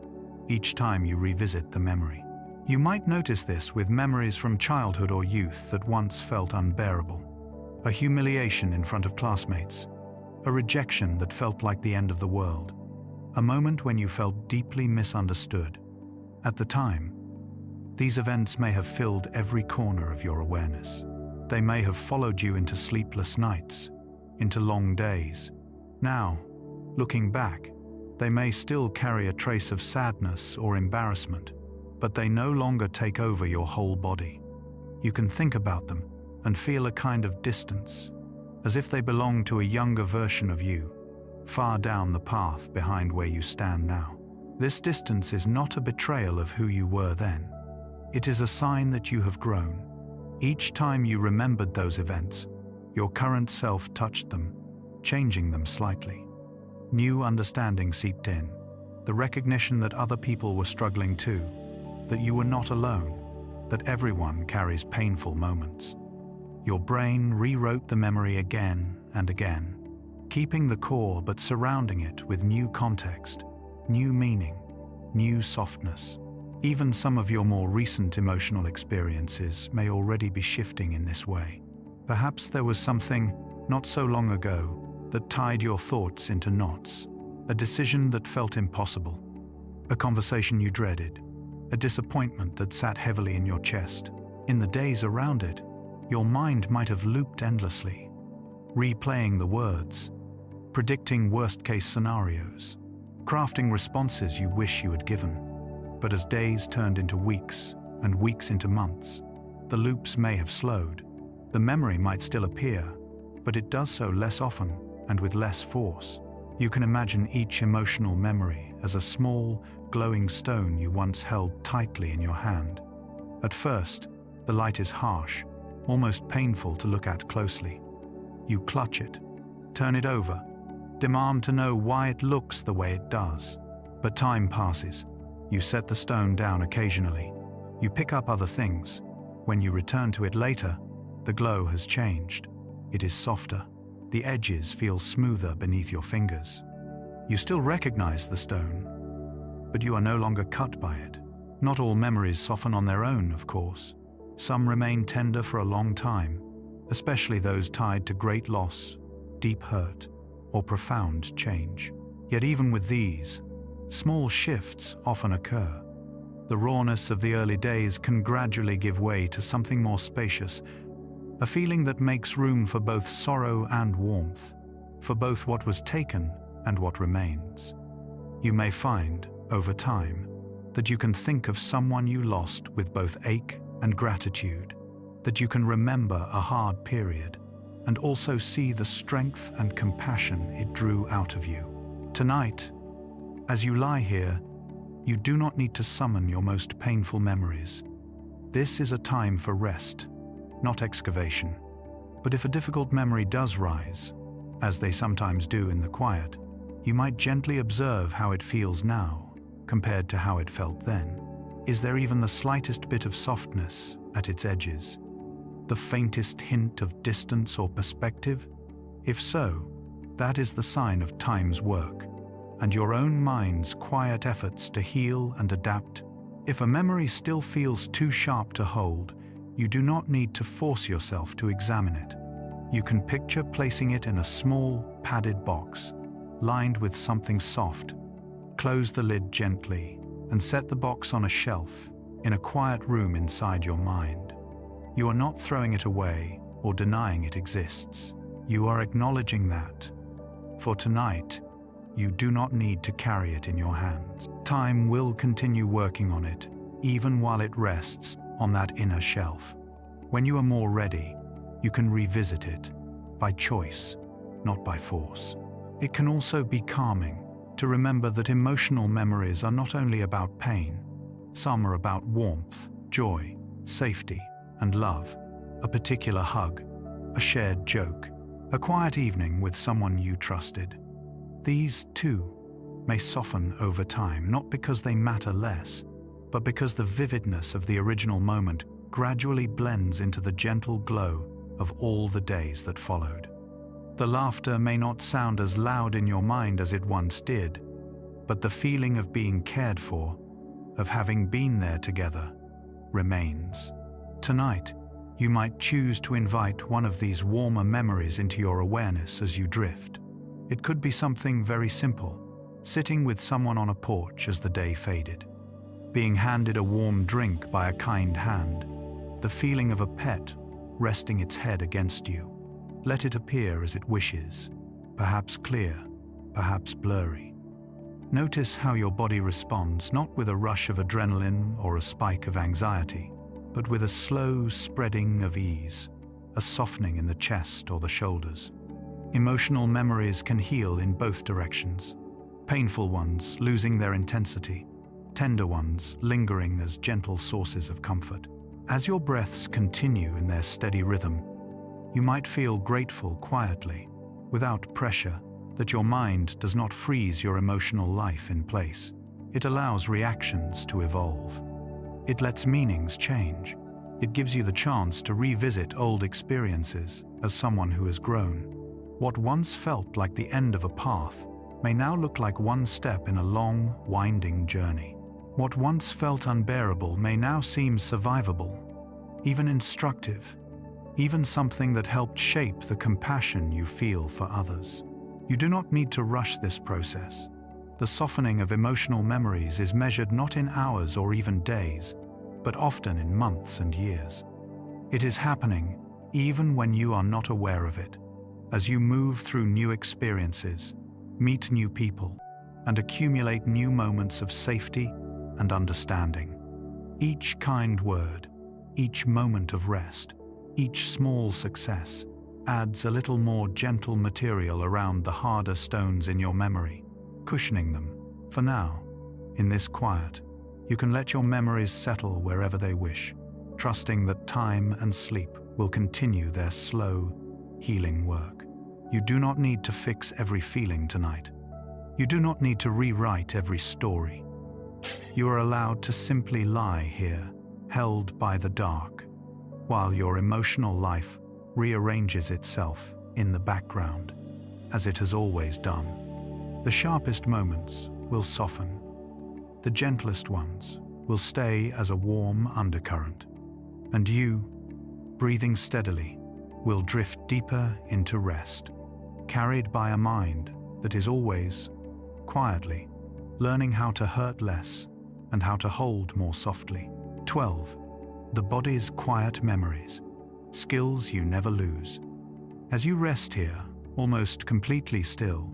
each time you revisit the memory. You might notice this with memories from childhood or youth that once felt unbearable. A humiliation in front of classmates, a rejection that felt like the end of the world, a moment when you felt deeply misunderstood. At the time, these events may have filled every corner of your awareness. They may have followed you into sleepless nights, into long days. Now, looking back, they may still carry a trace of sadness or embarrassment, but they no longer take over your whole body. You can think about them and feel a kind of distance, as if they belong to a younger version of you, far down the path behind where you stand now. This distance is not a betrayal of who you were then. It is a sign that you have grown. Each time you remembered those events, your current self touched them, changing them slightly. New understanding seeped in, the recognition that other people were struggling too, that you were not alone, that everyone carries painful moments. Your brain rewrote the memory again and again, keeping the core but surrounding it with new context, new meaning, new softness. Even some of your more recent emotional experiences may already be shifting in this way. Perhaps there was something, not so long ago, that tied your thoughts into knots, a decision that felt impossible, a conversation you dreaded, a disappointment that sat heavily in your chest. In the days around it, your mind might have looped endlessly, replaying the words, predicting worst-case scenarios, crafting responses you wish you had given. But as days turned into weeks, and weeks into months, the loops may have slowed. The memory might still appear, but it does so less often and with less force. You can imagine each emotional memory as a small, glowing stone you once held tightly in your hand. At first, the light is harsh, almost painful to look at closely. You clutch it, turn it over, demand to know why it looks the way it does. But time passes. You set the stone down occasionally. You pick up other things. When you return to it later, the glow has changed. It is softer. The edges feel smoother beneath your fingers. You still recognize the stone, but you are no longer cut by it. Not all memories soften on their own, of course. Some remain tender for a long time, especially those tied to great loss, deep hurt, or profound change. Yet even with these, small shifts often occur. The rawness of the early days can gradually give way to something more spacious, a feeling that makes room for both sorrow and warmth, for both what was taken and what remains. You may find, over time, that you can think of someone you lost with both ache and gratitude, that you can remember a hard period, and also see the strength and compassion it drew out of you. Tonight, as you lie here, you do not need to summon your most painful memories. This is a time for rest, not excavation. But if a difficult memory does rise, as they sometimes do in the quiet, you might gently observe how it feels now, compared to how it felt then. Is there even the slightest bit of softness at its edges? The faintest hint of distance or perspective? If so, that is the sign of time's work, and your own mind's quiet efforts to heal and adapt. If a memory still feels too sharp to hold, you do not need to force yourself to examine it. You can picture placing it in a small, padded box, lined with something soft. Close the lid gently and set the box on a shelf in a quiet room inside your mind. You are not throwing it away or denying it exists. You are acknowledging that, for tonight, you do not need to carry it in your hands. Time will continue working on it, even while it rests on that inner shelf. When you are more ready, you can revisit it, by choice, not by force. It can also be calming to remember that emotional memories are not only about pain. Some are about warmth, joy, safety, and love. A particular hug, a shared joke, a quiet evening with someone you trusted. These, too, may soften over time, not because they matter less, but because the vividness of the original moment gradually blends into the gentle glow of all the days that followed. The laughter may not sound as loud in your mind as it once did, but the feeling of being cared for, of having been there together, remains. Tonight, you might choose to invite one of these warmer memories into your awareness as you drift. It could be something very simple, sitting with someone on a porch as the day faded, being handed a warm drink by a kind hand, the feeling of a pet resting its head against you. Let it appear as it wishes, perhaps clear, perhaps blurry. Notice how your body responds, not with a rush of adrenaline or a spike of anxiety, but with a slow spreading of ease, a softening in the chest or the shoulders. Emotional memories can heal in both directions. Painful ones losing their intensity, tender ones lingering as gentle sources of comfort. As your breaths continue in their steady rhythm, you might feel grateful quietly, without pressure, that your mind does not freeze your emotional life in place. It allows reactions to evolve. It lets meanings change. It gives you the chance to revisit old experiences as someone who has grown. What once felt like the end of a path may now look like one step in a long, winding journey. What once felt unbearable may now seem survivable, even instructive, even something that helped shape the compassion you feel for others. You do not need to rush this process. The softening of emotional memories is measured not in hours or even days, but often in months and years. It is happening even when you are not aware of it, as you move through new experiences, meet new people, and accumulate new moments of safety and understanding. Each kind word, each moment of rest, each small success adds a little more gentle material around the harder stones in your memory, cushioning them. For now, in this quiet, you can let your memories settle wherever they wish, trusting that time and sleep will continue their slow, healing work. You do not need to fix every feeling tonight. You do not need to rewrite every story. You are allowed to simply lie here, held by the dark, while your emotional life rearranges itself in the background, as it has always done. The sharpest moments will soften. The gentlest ones will stay as a warm undercurrent. And you, breathing steadily, will drift deeper into rest, carried by a mind that is always, quietly, learning how to hurt less and how to hold more softly. 12. The body's quiet memories, skills you never lose. As you rest here, almost completely still,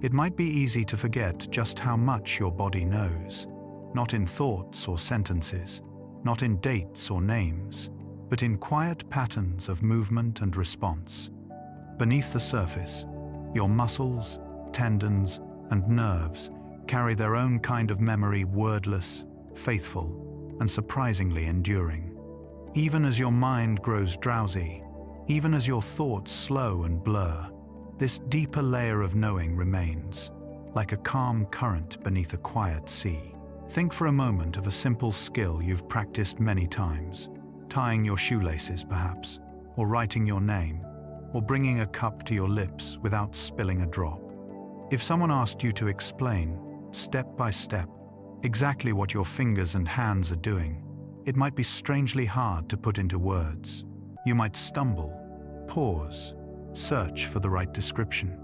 it might be easy to forget just how much your body knows, not in thoughts or sentences, not in dates or names, but in quiet patterns of movement and response. Beneath the surface, your muscles, tendons, and nerves carry their own kind of memory, wordless, faithful, and surprisingly enduring. Even as your mind grows drowsy, even as your thoughts slow and blur, this deeper layer of knowing remains, like a calm current beneath a quiet sea. Think for a moment of a simple skill you've practiced many times, tying your shoelaces perhaps, or writing your name, or bringing a cup to your lips without spilling a drop. If someone asked you to explain, step by step, exactly what your fingers and hands are doing, it might be strangely hard to put into words. You might stumble, pause, search for the right description.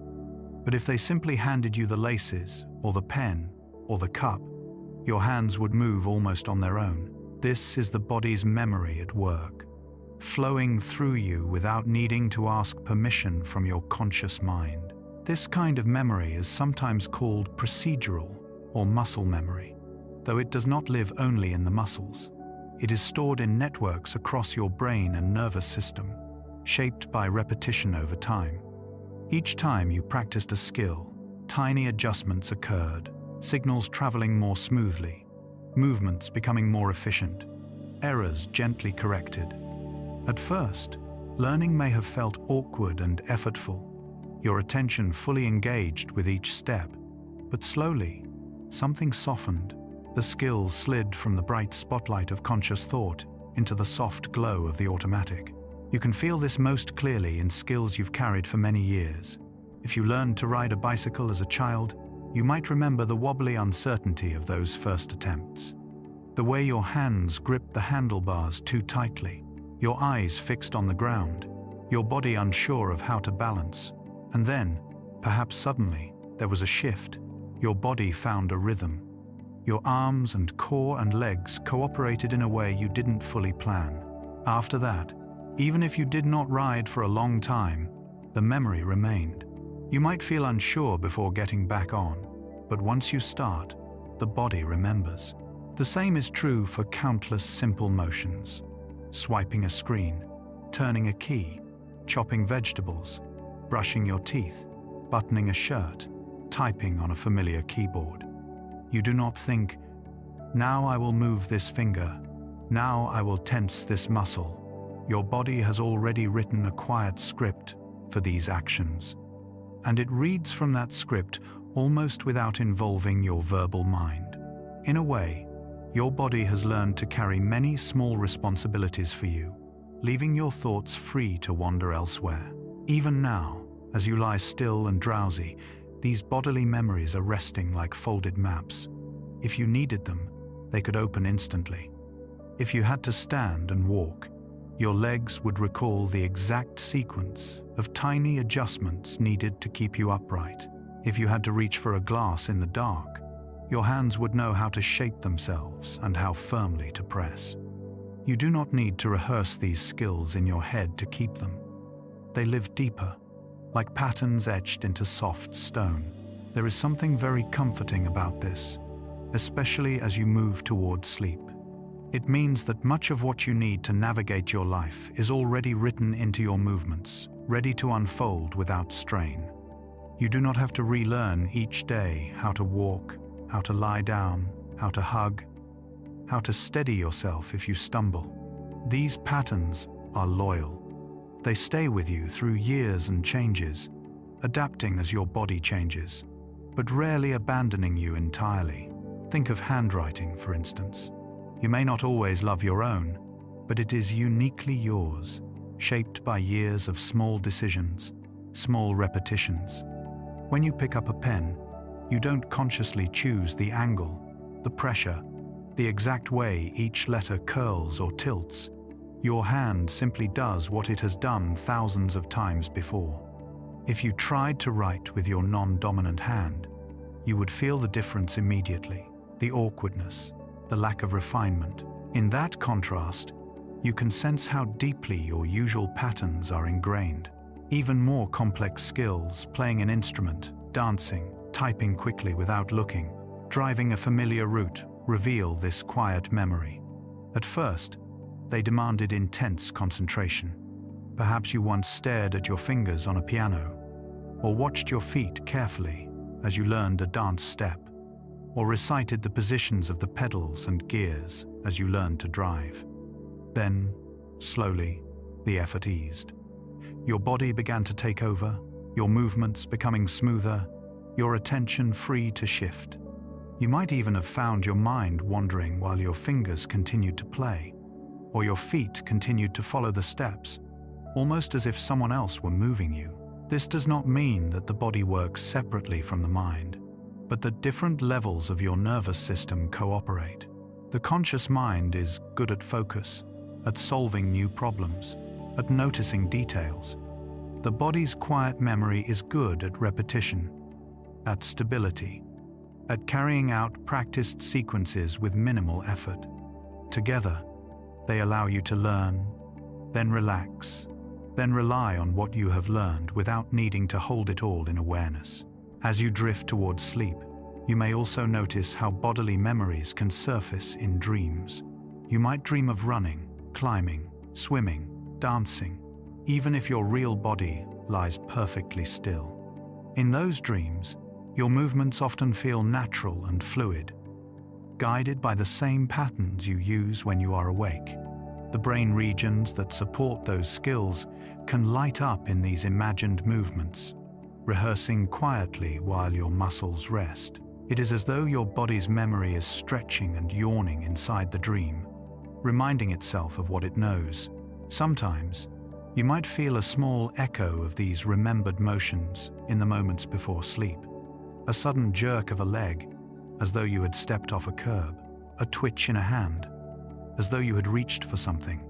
But if they simply handed you the laces, or the pen, or the cup, your hands would move almost on their own. This is the body's memory at work, flowing through you without needing to ask permission from your conscious mind. This kind of memory is sometimes called procedural or muscle memory, though it does not live only in the muscles. It is stored in networks across your brain and nervous system, shaped by repetition over time. Each time you practiced a skill, tiny adjustments occurred, signals traveling more smoothly, movements becoming more efficient, errors gently corrected. At first, learning may have felt awkward and effortful, your attention fully engaged with each step, but slowly, something softened. The skills slid from the bright spotlight of conscious thought into the soft glow of the automatic. You can feel this most clearly in skills you've carried for many years. If you learned to ride a bicycle as a child, you might remember the wobbly uncertainty of those first attempts. The way your hands gripped the handlebars too tightly, your eyes fixed on the ground, your body unsure of how to balance. And then, perhaps suddenly, there was a shift. Your body found a rhythm. Your arms and core and legs cooperated in a way you didn't fully plan. After that, even if you did not ride for a long time, the memory remained. You might feel unsure before getting back on, but once you start, the body remembers. The same is true for countless simple motions. Swiping a screen, turning a key, chopping vegetables, brushing your teeth, buttoning a shirt, typing on a familiar keyboard. You do not think, "Now I will move this finger, now I will tense this muscle." Your body has already written a quiet script for these actions, and it reads from that script almost without involving your verbal mind. In a way, your body has learned to carry many small responsibilities for you, leaving your thoughts free to wander elsewhere. Even now, as you lie still and drowsy, these bodily memories are resting like folded maps. If you needed them, they could open instantly. If you had to stand and walk, your legs would recall the exact sequence of tiny adjustments needed to keep you upright. If you had to reach for a glass in the dark, your hands would know how to shape themselves and how firmly to press. You do not need to rehearse these skills in your head to keep them. They live deeper, like patterns etched into soft stone. There is something very comforting about this, especially as you move towards sleep. It means that much of what you need to navigate your life is already written into your movements, ready to unfold without strain. You do not have to relearn each day how to walk, how to lie down, how to hug, how to steady yourself if you stumble. These patterns are loyal. They stay with you through years and changes, adapting as your body changes, but rarely abandoning you entirely. Think of handwriting, for instance. You may not always love your own, but it is uniquely yours, shaped by years of small decisions, small repetitions. When you pick up a pen, you don't consciously choose the angle, the pressure, the exact way each letter curls or tilts. Your hand simply does what it has done thousands of times before. If you tried to write with your non-dominant hand, you would feel the difference immediately, the awkwardness, the lack of refinement. In that contrast, you can sense how deeply your usual patterns are ingrained. Even more complex skills, playing an instrument, dancing, typing quickly without looking, driving a familiar route, reveal this quiet memory. At first, they demanded intense concentration. Perhaps you once stared at your fingers on a piano, or watched your feet carefully as you learned a dance step, or recited the positions of the pedals and gears as you learned to drive. Then, slowly, the effort eased. Your body began to take over, your movements becoming smoother, your attention free to shift. You might even have found your mind wandering while your fingers continued to play, or your feet continued to follow the steps, almost as if someone else were moving you. This does not mean that the body works separately from the mind, but that different levels of your nervous system cooperate. The conscious mind is good at focus, at solving new problems, at noticing details. The body's quiet memory is good at repetition, at stability, at carrying out practiced sequences with minimal effort. Together, they allow you to learn, then relax, then rely on what you have learned without needing to hold it all in awareness. As you drift towards sleep, you may also notice how bodily memories can surface in dreams. You might dream of running, climbing, swimming, dancing, even if your real body lies perfectly still. In those dreams, your movements often feel natural and fluid, guided by the same patterns you use when you are awake. The brain regions that support those skills can light up in these imagined movements, rehearsing quietly while your muscles rest. It is as though your body's memory is stretching and yawning inside the dream, reminding itself of what it knows. Sometimes, you might feel a small echo of these remembered motions in the moments before sleep. A sudden jerk of a leg, as though you had stepped off a curb. A twitch in a hand, as though you had reached for something.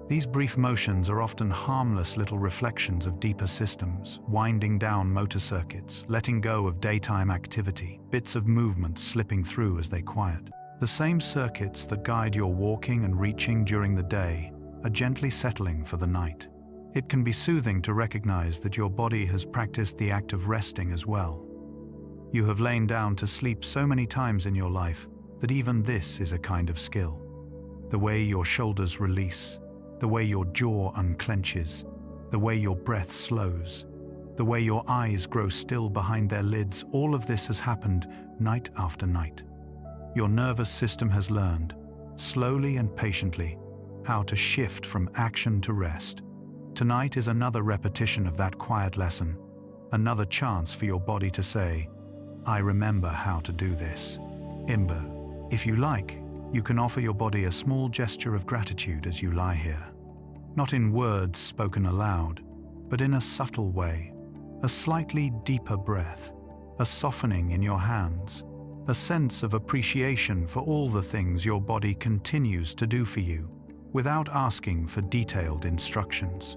These brief motions are often harmless little reflections of deeper systems, winding down motor circuits, letting go of daytime activity, bits of movement slipping through as they quiet. The same circuits that guide your walking and reaching during the day are gently settling for the night. It can be soothing to recognize that your body has practiced the act of resting as well. You have lain down to sleep so many times in your life that even this is a kind of skill. The way your shoulders release, the way your jaw unclenches, the way your breath slows, the way your eyes grow still behind their lids, all of this has happened night after night. Your nervous system has learned, slowly and patiently, how to shift from action to rest. Tonight is another repetition of that quiet lesson, another chance for your body to say, "I remember how to do this." Imbo. If you like, you can offer your body a small gesture of gratitude as you lie here. Not in words spoken aloud, but in a subtle way. A slightly deeper breath, a softening in your hands, a sense of appreciation for all the things your body continues to do for you, without asking for detailed instructions.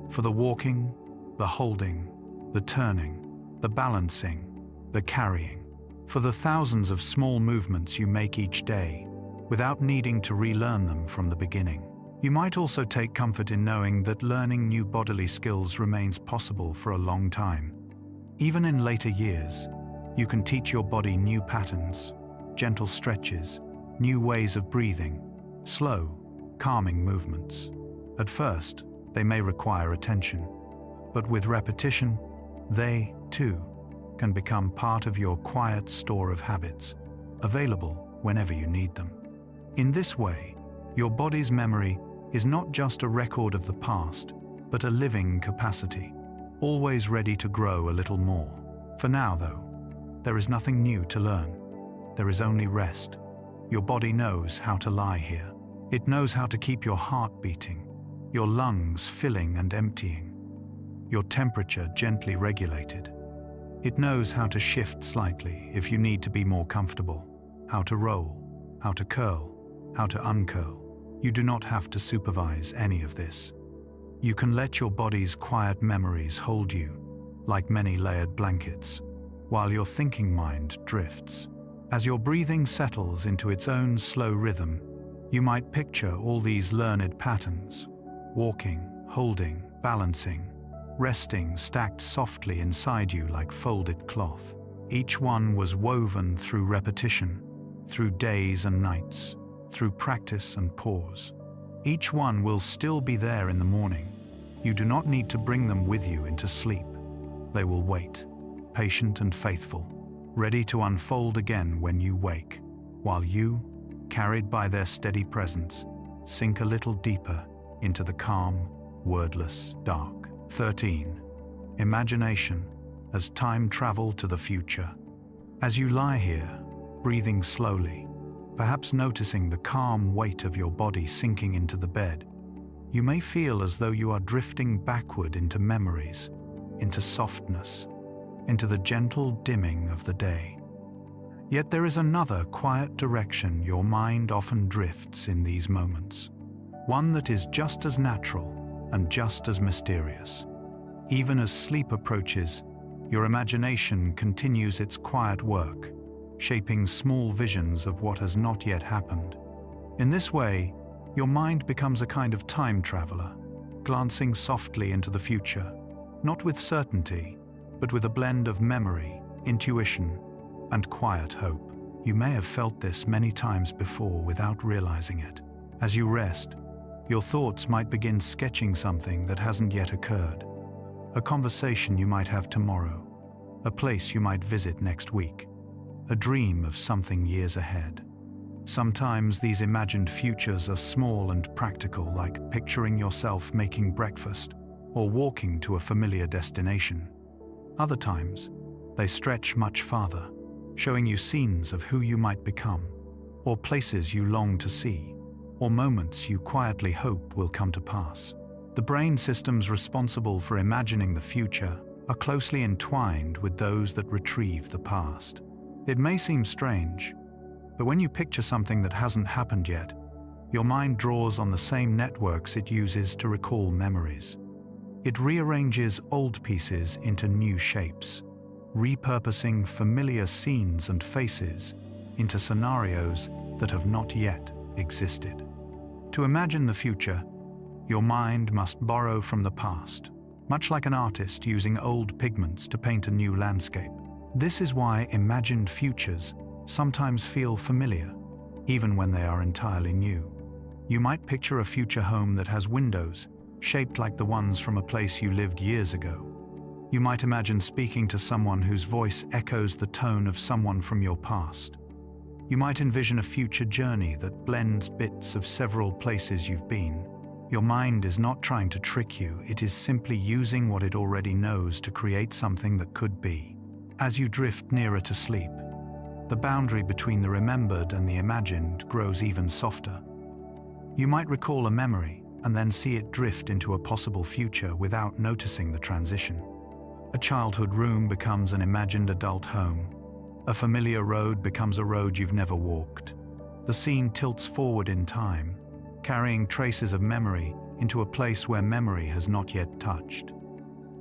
For the walking, the holding, the turning, the balancing, the carrying. For the thousands of small movements you make each day, without needing to relearn them from the beginning. You might also take comfort in knowing that learning new bodily skills remains possible for a long time. Even in later years, you can teach your body new patterns, gentle stretches, new ways of breathing, slow, calming movements. At first, they may require attention, but with repetition, they, too, can become part of your quiet store of habits, available whenever you need them. In this way, your body's memory is not just a record of the past, but a living capacity, always ready to grow a little more. For now, though, there is nothing new to learn. There is only rest. Your body knows how to lie here. It knows how to keep your heart beating, your lungs filling and emptying, your temperature gently regulated. It knows how to shift slightly if you need to be more comfortable, how to roll, how to curl, how to uncurl. You do not have to supervise any of this. You can let your body's quiet memories hold you, like many layered blankets, while your thinking mind drifts. As your breathing settles into its own slow rhythm, you might picture all these learned patterns, walking, holding, balancing, resting stacked softly inside you like folded cloth. Each one was woven through repetition, through days and nights, through practice and pause. Each one will still be there in the morning. You do not need to bring them with you into sleep. They will wait, patient and faithful, ready to unfold again when you wake, while you, carried by their steady presence, sink a little deeper into the calm, wordless dark. 13. Imagination as time travel to the future. As you lie here, breathing slowly, perhaps noticing the calm weight of your body sinking into the bed, you may feel as though you are drifting backward into memories, into softness, into the gentle dimming of the day. Yet there is another quiet direction your mind often drifts in these moments, one that is just as natural and just as mysterious. Even as sleep approaches, your imagination continues its quiet work, shaping small visions of what has not yet happened. In this way, your mind becomes a kind of time traveler, glancing softly into the future, not with certainty, but with a blend of memory, intuition, and quiet hope. You may have felt this many times before without realizing it. As you rest, your thoughts might begin sketching something that hasn't yet occurred. A conversation you might have tomorrow, a place you might visit next week, a dream of something years ahead. Sometimes these imagined futures are small and practical, like picturing yourself making breakfast or walking to a familiar destination. Other times, they stretch much farther, showing you scenes of who you might become, or places you long to see, or moments you quietly hope will come to pass. The brain systems responsible for imagining the future are closely entwined with those that retrieve the past. It may seem strange, but when you picture something that hasn't happened yet, your mind draws on the same networks it uses to recall memories. It rearranges old pieces into new shapes, repurposing familiar scenes and faces into scenarios that have not yet existed. To imagine the future, your mind must borrow from the past, much like an artist using old pigments to paint a new landscape. This is why imagined futures sometimes feel familiar, even when they are entirely new. You might picture a future home that has windows shaped like the ones from a place you lived years ago. You might imagine speaking to someone whose voice echoes the tone of someone from your past. You might envision a future journey that blends bits of several places you've been. Your mind is not trying to trick you, it is simply using what it already knows to create something that could be. As you drift nearer to sleep, the boundary between the remembered and the imagined grows even softer. You might recall a memory and then see it drift into a possible future without noticing the transition. A childhood room becomes an imagined adult home. A familiar road becomes a road you've never walked. The scene tilts forward in time, carrying traces of memory into a place where memory has not yet touched.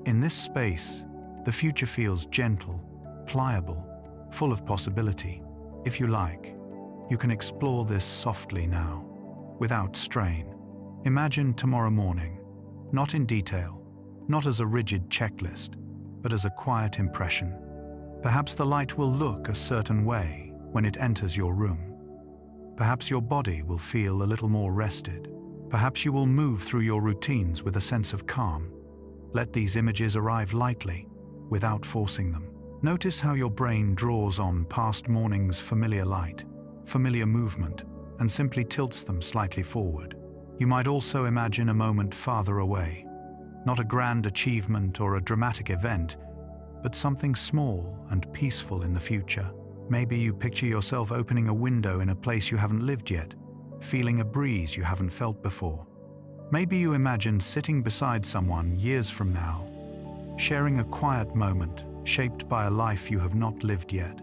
In this space, the future feels gentle, pliable, full of possibility. If you like, you can explore this softly now, without strain. Imagine tomorrow morning, not in detail, not as a rigid checklist, but as a quiet impression. Perhaps the light will look a certain way when it enters your room. Perhaps your body will feel a little more rested. Perhaps you will move through your routines with a sense of calm. Let these images arrive lightly, without forcing them. Notice how your brain draws on past morning's familiar light, familiar movement, and simply tilts them slightly forward. You might also imagine a moment farther away, not a grand achievement or a dramatic event, but something small and peaceful in the future. Maybe you picture yourself opening a window in a place you haven't lived yet, feeling a breeze you haven't felt before. Maybe you imagine sitting beside someone years from now, sharing a quiet moment shaped by a life you have not lived yet.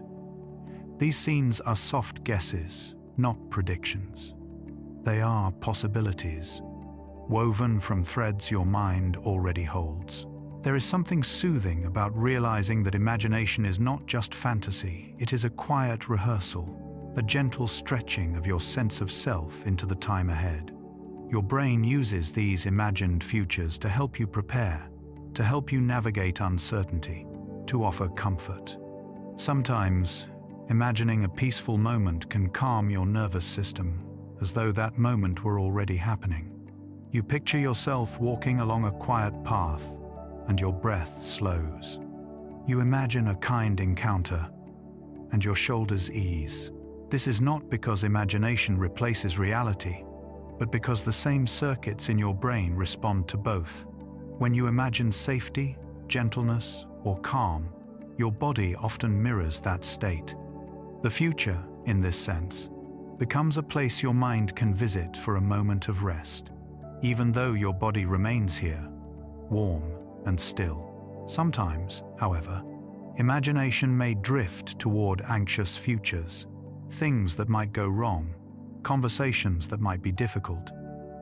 These scenes are soft guesses, not predictions. They are possibilities, woven from threads your mind already holds. There is something soothing about realizing that imagination is not just fantasy, it is a quiet rehearsal, a gentle stretching of your sense of self into the time ahead. Your brain uses these imagined futures to help you prepare, to help you navigate uncertainty, to offer comfort. Sometimes, imagining a peaceful moment can calm your nervous system, as though that moment were already happening. You picture yourself walking along a quiet path, and your breath slows. You imagine a kind encounter, and your shoulders ease. This is not because imagination replaces reality, but because the same circuits in your brain respond to both. When you imagine safety, gentleness, or calm, your body often mirrors that state. The future, in this sense, becomes a place your mind can visit for a moment of rest, even though your body remains here, warm and still. Sometimes, however, imagination may drift toward anxious futures, things that might go wrong, conversations that might be difficult,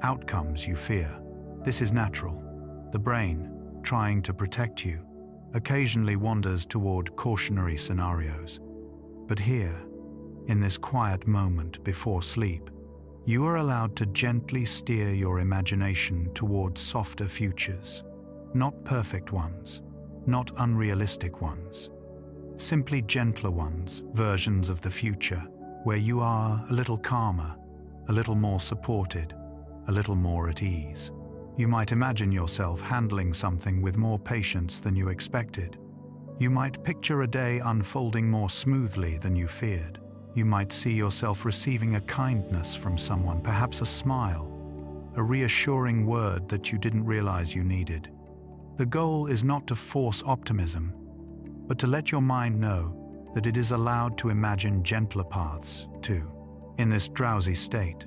outcomes you fear. This is natural. The brain, trying to protect you, occasionally wanders toward cautionary scenarios. But here, in this quiet moment before sleep, you are allowed to gently steer your imagination toward softer futures. Not perfect ones, not unrealistic ones. Simply gentler ones, versions of the future, where you are a little calmer, a little more supported, a little more at ease. You might imagine yourself handling something with more patience than you expected. You might picture a day unfolding more smoothly than you feared. You might see yourself receiving a kindness from someone, perhaps a smile, a reassuring word that you didn't realize you needed. The goal is not to force optimism, but to let your mind know that it is allowed to imagine gentler paths, too. In this drowsy state,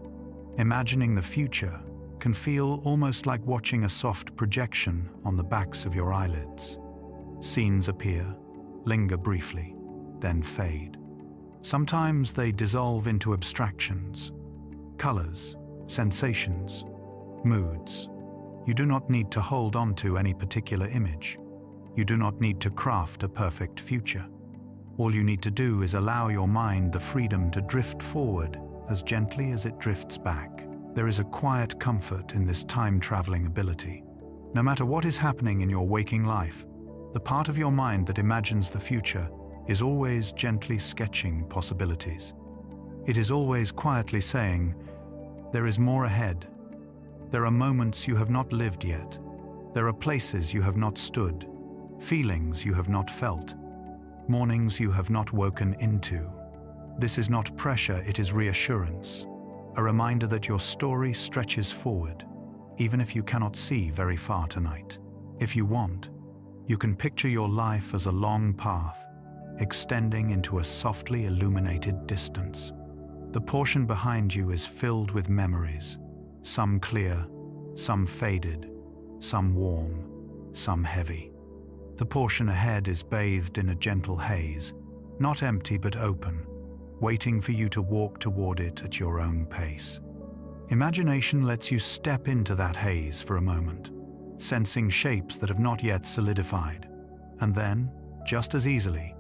Imagining the future can feel almost like watching a soft projection on the backs of your eyelids. Scenes appear, linger briefly, then fade. Sometimes they dissolve into abstractions, colors, sensations, moods. You do not need to hold on to any particular image. You do not need to craft a perfect future. All you need to do is allow your mind the freedom to drift forward as gently as it drifts back. There is a quiet comfort in this time-traveling ability. No matter what is happening in your waking life, the part of your mind that imagines the future is always gently sketching possibilities. It is always quietly saying, there is more ahead. There are moments you have not lived yet. There are places you have not stood, feelings you have not felt, mornings you have not woken into. This is not pressure, it is reassurance. A reminder that your story stretches forward, even if you cannot see very far tonight. If you want, you can picture your life as a long path, extending into a softly illuminated distance. The portion behind you is filled with memories, some clear, some faded, some warm, some heavy. The portion ahead is bathed in a gentle haze, not empty but open, waiting for you to walk toward it at your own pace. Imagination lets you step into that haze for a moment, sensing shapes that have not yet solidified. And then, just as easily,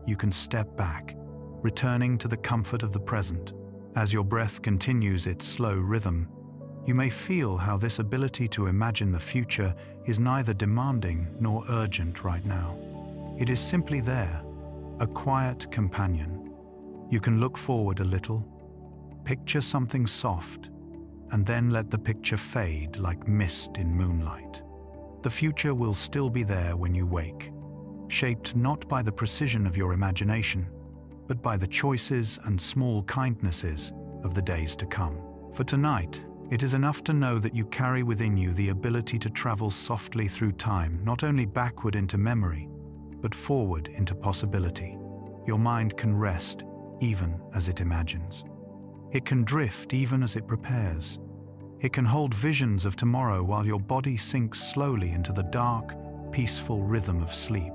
you can step back, returning to the comfort of the present. As your breath continues its slow rhythm, you may feel how this ability to imagine the future is neither demanding nor urgent right now. It is simply there, a quiet companion. You can look forward a little, picture something soft, and then let the picture fade like mist in moonlight. The future will still be there when you wake, shaped not by the precision of your imagination, but by the choices and small kindnesses of the days to come. For tonight, it is enough to know that you carry within you the ability to travel softly through time, not only backward into memory, but forward into possibility. Your mind can rest even as it imagines. It can drift even as it prepares. It can hold visions of tomorrow while your body sinks slowly into the dark, peaceful rhythm of sleep.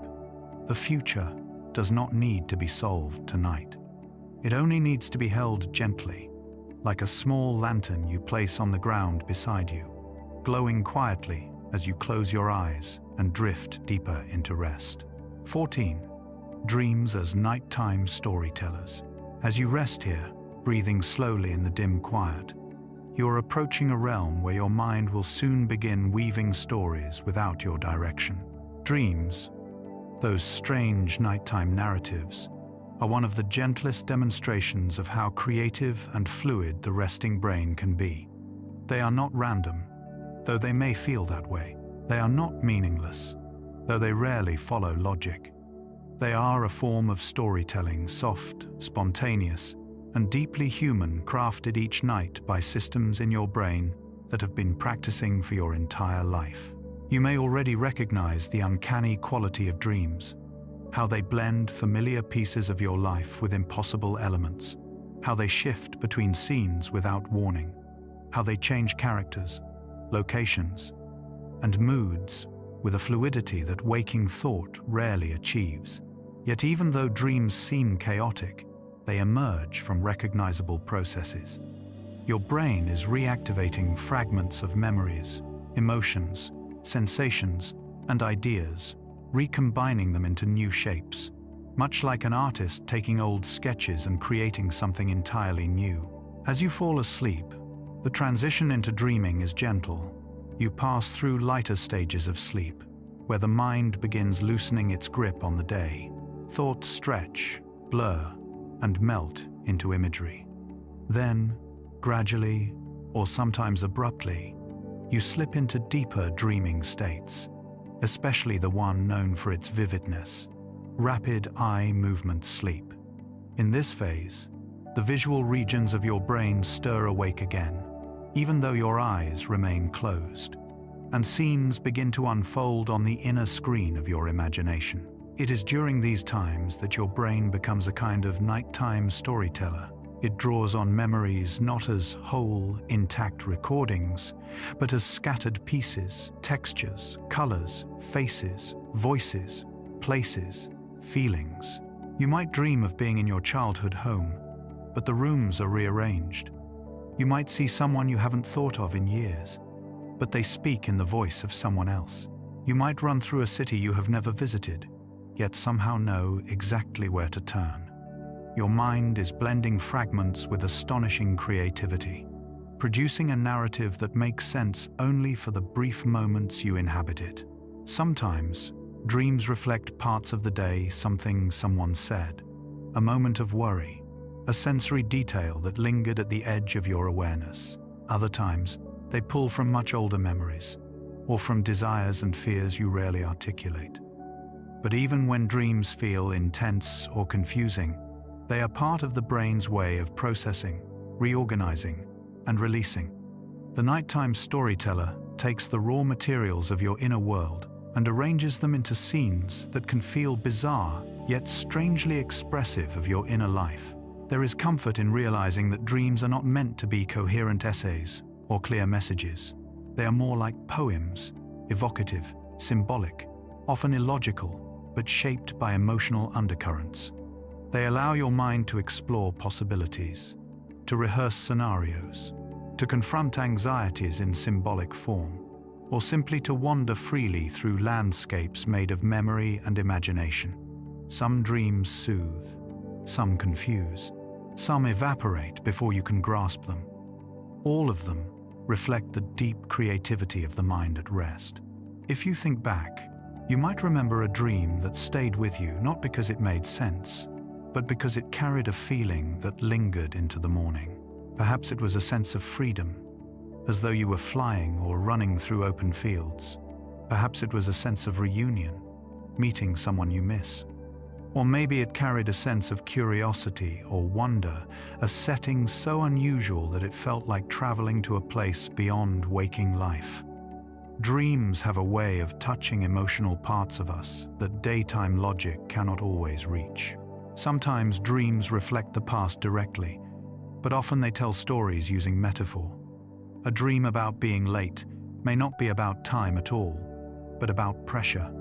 The future does not need to be solved tonight. It only needs to be held gently, like a small lantern you place on the ground beside you, glowing quietly as you close your eyes and drift deeper into rest. 14. Dreams as nighttime storytellers. As you rest here, breathing slowly in the dim quiet, you are approaching a realm where your mind will soon begin weaving stories without your direction. Dreams, those strange nighttime narratives, are one of the gentlest demonstrations of how creative and fluid the resting brain can be. They are not random, though they may feel that way. They are not meaningless, though they rarely follow logic. They are a form of storytelling, soft, spontaneous, and deeply human, crafted each night by systems in your brain that have been practicing for your entire life. You may already recognize the uncanny quality of dreams, how they blend familiar pieces of your life with impossible elements, how they shift between scenes without warning, how they change characters, locations, and moods with a fluidity that waking thought rarely achieves. Yet even though dreams seem chaotic, they emerge from recognizable processes. Your brain is reactivating fragments of memories, emotions, sensations, and ideas, recombining them into new shapes, much like an artist taking old sketches and creating something entirely new. As you fall asleep, the transition into dreaming is gentle. You pass through lighter stages of sleep, where the mind begins loosening its grip on the day. Thoughts stretch, blur, and melt into imagery. Then, gradually, or sometimes abruptly, you slip into deeper dreaming states, especially the one known for its vividness, rapid eye movement sleep. In this phase, the visual regions of your brain stir awake again, even though your eyes remain closed, and scenes begin to unfold on the inner screen of your imagination. It is during these times that your brain becomes a kind of nighttime storyteller, It draws on memories not as whole, intact recordings, but as scattered pieces, textures, colors, faces, voices, places, feelings. You might dream of being in your childhood home, but the rooms are rearranged. You might see someone you haven't thought of in years, but they speak in the voice of someone else. You might run through a city you have never visited, yet somehow know exactly where to turn. Your mind is blending fragments with astonishing creativity, producing a narrative that makes sense only for the brief moments you inhabit it. Sometimes, dreams reflect parts of the day, something someone said, a moment of worry, a sensory detail that lingered at the edge of your awareness. Other times, they pull from much older memories, or from desires and fears you rarely articulate. But even when dreams feel intense or confusing, they are part of the brain's way of processing, reorganizing, and releasing. The nighttime storyteller takes the raw materials of your inner world and arranges them into scenes that can feel bizarre, yet strangely expressive of your inner life. There is comfort in realizing that dreams are not meant to be coherent essays or clear messages. They are more like poems, evocative, symbolic, often illogical, but shaped by emotional undercurrents. They allow your mind to explore possibilities, to rehearse scenarios, to confront anxieties in symbolic form, or simply to wander freely through landscapes made of memory and imagination. Some dreams soothe, some confuse, some evaporate before you can grasp them. All of them reflect the deep creativity of the mind at rest. If you think back, you might remember a dream that stayed with you not because it made sense, but because it carried a feeling that lingered into the morning. Perhaps it was a sense of freedom, as though you were flying or running through open fields. Perhaps it was a sense of reunion, meeting someone you miss. Or maybe it carried a sense of curiosity or wonder, a setting so unusual that it felt like traveling to a place beyond waking life. Dreams have a way of touching emotional parts of us that daytime logic cannot always reach. Sometimes dreams reflect the past directly, but often they tell stories using metaphor. A dream about being late may not be about time at all, but about pressure.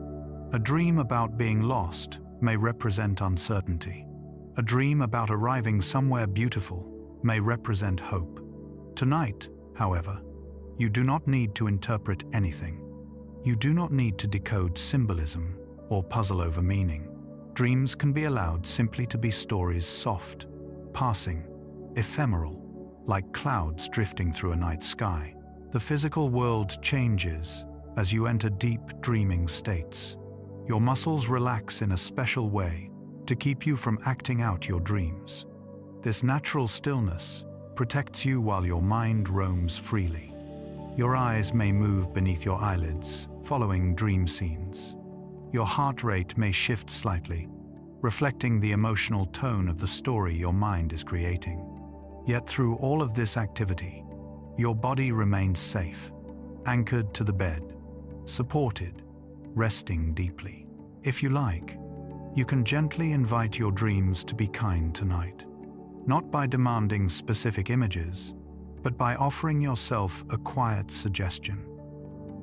A dream about being lost may represent uncertainty. A dream about arriving somewhere beautiful may represent hope. Tonight, however, you do not need to interpret anything. You do not need to decode symbolism or puzzle over meaning. Dreams can be allowed simply to be stories, soft, passing, ephemeral, like clouds drifting through a night sky. The physical world changes as you enter deep dreaming states. Your muscles relax in a special way to keep you from acting out your dreams. This natural stillness protects you while your mind roams freely. Your eyes may move beneath your eyelids, following dream scenes. Your heart rate may shift slightly, reflecting the emotional tone of the story your mind is creating. Yet through all of this activity, your body remains safe, anchored to the bed, supported, resting deeply. If you like, you can gently invite your dreams to be kind tonight, not by demanding specific images, but by offering yourself a quiet suggestion.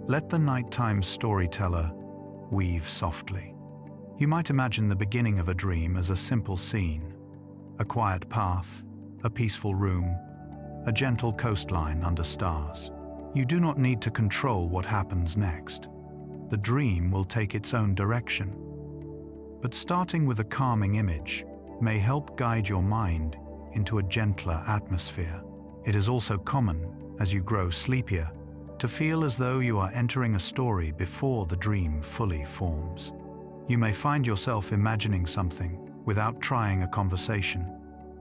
Let the nighttime storyteller weave softly. You might imagine the beginning of a dream as a simple scene, a quiet path, a peaceful room, a gentle coastline under stars. You do not need to control what happens next. The dream will take its own direction. But starting with a calming image may help guide your mind into a gentler atmosphere. It is also common, as you grow sleepier, to feel as though you are entering a story before the dream fully forms. You may find yourself imagining something without trying a conversation,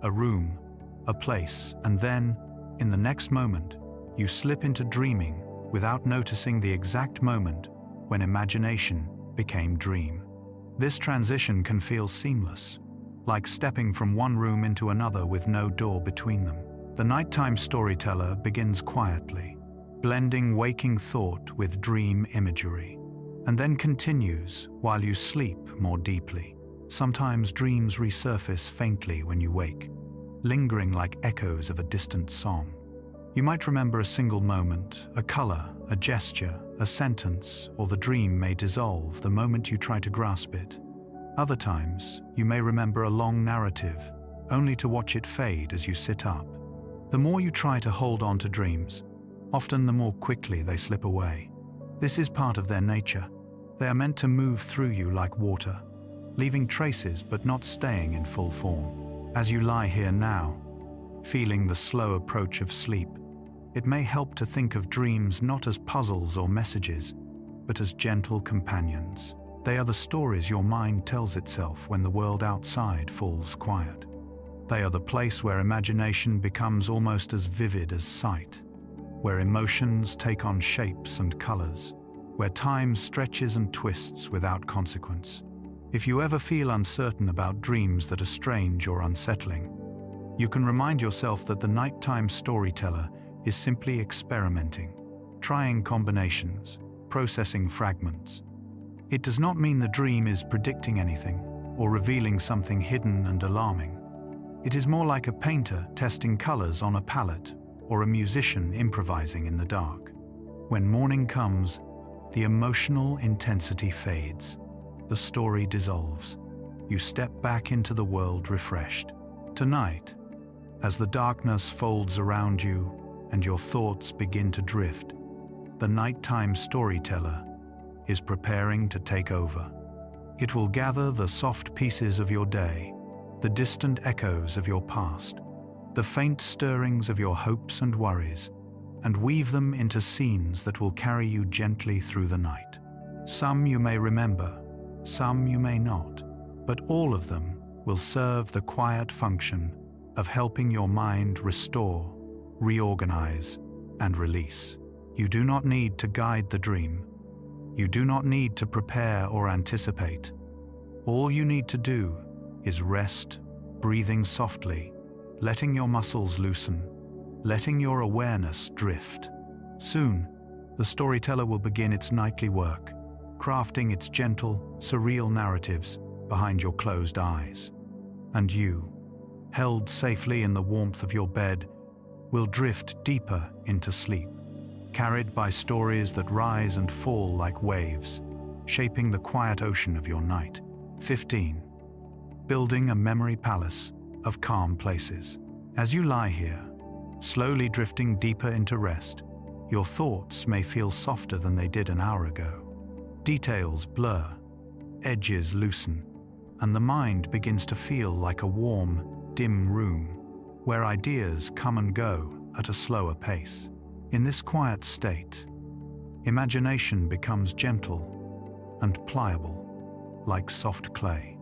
a room, a place, and then, in the next moment, you slip into dreaming without noticing the exact moment when imagination became dream. This transition can feel seamless, like stepping from one room into another with no door between them. The nighttime storyteller begins quietly, blending waking thought with dream imagery, and then continues while you sleep more deeply. Sometimes dreams resurface faintly when you wake, lingering like echoes of a distant song. You might remember a single moment, a color, a gesture, a sentence, or the dream may dissolve the moment you try to grasp it. Other times, you may remember a long narrative, only to watch it fade as you sit up. The more you try to hold on to dreams, often the more quickly they slip away. This is part of their nature. They are meant to move through you like water, leaving traces but not staying in full form. As you lie here now, feeling the slow approach of sleep, it may help to think of dreams not as puzzles or messages, but as gentle companions. They are the stories your mind tells itself when the world outside falls quiet. They are the place where imagination becomes almost as vivid as sight, where emotions take on shapes and colors, where time stretches and twists without consequence. If you ever feel uncertain about dreams that are strange or unsettling, you can remind yourself that the nighttime storyteller is simply experimenting, trying combinations, processing fragments. It does not mean the dream is predicting anything or revealing something hidden and alarming. It is more like a painter testing colors on a palette or a musician improvising in the dark. When morning comes, the emotional intensity fades. The story dissolves. You step back into the world refreshed. Tonight, as the darkness folds around you and your thoughts begin to drift, the nighttime storyteller is preparing to take over. It will gather the soft pieces of your day, the distant echoes of your past, the faint stirrings of your hopes and worries, and weave them into scenes that will carry you gently through the night. Some you may remember, some you may not, but all of them will serve the quiet function of helping your mind restore, reorganize, and release. You do not need to guide the dream. You do not need to prepare or anticipate. All you need to do is rest, breathing softly, letting your muscles loosen, letting your awareness drift. Soon, the storyteller will begin its nightly work, crafting its gentle, surreal narratives behind your closed eyes. And you, held safely in the warmth of your bed, will drift deeper into sleep, carried by stories that rise and fall like waves, shaping the quiet ocean of your night. 15. Building a memory palace of calm places. As you lie here, slowly drifting deeper into rest, your thoughts may feel softer than they did an hour ago. Details blur, edges loosen, and the mind begins to feel like a warm, dim room where ideas come and go at a slower pace. In this quiet state, imagination becomes gentle and pliable, like soft clay.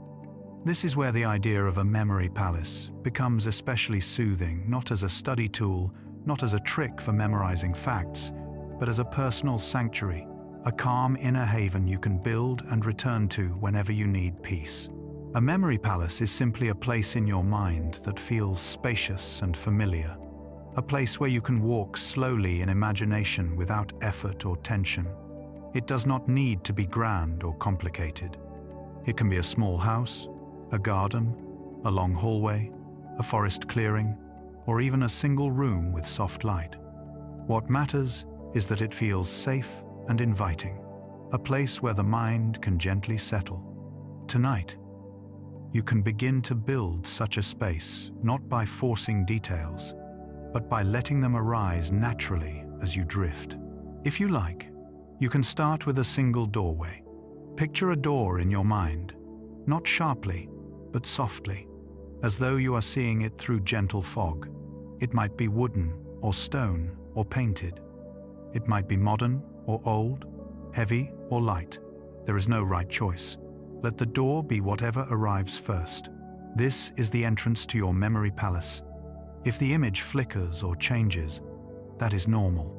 This is where the idea of a memory palace becomes especially soothing, not as a study tool, not as a trick for memorizing facts, but as a personal sanctuary, a calm inner haven you can build and return to whenever you need peace. A memory palace is simply a place in your mind that feels spacious and familiar, a place where you can walk slowly in imagination without effort or tension. It does not need to be grand or complicated. It can be a small house, a garden, a long hallway, a forest clearing, or even a single room with soft light. What matters is that it feels safe and inviting, a place where the mind can gently settle. Tonight, you can begin to build such a space, not by forcing details, but by letting them arise naturally as you drift. If you like, you can start with a single doorway. Picture a door in your mind, not sharply, but softly, as though you are seeing it through gentle fog. It might be wooden, or stone, or painted. It might be modern, or old, heavy, or light. There is no right choice. Let the door be whatever arrives first. This is the entrance to your memory palace. If the image flickers or changes, that is normal.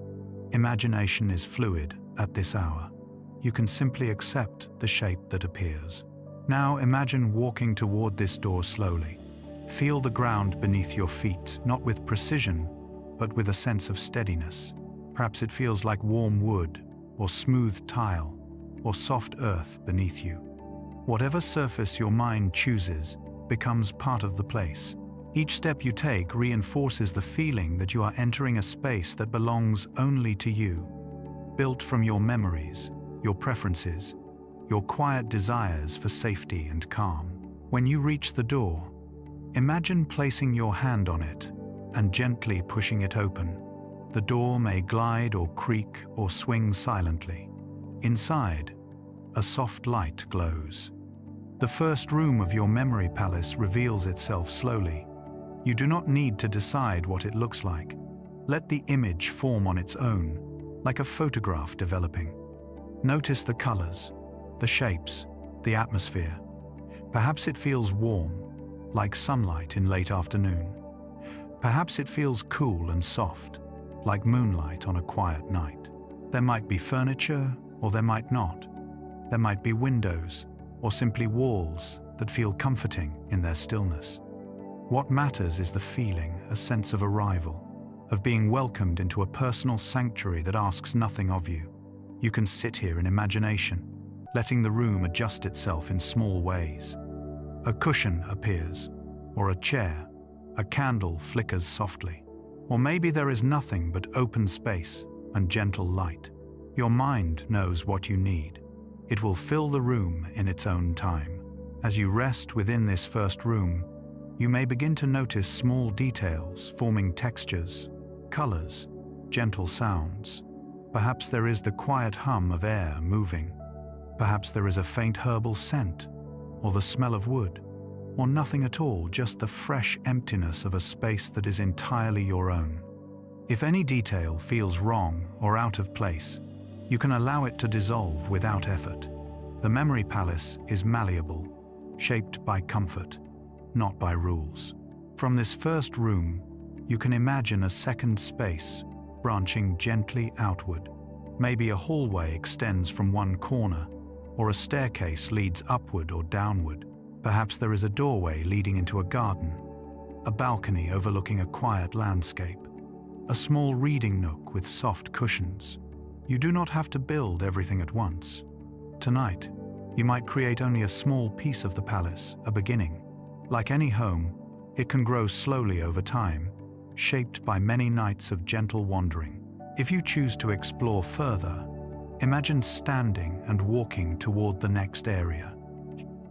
Imagination is fluid at this hour. You can simply accept the shape that appears. Now imagine walking toward this door slowly. Feel the ground beneath your feet, not with precision, but with a sense of steadiness. Perhaps it feels like warm wood, or smooth tile, or soft earth beneath you. Whatever surface your mind chooses becomes part of the place. Each step you take reinforces the feeling that you are entering a space that belongs only to you, built from your memories, your preferences, your quiet desires for safety and calm. When you reach the door, imagine placing your hand on it and gently pushing it open. The door may glide or creak or swing silently. Inside, a soft light glows. The first room of your memory palace reveals itself slowly. You do not need to decide what it looks like. Let the image form on its own, like a photograph developing. Notice the colors, the shapes, the atmosphere. Perhaps it feels warm, like sunlight in late afternoon. Perhaps it feels cool and soft, like moonlight on a quiet night. There might be furniture, or there might not. There might be windows, or simply walls that feel comforting in their stillness. What matters is the feeling, a sense of arrival, of being welcomed into a personal sanctuary that asks nothing of you. You can sit here in imagination, letting the room adjust itself in small ways. A cushion appears, or a chair. A candle flickers softly. Or maybe there is nothing but open space and gentle light. Your mind knows what you need. It will fill the room in its own time. As you rest within this first room, you may begin to notice small details forming textures, colors, gentle sounds. Perhaps there is the quiet hum of air moving. Perhaps there is a faint herbal scent, or the smell of wood, or nothing at all, just the fresh emptiness of a space that is entirely your own. If any detail feels wrong or out of place, you can allow it to dissolve without effort. The memory palace is malleable, shaped by comfort, not by rules. From this first room, you can imagine a second space branching gently outward. Maybe a hallway extends from one corner, or a staircase leads upward or downward. Perhaps there is a doorway leading into a garden, a balcony overlooking a quiet landscape, a small reading nook with soft cushions. You do not have to build everything at once. Tonight, you might create only a small piece of the palace, a beginning. Like any home, it can grow slowly over time, shaped by many nights of gentle wandering. If you choose to explore further, imagine standing and walking toward the next area.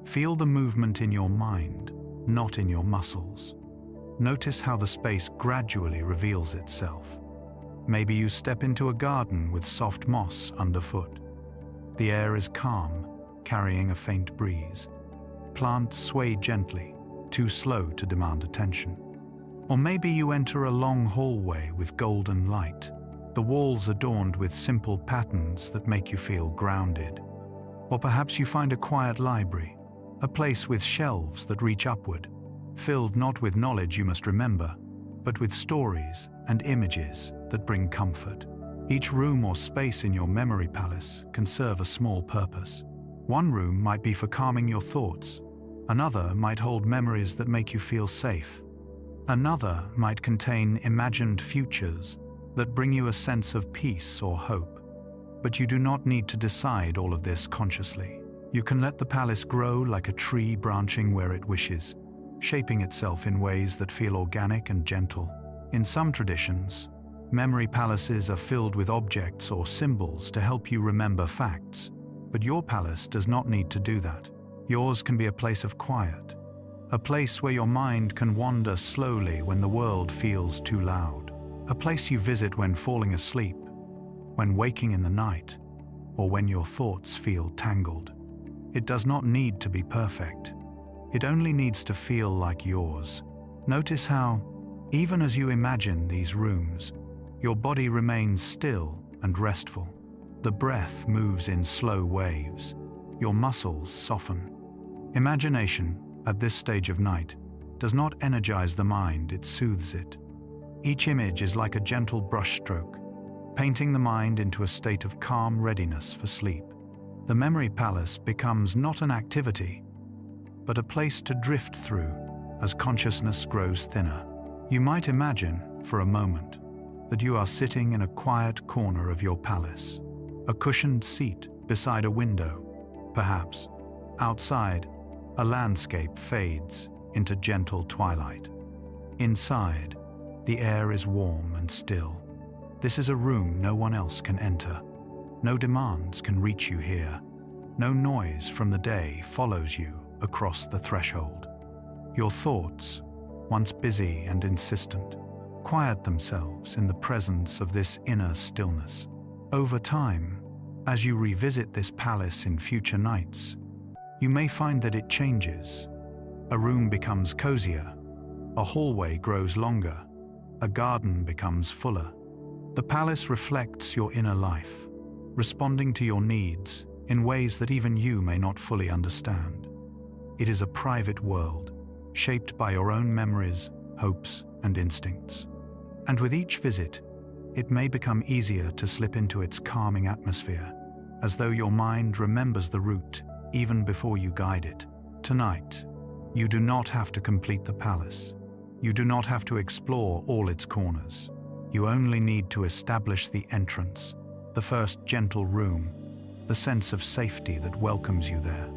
Feel the movement in your mind, not in your muscles. Notice how the space gradually reveals itself. Maybe you step into a garden with soft moss underfoot. The air is calm, carrying a faint breeze. Plants sway gently, too slow to demand attention. Or maybe you enter a long hallway with golden light, the walls adorned with simple patterns that make you feel grounded. Or perhaps you find a quiet library, a place with shelves that reach upward, filled not with knowledge you must remember, but with stories and images that bring comfort. Each room or space in your memory palace can serve a small purpose. One room might be for calming your thoughts. Another might hold memories that make you feel safe. Another might contain imagined futures that bring you a sense of peace or hope. But you do not need to decide all of this consciously. You can let the palace grow like a tree branching where it wishes, shaping itself in ways that feel organic and gentle. In some traditions, memory palaces are filled with objects or symbols to help you remember facts. But your palace does not need to do that. Yours can be a place of quiet, a place where your mind can wander slowly when the world feels too loud, a place you visit when falling asleep, when waking in the night, or when your thoughts feel tangled. It does not need to be perfect. It only needs to feel like yours. Notice how, even as you imagine these rooms, your body remains still and restful. The breath moves in slow waves. Your muscles soften. Imagination, at this stage of night, does not energize the mind, it soothes it. Each image is like a gentle brushstroke, painting the mind into a state of calm readiness for sleep. The memory palace becomes not an activity, but a place to drift through as consciousness grows thinner. You might imagine, for a moment, that you are sitting in a quiet corner of your palace, a cushioned seat beside a window. Perhaps, outside, a landscape fades into gentle twilight. Inside, the air is warm and still. This is a room no one else can enter. No demands can reach you here. No noise from the day follows you across the threshold. Your thoughts, once busy and insistent, quiet themselves in the presence of this inner stillness. Over time, as you revisit this palace in future nights, you may find that it changes. A room becomes cozier, a hallway grows longer, a garden becomes fuller. The palace reflects your inner life, responding to your needs in ways that even you may not fully understand. It is a private world, shaped by your own memories, hopes, and instincts. And with each visit, it may become easier to slip into its calming atmosphere, as though your mind remembers the route even before you guide it. Tonight, you do not have to complete the palace. You do not have to explore all its corners. You only need to establish the entrance, the first gentle room, the sense of safety that welcomes you there.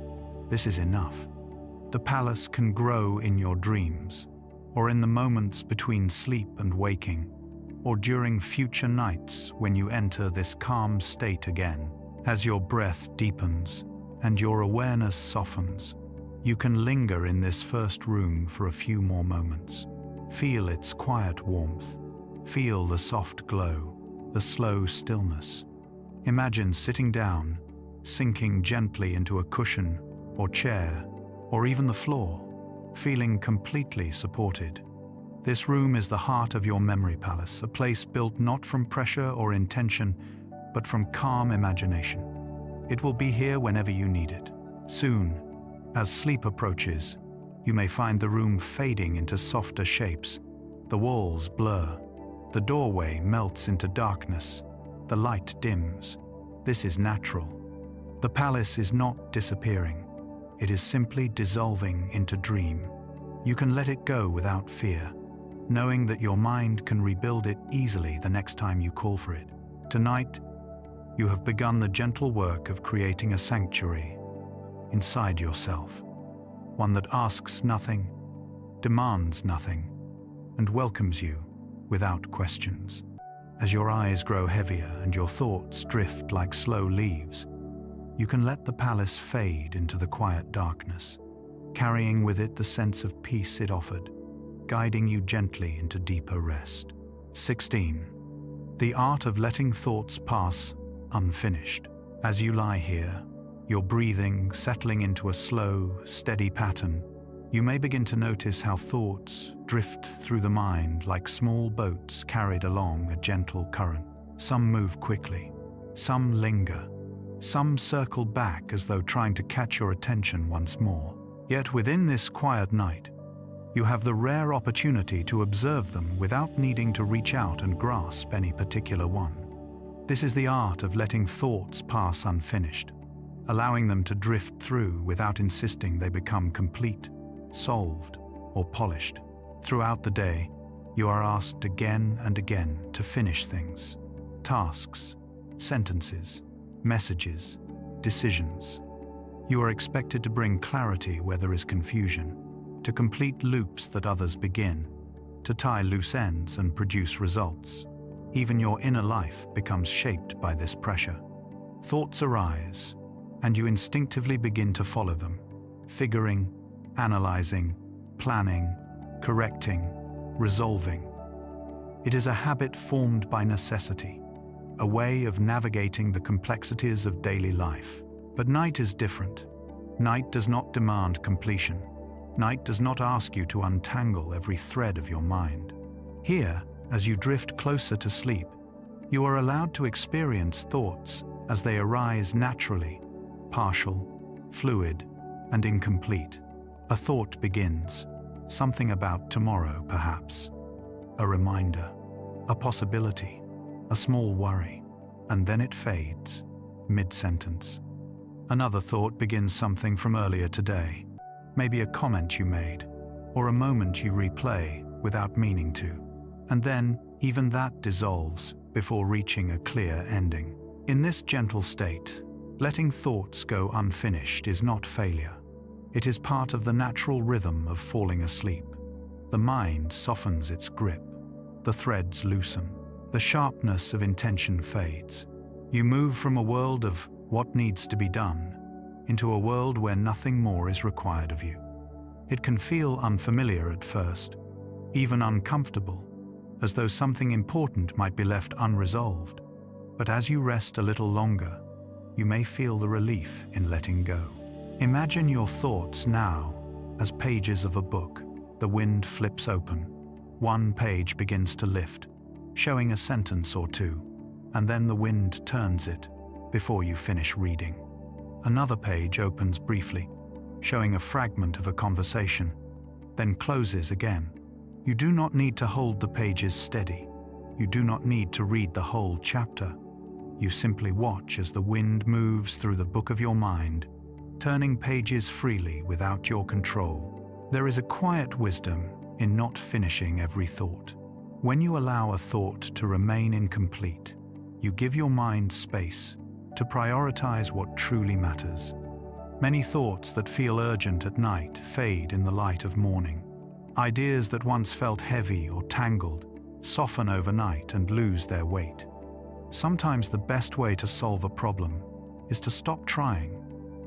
This is enough. The palace can grow in your dreams, or in the moments between sleep and waking, or during future nights when you enter this calm state again. As your breath deepens and your awareness softens, you can linger in this first room for a few more moments. Feel its quiet warmth. Feel the soft glow, the slow stillness. Imagine sitting down, sinking gently into a cushion or chair, or even the floor, feeling completely supported. This room is the heart of your memory palace, a place built not from pressure or intention, but from calm imagination. It will be here whenever you need it. Soon, as sleep approaches, you may find the room fading into softer shapes. The walls blur. The doorway melts into darkness. The light dims. This is natural. The palace is not disappearing. It is simply dissolving into dream. You can let it go without fear, knowing that your mind can rebuild it easily the next time you call for it. Tonight, you have begun the gentle work of creating a sanctuary inside yourself, one that asks nothing, demands nothing, and welcomes you without questions. As your eyes grow heavier and your thoughts drift like slow leaves, you can let the palace fade into the quiet darkness, carrying with it the sense of peace it offered, guiding you gently into deeper rest. 16. The art of letting thoughts pass unfinished. As you lie here, your breathing settling into a slow, steady pattern, you may begin to notice how thoughts drift through the mind like small boats carried along a gentle current. Some move quickly, some linger, some circle back as though trying to catch your attention once more. Yet within this quiet night, you have the rare opportunity to observe them without needing to reach out and grasp any particular one. This is the art of letting thoughts pass unfinished, allowing them to drift through without insisting they become complete, solved, or polished. Throughout the day, you are asked again and again to finish things, tasks, sentences, messages, decisions. You are expected to bring clarity where there is confusion, to complete loops that others begin, to tie loose ends and produce results. Even your inner life becomes shaped by this pressure. Thoughts arise, and you instinctively begin to follow them, figuring, analyzing, planning, correcting, resolving. It is a habit formed by necessity, a way of navigating the complexities of daily life. But night is different. Night does not demand completion. Night does not ask you to untangle every thread of your mind. Here, as you drift closer to sleep, you are allowed to experience thoughts as they arise naturally, partial, fluid, and incomplete. A thought begins, something about tomorrow perhaps, a reminder, a possibility, a small worry, and then it fades, mid-sentence. Another thought begins something from earlier today, maybe a comment you made, or a moment you replay without meaning to. And then, even that dissolves before reaching a clear ending. In this gentle state, letting thoughts go unfinished is not failure. It is part of the natural rhythm of falling asleep. the mind softens its grip. The threads loosen. The sharpness of intention fades. You move from a world of what needs to be done into a world where nothing more is required of you. It can feel unfamiliar at first, even uncomfortable, as though something important might be left unresolved. But as you rest a little longer, you may feel the relief in letting go. Imagine your thoughts now as pages of a book. The wind flips open. One page begins to lift, showing a sentence or two, and then the wind turns it before you finish reading. Another page opens briefly, showing a fragment of a conversation, then closes again. You do not need to hold the pages steady. You do not need to read the whole chapter. You simply watch as the wind moves through the book of your mind, turning pages freely without your control. There is a quiet wisdom in not finishing every thought. When you allow a thought to remain incomplete, you give your mind space to prioritize what truly matters. Many thoughts that feel urgent at night fade in the light of morning. Ideas that once felt heavy or tangled soften overnight and lose their weight. Sometimes the best way to solve a problem is to stop trying,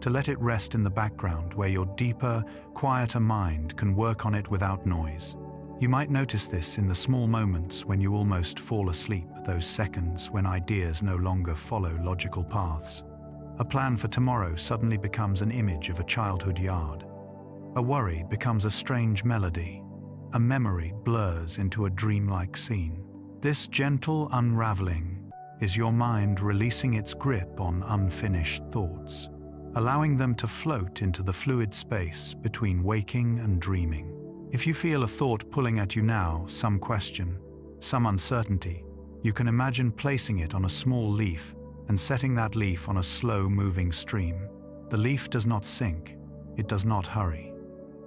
to let it rest in the background where your deeper, quieter mind can work on it without noise. You might notice this in the small moments when you almost fall asleep, those seconds when ideas no longer follow logical paths. A plan for tomorrow suddenly becomes an image of a childhood yard. A worry becomes a strange melody. A memory blurs into a dreamlike scene. This gentle unraveling is your mind releasing its grip on unfinished thoughts, allowing them to float into the fluid space between waking and dreaming. If you feel a thought pulling at you now, some question, some uncertainty, you can imagine placing it on a small leaf and setting that leaf on a slow-moving stream. The leaf does not sink, it does not hurry.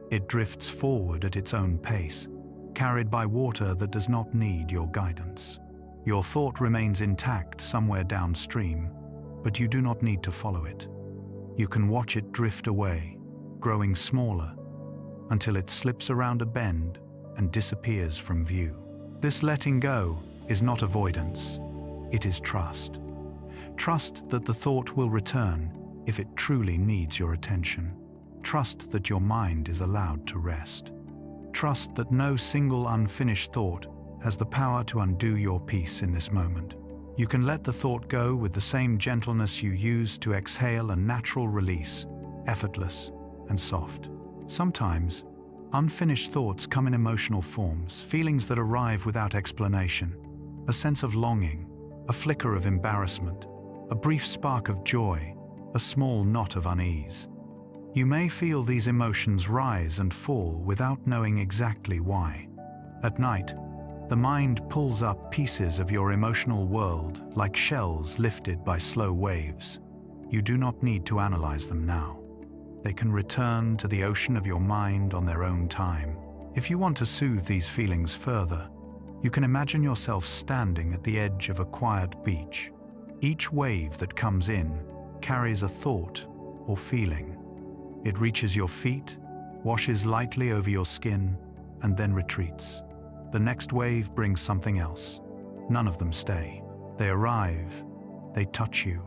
It drifts forward at its own pace, carried by water that does not need your guidance. Your thought remains intact somewhere downstream, but you do not need to follow it. You can watch it drift away, growing smaller, until it slips around a bend and disappears from view. This letting go is not avoidance, it is trust. Trust that the thought will return if it truly needs your attention. Trust that your mind is allowed to rest. Trust that no single unfinished thought has the power to undo your peace in this moment. You can let the thought go with the same gentleness you use to exhale a natural release, effortless and soft. Sometimes, unfinished thoughts come in emotional forms, feelings that arrive without explanation. A sense of longing, a flicker of embarrassment, a brief spark of joy, a small knot of unease. You may feel these emotions rise and fall without knowing exactly why. At night, the mind pulls up pieces of your emotional world like shells lifted by slow waves. You do not need to analyze them now. They can return to the ocean of your mind on their own time. If you want to soothe these feelings further, you can imagine yourself standing at the edge of a quiet beach. Each wave that comes in carries a thought or feeling. It reaches your feet, washes lightly over your skin, and then retreats. The next wave brings something else. None of them stay. They arrive, they touch you,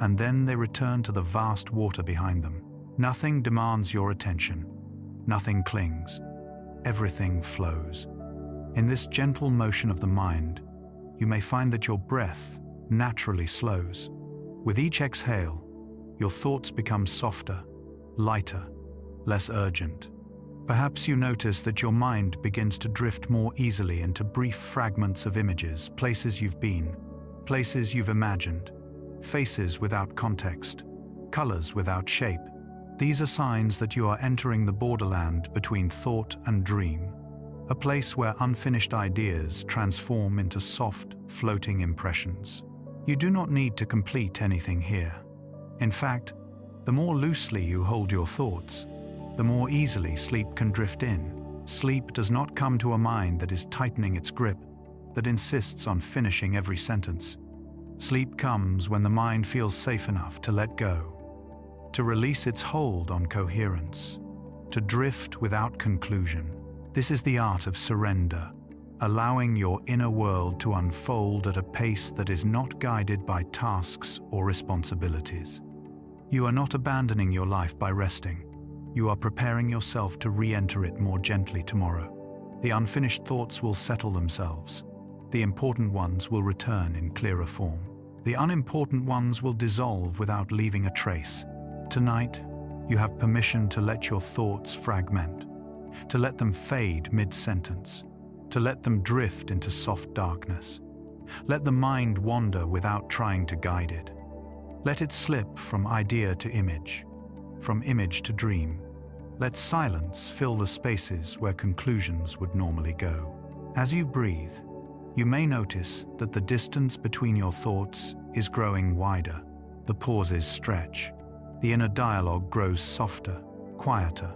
and then they return to the vast water behind them. Nothing demands your attention. Nothing clings. Everything flows. In this gentle motion of the mind, you may find that your breath naturally slows. With each exhale, your thoughts become softer, lighter, less urgent. Perhaps you notice that your mind begins to drift more easily into brief fragments of images, places you've been, places you've imagined, faces without context, colors without shape. These are signs that you are entering the borderland between thought and dream, a place where unfinished ideas transform into soft, floating impressions. You do not need to complete anything here. In fact, the more loosely you hold your thoughts, the more easily sleep can drift in. Sleep does not come to a mind that is tightening its grip, that insists on finishing every sentence. Sleep comes when the mind feels safe enough to let go, to release its hold on coherence, to drift without conclusion. This is the art of surrender, allowing your inner world to unfold at a pace that is not guided by tasks or responsibilities. You are not abandoning your life by resting. You are preparing yourself to re-enter it more gently tomorrow. The unfinished thoughts will settle themselves. The important ones will return in clearer form. The unimportant ones will dissolve without leaving a trace. Tonight, you have permission to let your thoughts fragment, to let them fade mid-sentence, to let them drift into soft darkness. Let the mind wander without trying to guide it. Let it slip from idea to image, from image to dream. Let silence fill the spaces where conclusions would normally go. As you breathe, you may notice that the distance between your thoughts is growing wider. The pauses stretch. The inner dialogue grows softer, quieter,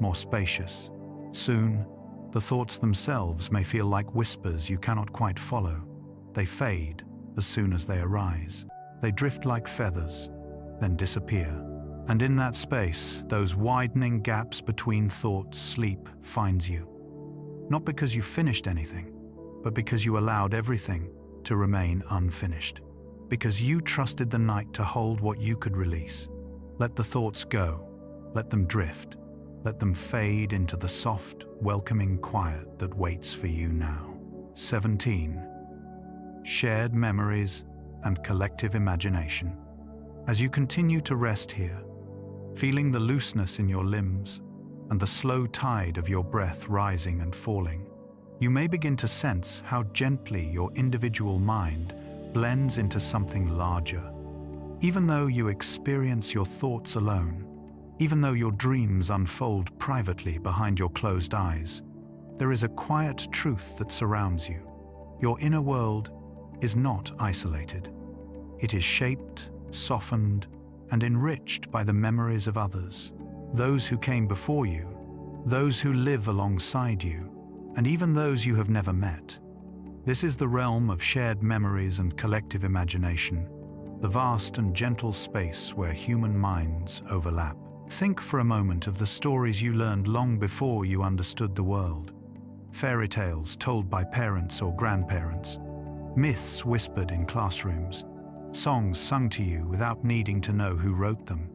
more spacious. Soon, the thoughts themselves may feel like whispers you cannot quite follow. They fade as soon as they arise. They drift like feathers, then disappear. And in that space, those widening gaps between thoughts, sleep finds you. Not because you finished anything, but because you allowed everything to remain unfinished. Because you trusted the night to hold what you could release. Let the thoughts go. Let them drift. Let them fade into the soft, welcoming quiet that waits for you now. 17. Shared memories and collective imagination. As you continue to rest here, feeling the looseness in your limbs and the slow tide of your breath rising and falling, you may begin to sense how gently your individual mind blends into something larger. Even though you experience your thoughts alone, even though your dreams unfold privately behind your closed eyes, there is a quiet truth that surrounds you. Your inner world is not isolated. It is shaped, softened, and enriched by the memories of others, those who came before you, those who live alongside you, and even those you have never met. This is the realm of shared memories and collective imagination, the vast and gentle space where human minds overlap. Think for a moment of the stories you learned long before you understood the world. Fairy tales told by parents or grandparents, myths whispered in classrooms, songs sung to you without needing to know who wrote them.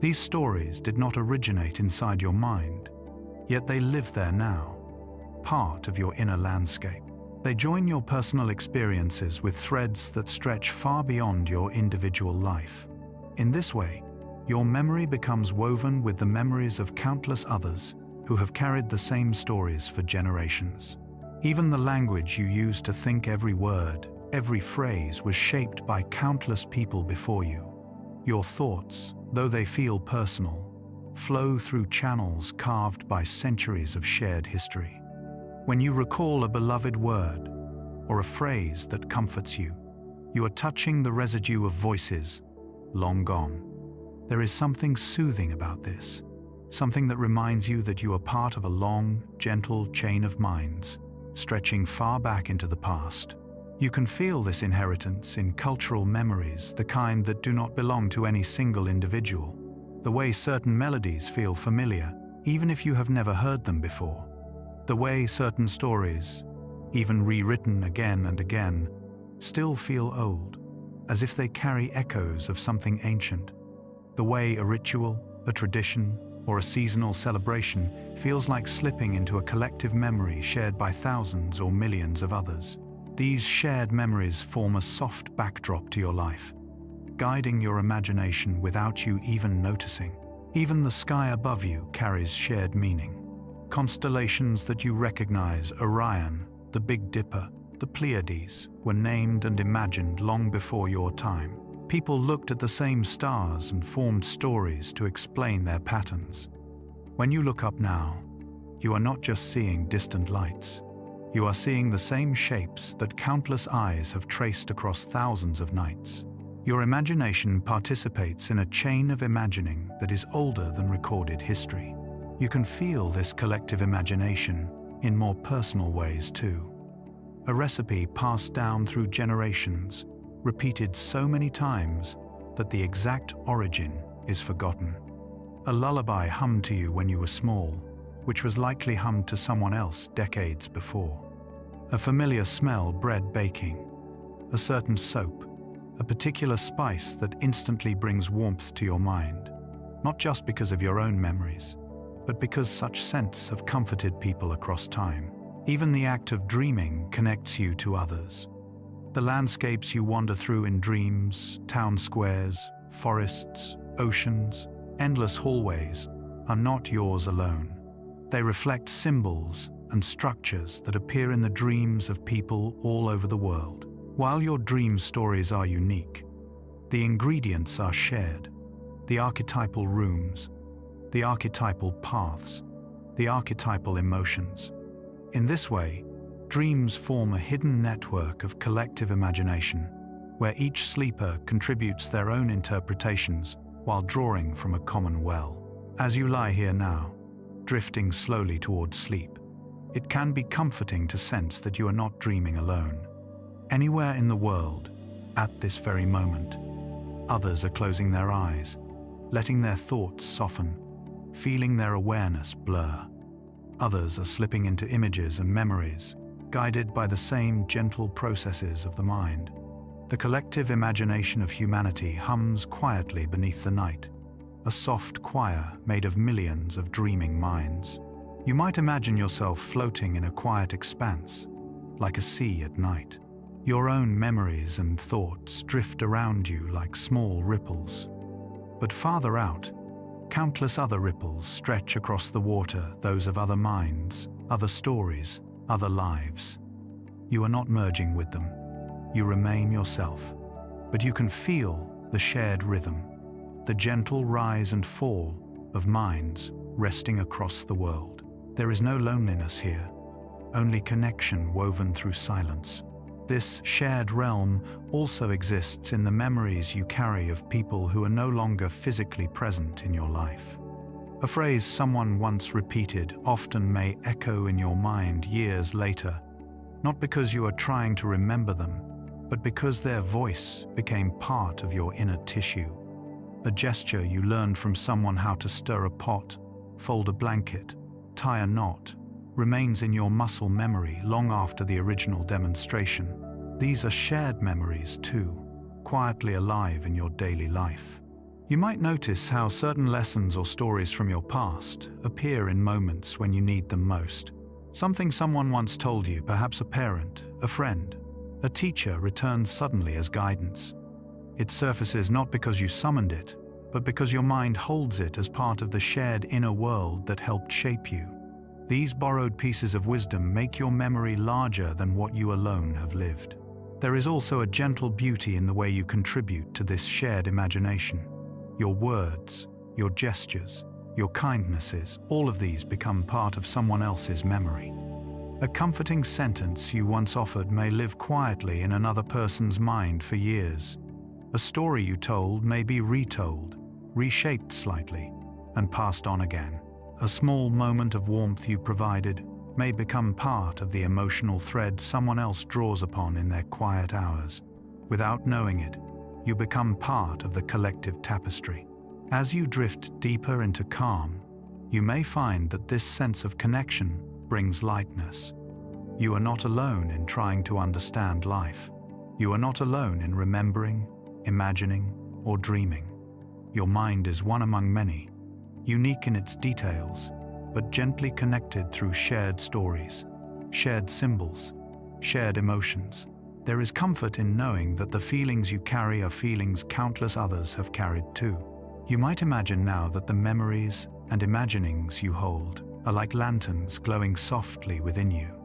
These stories did not originate inside your mind, yet they live there now, part of your inner landscape. They join your personal experiences with threads that stretch far beyond your individual life. In this way, your memory becomes woven with the memories of countless others who have carried the same stories for generations. Even the language you use to think every word, every phrase was shaped by countless people before you. Your thoughts, though they feel personal, flow through channels carved by centuries of shared history. When you recall a beloved word or a phrase that comforts you, you are touching the residue of voices long gone. There is something soothing about this, something that reminds you that you are part of a long, gentle chain of minds, stretching far back into the past. You can feel this inheritance in cultural memories, the kind that do not belong to any single individual. The way certain melodies feel familiar, even if you have never heard them before. The way certain stories, even rewritten again and again, still feel old, as if they carry echoes of something ancient. The way a ritual, a tradition, or a seasonal celebration feels like slipping into a collective memory shared by thousands or millions of others. These shared memories form a soft backdrop to your life, guiding your imagination without you even noticing. Even the sky above you carries shared meaning. Constellations that you recognize, Orion, the Big Dipper, the Pleiades, were named and imagined long before your time. People looked at the same stars and formed stories to explain their patterns. When you look up now, you are not just seeing distant lights. You are seeing the same shapes that countless eyes have traced across thousands of nights. Your imagination participates in a chain of imagining that is older than recorded history. You can feel this collective imagination in more personal ways too. A recipe passed down through generations, repeated so many times that the exact origin is forgotten. A lullaby hummed to you when you were small, which was likely hummed to someone else decades before. A familiar smell, bread baking, a certain soap, a particular spice that instantly brings warmth to your mind, not just because of your own memories, but because such scents have comforted people across time. Even the act of dreaming connects you to others. The landscapes you wander through in dreams, town squares, forests, oceans, endless hallways, are not yours alone. They reflect symbols and structures that appear in the dreams of people all over the world. While your dream stories are unique, the ingredients are shared. The archetypal rooms, the archetypal paths, the archetypal emotions. In this way, dreams form a hidden network of collective imagination, where each sleeper contributes their own interpretations while drawing from a common well. As you lie here now, drifting slowly towards sleep, it can be comforting to sense that you are not dreaming alone. Anywhere in the world, at this very moment, others are closing their eyes, letting their thoughts soften, feeling their awareness blur. Others are slipping into images and memories, guided by the same gentle processes of the mind. The collective imagination of humanity hums quietly beneath the night, a soft choir made of millions of dreaming minds. You might imagine yourself floating in a quiet expanse, like a sea at night. Your own memories and thoughts drift around you like small ripples. But farther out, countless other ripples stretch across the water, those of other minds, other stories, other lives. You are not merging with them. You remain yourself. But you can feel the shared rhythm, the gentle rise and fall of minds resting across the world. There is no loneliness here, only connection woven through silence. This shared realm also exists in the memories you carry of people who are no longer physically present in your life. A phrase someone once repeated often may echo in your mind years later, not because you are trying to remember them, but because their voice became part of your inner tissue. A gesture you learned from someone how to stir a pot, fold a blanket, tie a knot, remains in your muscle memory long after the original demonstration. These are shared memories too, quietly alive in your daily life. You might notice how certain lessons or stories from your past appear in moments when you need them most. Something someone once told you, perhaps a parent, a friend, a teacher, returns suddenly as guidance. It surfaces not because you summoned it, but because your mind holds it as part of the shared inner world that helped shape you. These borrowed pieces of wisdom make your memory larger than what you alone have lived. There is also a gentle beauty in the way you contribute to this shared imagination. Your words, your gestures, your kindnesses, all of these become part of someone else's memory. A comforting sentence you once offered may live quietly in another person's mind for years. A story you told may be retold, reshaped slightly, and passed on again. A small moment of warmth you provided may become part of the emotional thread someone else draws upon in their quiet hours. Without knowing it, you become part of the collective tapestry. As you drift deeper into calm, you may find that this sense of connection brings lightness. You are not alone in trying to understand life. You are not alone in remembering, imagining, or dreaming. Your mind is one among many, unique in its details, but gently connected through shared stories, shared symbols, shared emotions. There is comfort in knowing that the feelings you carry are feelings countless others have carried too. You might imagine now that the memories and imaginings you hold are like lanterns glowing softly within you.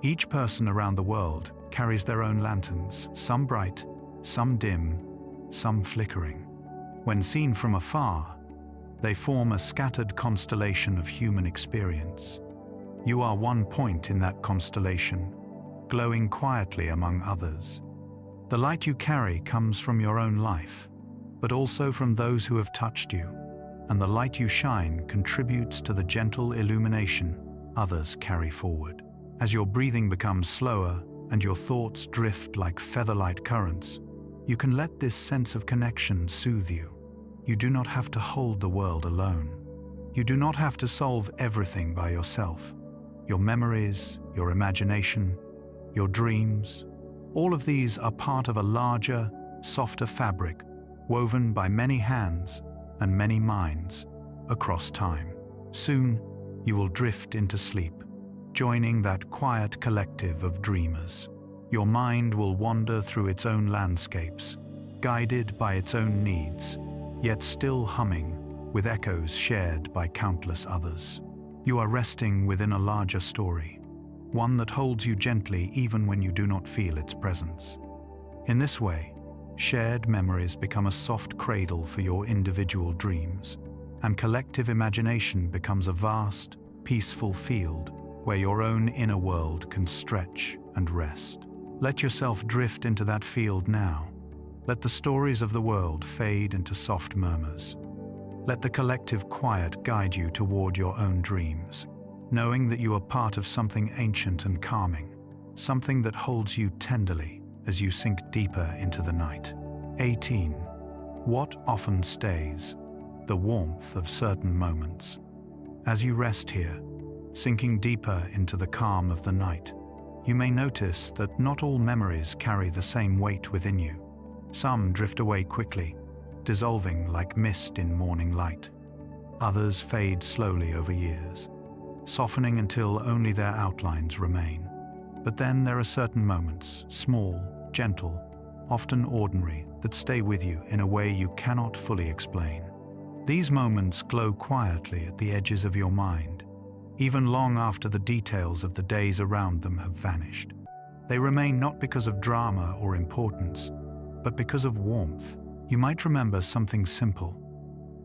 Each person around the world carries their own lanterns, some bright, some dim, some flickering. When seen from afar, they form a scattered constellation of human experience. You are one point in that constellation, glowing quietly among others. The light you carry comes from your own life, but also from those who have touched you, and the light you shine contributes to the gentle illumination others carry forward. As your breathing becomes slower and your thoughts drift like feather-light currents, you can let this sense of connection soothe you. You do not have to hold the world alone. You do not have to solve everything by yourself. Your memories, your imagination, your dreams, all of these are part of a larger, softer fabric woven by many hands and many minds across time. Soon, you will drift into sleep, joining that quiet collective of dreamers. Your mind will wander through its own landscapes, guided by its own needs, yet still humming with echoes shared by countless others. You are resting within a larger story, one that holds you gently even when you do not feel its presence. In this way, shared memories become a soft cradle for your individual dreams, and collective imagination becomes a vast, peaceful field where your own inner world can stretch and rest. Let yourself drift into that field now. Let the stories of the world fade into soft murmurs. Let the collective quiet guide you toward your own dreams, knowing that you are part of something ancient and calming, something that holds you tenderly as you sink deeper into the night. 18. What often stays? The warmth of certain moments. As you rest here, sinking deeper into the calm of the night, you may notice that not all memories carry the same weight within you. Some drift away quickly, dissolving like mist in morning light. Others fade slowly over years, softening until only their outlines remain. But then there are certain moments, small, gentle, often ordinary, that stay with you in a way you cannot fully explain. These moments glow quietly at the edges of your mind, even long after the details of the days around them have vanished. They remain not because of drama or importance, but because of warmth. You might remember something simple: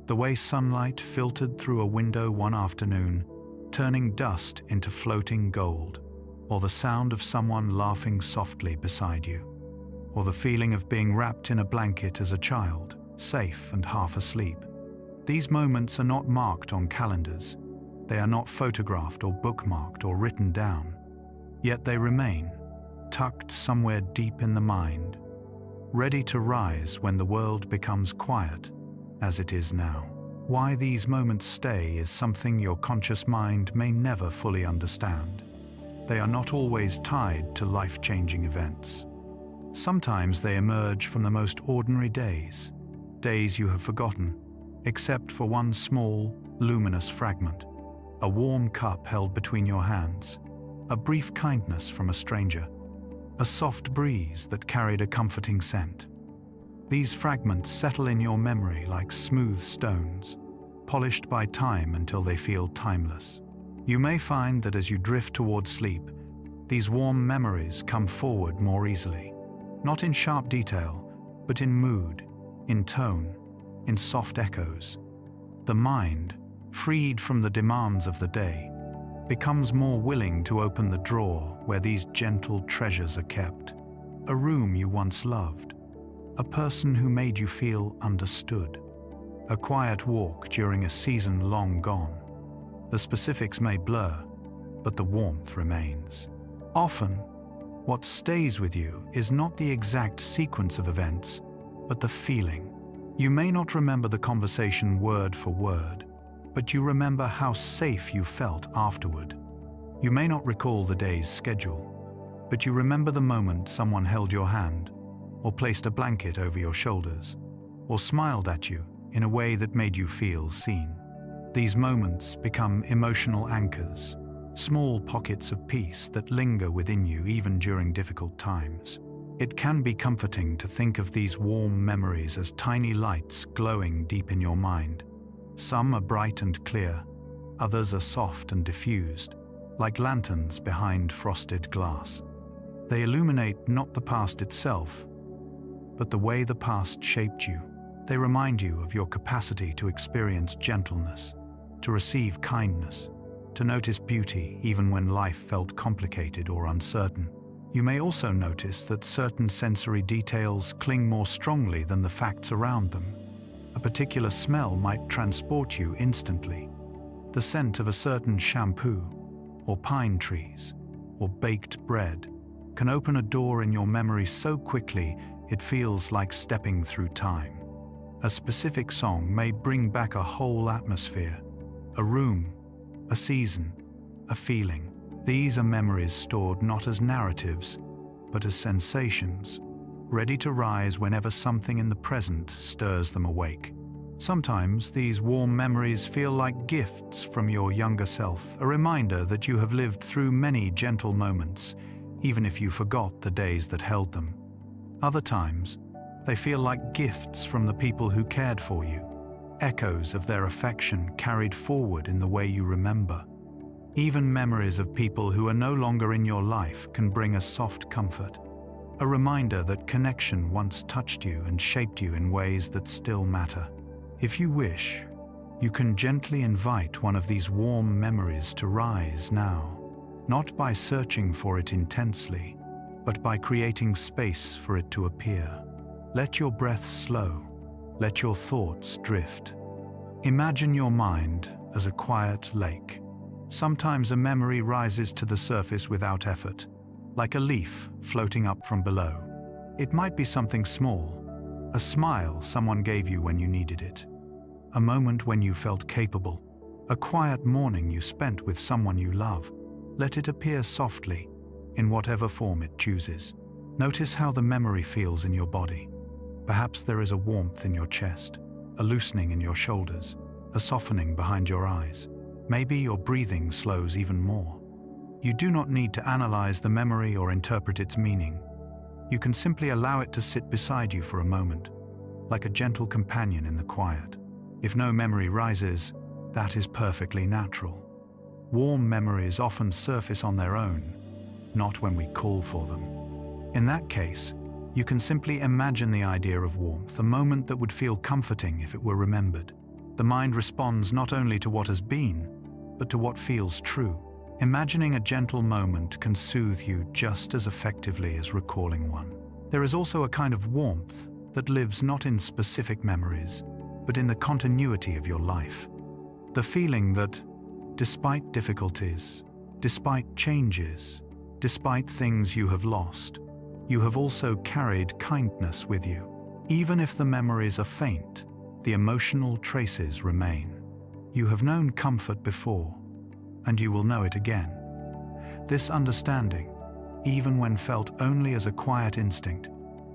the way sunlight filtered through a window one afternoon, turning dust into floating gold, or the sound of someone laughing softly beside you, or the feeling of being wrapped in a blanket as a child, safe and half asleep. These moments are not marked on calendars. They are not photographed or bookmarked or written down. Yet they remain, tucked somewhere deep in the mind, ready to rise when the world becomes quiet, as it is now. Why these moments stay is something your conscious mind may never fully understand. They are not always tied to life-changing events. Sometimes they emerge from the most ordinary days, days you have forgotten, except for one small, luminous fragment, a warm cup held between your hands, a brief kindness from a stranger, a soft breeze that carried a comforting scent. These fragments settle in your memory like smooth stones, polished by time until they feel timeless. You may find that as you drift toward sleep, these warm memories come forward more easily, not in sharp detail, but in mood, in tone, in soft echoes. The mind, freed from the demands of the day, becomes more willing to open the drawer where these gentle treasures are kept. A room you once loved, a person who made you feel understood, a quiet walk during a season long gone. The specifics may blur, but the warmth remains. Often, what stays with you is not the exact sequence of events, but the feeling. You may not remember the conversation word for word, but you remember how safe you felt afterward. You may not recall the day's schedule, but you remember the moment someone held your hand, or placed a blanket over your shoulders, or smiled at you in a way that made you feel seen. These moments become emotional anchors, small pockets of peace that linger within you even during difficult times. It can be comforting to think of these warm memories as tiny lights glowing deep in your mind. Some are bright and clear, others are soft and diffused, like lanterns behind frosted glass. They illuminate not the past itself, but the way the past shaped you. They remind you of your capacity to experience gentleness, to receive kindness, to notice beauty even when life felt complicated or uncertain. You may also notice that certain sensory details cling more strongly than the facts around them. A particular smell might transport you instantly. The scent of a certain shampoo, or pine trees, or baked bread can open a door in your memory so quickly it feels like stepping through time. A specific song may bring back a whole atmosphere, a room, a season, a feeling. These are memories stored not as narratives, but as sensations, ready to rise whenever something in the present stirs them awake. Sometimes these warm memories feel like gifts from your younger self, a reminder that you have lived through many gentle moments, even if you forgot the days that held them. Other times, they feel like gifts from the people who cared for you, echoes of their affection carried forward in the way you remember. Even memories of people who are no longer in your life can bring a soft comfort, a reminder that connection once touched you and shaped you in ways that still matter. If you wish, you can gently invite one of these warm memories to rise now, not by searching for it intensely, but by creating space for it to appear. Let your breath slow, let your thoughts drift. Imagine your mind as a quiet lake. Sometimes a memory rises to the surface without effort, like a leaf floating up from below. It might be something small, a smile someone gave you when you needed it, a moment when you felt capable, a quiet morning you spent with someone you love. Let it appear softly, in whatever form it chooses. Notice how the memory feels in your body. Perhaps there is a warmth in your chest, a loosening in your shoulders, a softening behind your eyes. Maybe your breathing slows even more. You do not need to analyze the memory or interpret its meaning. You can simply allow it to sit beside you for a moment, like a gentle companion in the quiet. If no memory rises, that is perfectly natural. Warm memories often surface on their own, not when we call for them. In that case, you can simply imagine the idea of warmth, a moment that would feel comforting if it were remembered. The mind responds not only to what has been, but to what feels true. Imagining a gentle moment can soothe you just as effectively as recalling one. There is also a kind of warmth that lives not in specific memories, but in the continuity of your life. The feeling that, despite difficulties, despite changes, despite things you have lost, you have also carried kindness with you. Even if the memories are faint, the emotional traces remain. You have known comfort before, and you will know it again. This understanding, even when felt only as a quiet instinct,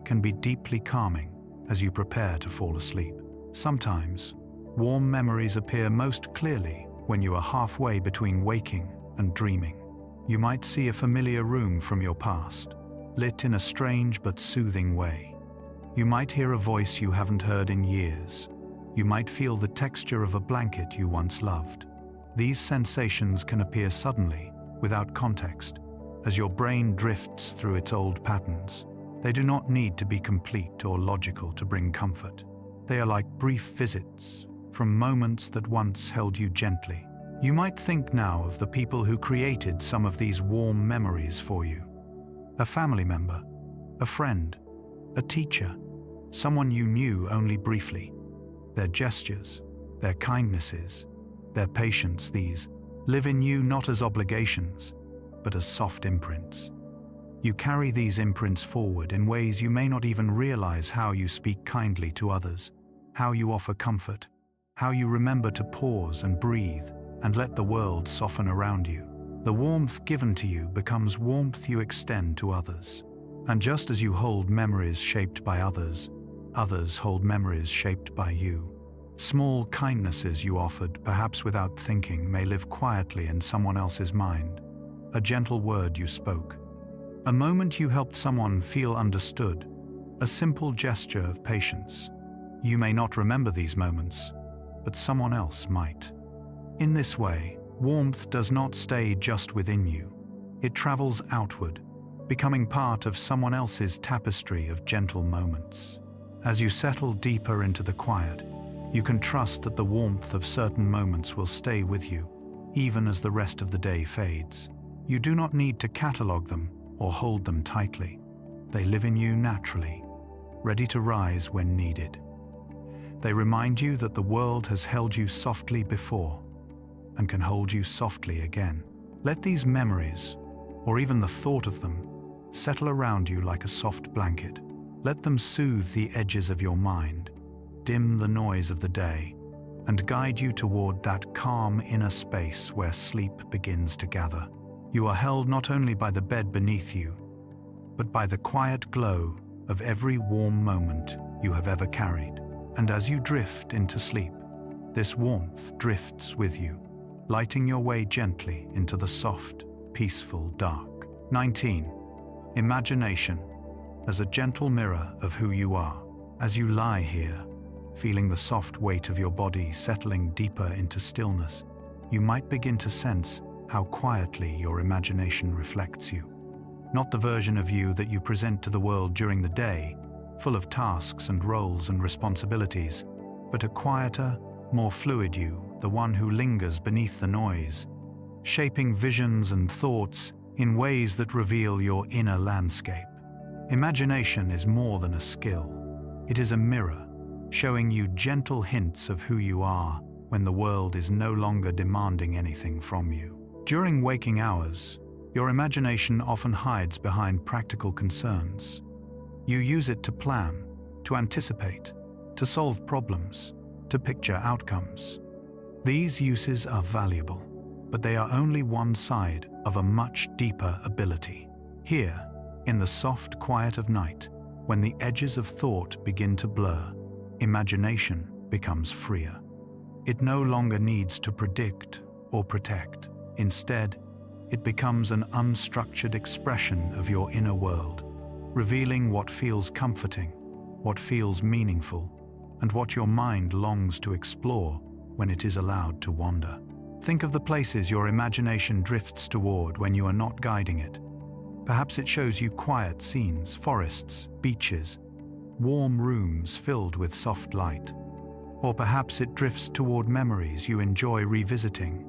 can be deeply calming as you prepare to fall asleep. Sometimes, warm memories appear most clearly when you are halfway between waking and dreaming. You might see a familiar room from your past, lit in a strange but soothing way. You might hear a voice you haven't heard in years. You might feel the texture of a blanket you once loved. These sensations can appear suddenly, without context, as your brain drifts through its old patterns. They do not need to be complete or logical to bring comfort. They are like brief visits from moments that once held you gently. You might think now of the people who created some of these warm memories for you. A family member, a friend, a teacher, someone you knew only briefly. Their gestures, their kindnesses, their patience, these live in you not as obligations, but as soft imprints. You carry these imprints forward in ways you may not even realize: how you speak kindly to others, how you offer comfort, how you remember to pause and breathe and let the world soften around you. The warmth given to you becomes warmth you extend to others. And just as you hold memories shaped by others, others hold memories shaped by you. Small kindnesses you offered, perhaps without thinking, may live quietly in someone else's mind. A gentle word you spoke, a moment you helped someone feel understood, a simple gesture of patience. You may not remember these moments, but someone else might. In this way, warmth does not stay just within you. It travels outward, becoming part of someone else's tapestry of gentle moments. As you settle deeper into the quiet, you can trust that the warmth of certain moments will stay with you, even as the rest of the day fades. You do not need to catalog them or hold them tightly. They live in you naturally, ready to rise when needed. They remind you that the world has held you softly before and can hold you softly again. Let these memories, or even the thought of them, settle around you like a soft blanket. Let them soothe the edges of your mind, dim the noise of the day, and guide you toward that calm inner space where sleep begins to gather. You are held not only by the bed beneath you, but by the quiet glow of every warm moment you have ever carried. And as you drift into sleep, this warmth drifts with you, lighting your way gently into the soft, peaceful dark. 19. Imagination as a gentle mirror of who you are. As you lie here, feeling the soft weight of your body settling deeper into stillness, you might begin to sense how quietly your imagination reflects you. Not the version of you that you present to the world during the day, full of tasks and roles and responsibilities, but a quieter, more fluid you, the one who lingers beneath the noise, shaping visions and thoughts in ways that reveal your inner landscape. Imagination is more than a skill. It is a mirror, showing you gentle hints of who you are when the world is no longer demanding anything from you. During waking hours, your imagination often hides behind practical concerns. You use it to plan, to anticipate, to solve problems, to picture outcomes. These uses are valuable, but they are only one side of a much deeper ability. Here, in the soft quiet of night, when the edges of thought begin to blur, imagination becomes freer. It no longer needs to predict or protect. Instead, it becomes an unstructured expression of your inner world, revealing what feels comforting, what feels meaningful, and what your mind longs to explore when it is allowed to wander. Think of the places your imagination drifts toward when you are not guiding it. Perhaps it shows you quiet scenes, forests, beaches, warm rooms filled with soft light. Or perhaps it drifts toward memories you enjoy revisiting,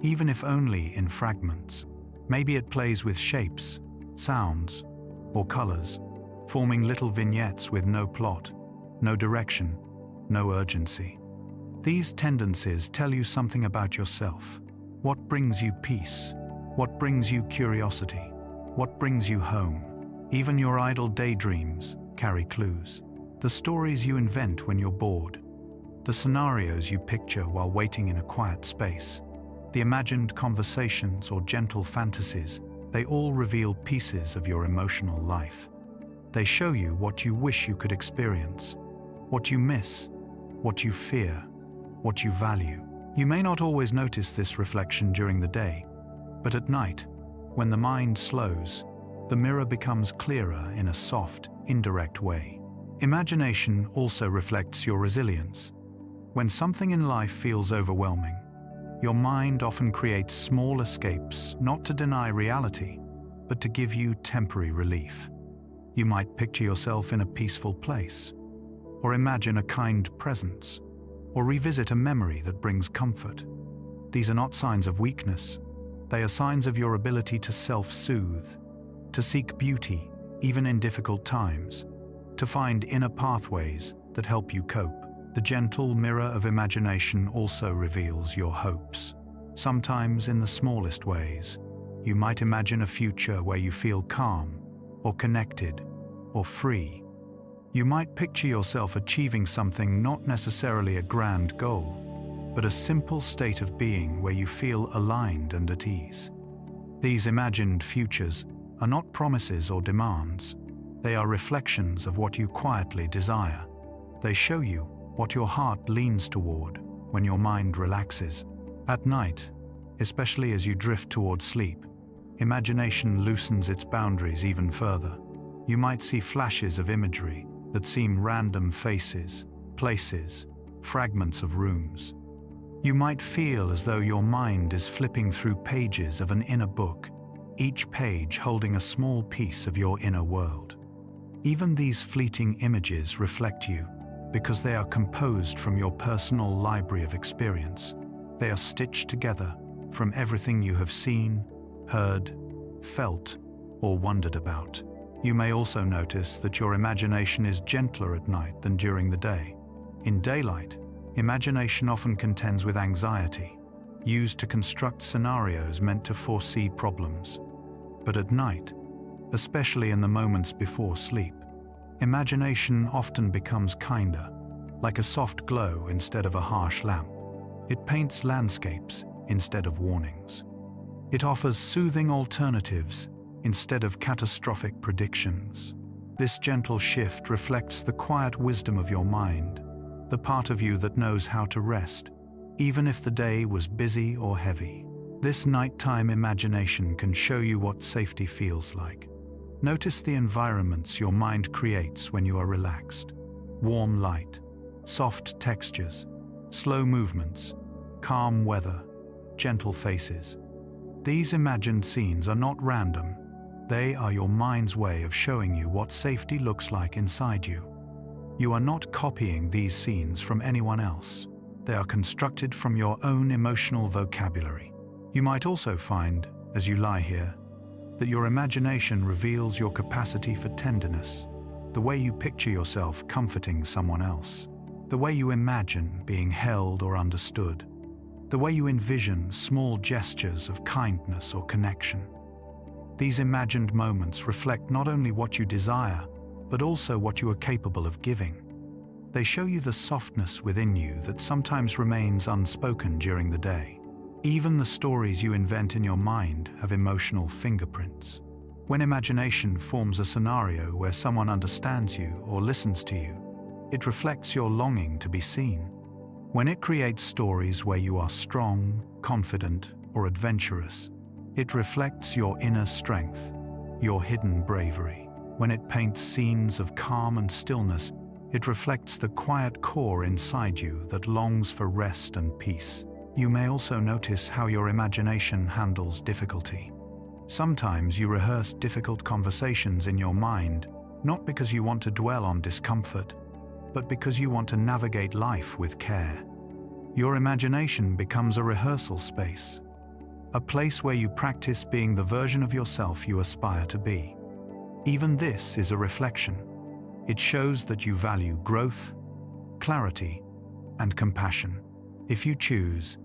even if only in fragments. Maybe it plays with shapes, sounds, or colors, forming little vignettes with no plot, no direction, no urgency. These tendencies tell you something about yourself. What brings you peace? What brings you curiosity? What brings you home? Even your idle daydreams carry clues. The stories you invent when you're bored, the scenarios you picture while waiting in a quiet space, the imagined conversations or gentle fantasies, they all reveal pieces of your emotional life. They show you what you wish you could experience, what you miss, what you fear, what you value. You may not always notice this reflection during the day, but at night, when the mind slows, the mirror becomes clearer in a soft, indirect way. Imagination also reflects your resilience. When something in life feels overwhelming, your mind often creates small escapes, not to deny reality, but to give you temporary relief. You might picture yourself in a peaceful place, or imagine a kind presence, or revisit a memory that brings comfort. These are not signs of weakness. They are signs of your ability to self-soothe, to seek beauty even in difficult times, to find inner pathways that help you cope. The gentle mirror of imagination also reveals your hopes. Sometimes in the smallest ways, you might imagine a future where you feel calm, or connected, or free. You might picture yourself achieving something, not necessarily a grand goal, but a simple state of being where you feel aligned and at ease. These imagined futures are not promises or demands. They are reflections of what you quietly desire. They show you what your heart leans toward when your mind relaxes. At night, especially as you drift toward sleep, imagination loosens its boundaries even further. You might see flashes of imagery that seem random faces, places, fragments of rooms. You might feel as though your mind is flipping through pages of an inner book, each page holding a small piece of your inner world. Even these fleeting images reflect you, because they are composed from your personal library of experience. They are stitched together from everything you have seen, heard, felt, or wondered about. You may also notice that your imagination is gentler at night than during the day. In daylight, imagination often contends with anxiety, used to construct scenarios meant to foresee problems. But at night, especially in the moments before sleep, imagination often becomes kinder. like a soft glow instead of a harsh lamp. It paints landscapes instead of warnings. It offers soothing alternatives instead of catastrophic predictions. This gentle shift reflects the quiet wisdom of your mind, the part of you that knows how to rest, even if the day was busy or heavy. This nighttime imagination can show you what safety feels like. Notice the environments your mind creates when you are relaxed. Warm light, soft textures, slow movements, calm weather, gentle faces. These imagined scenes are not random. They are your mind's way of showing you what safety looks like inside you. You are not copying these scenes from anyone else. They are constructed from your own emotional vocabulary. You might also find, as you lie here, that your imagination reveals your capacity for tenderness, the way you picture yourself comforting someone else, the way you imagine being held or understood, the way you envision small gestures of kindness or connection. These imagined moments reflect not only what you desire, but also what you are capable of giving. They show you the softness within you that sometimes remains unspoken during the day. Even the stories you invent in your mind have emotional fingerprints. When imagination forms a scenario where someone understands you or listens to you, it reflects your longing to be seen. When it creates stories where you are strong, confident, or adventurous, it reflects your inner strength, your hidden bravery. When it paints scenes of calm and stillness, it reflects the quiet core inside you that longs for rest and peace. You may also notice how your imagination handles difficulty. Sometimes you rehearse difficult conversations in your mind, not because you want to dwell on discomfort, but because you want to navigate life with care. Your imagination becomes a rehearsal space, a place where you practice being the version of yourself you aspire to be. Even this is a reflection. It shows that you value growth, clarity, and compassion. If you choose,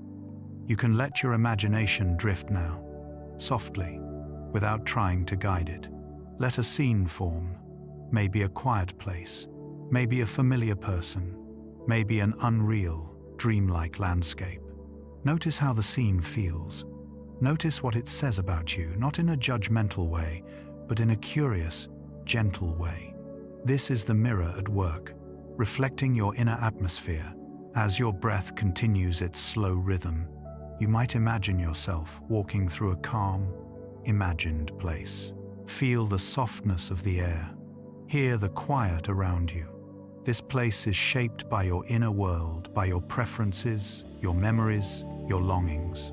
you can let your imagination drift now, softly, without trying to guide it. Let a scene form, maybe a quiet place, maybe a familiar person, maybe an unreal, dreamlike landscape. Notice how the scene feels. Notice what it says about you, not in a judgmental way, but in a curious, gentle way. This is the mirror at work, reflecting your inner atmosphere. As your breath continues its slow rhythm, you might imagine yourself walking through a calm, imagined place. Feel the softness of the air. Hear the quiet around you. This place is shaped by your inner world, by your preferences, your memories, your longings.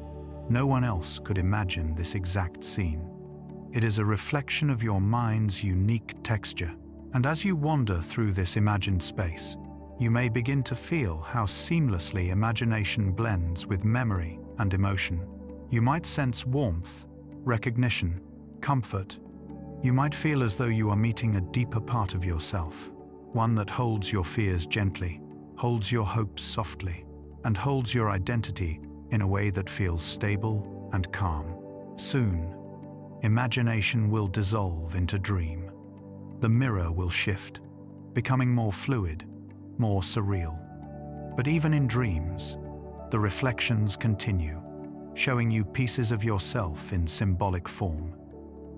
No one else could imagine this exact scene. It is a reflection of your mind's unique texture. And as you wander through this imagined space, you may begin to feel how seamlessly imagination blends with memory and emotion. You might sense warmth, recognition, comfort. You might feel as though you are meeting a deeper part of yourself, one that holds your fears gently, holds your hopes softly, and holds your identity in a way that feels stable and calm. Soon, imagination will dissolve into dream. The mirror will shift, becoming more fluid, more surreal. But even in dreams, the reflections continue, showing you pieces of yourself in symbolic form.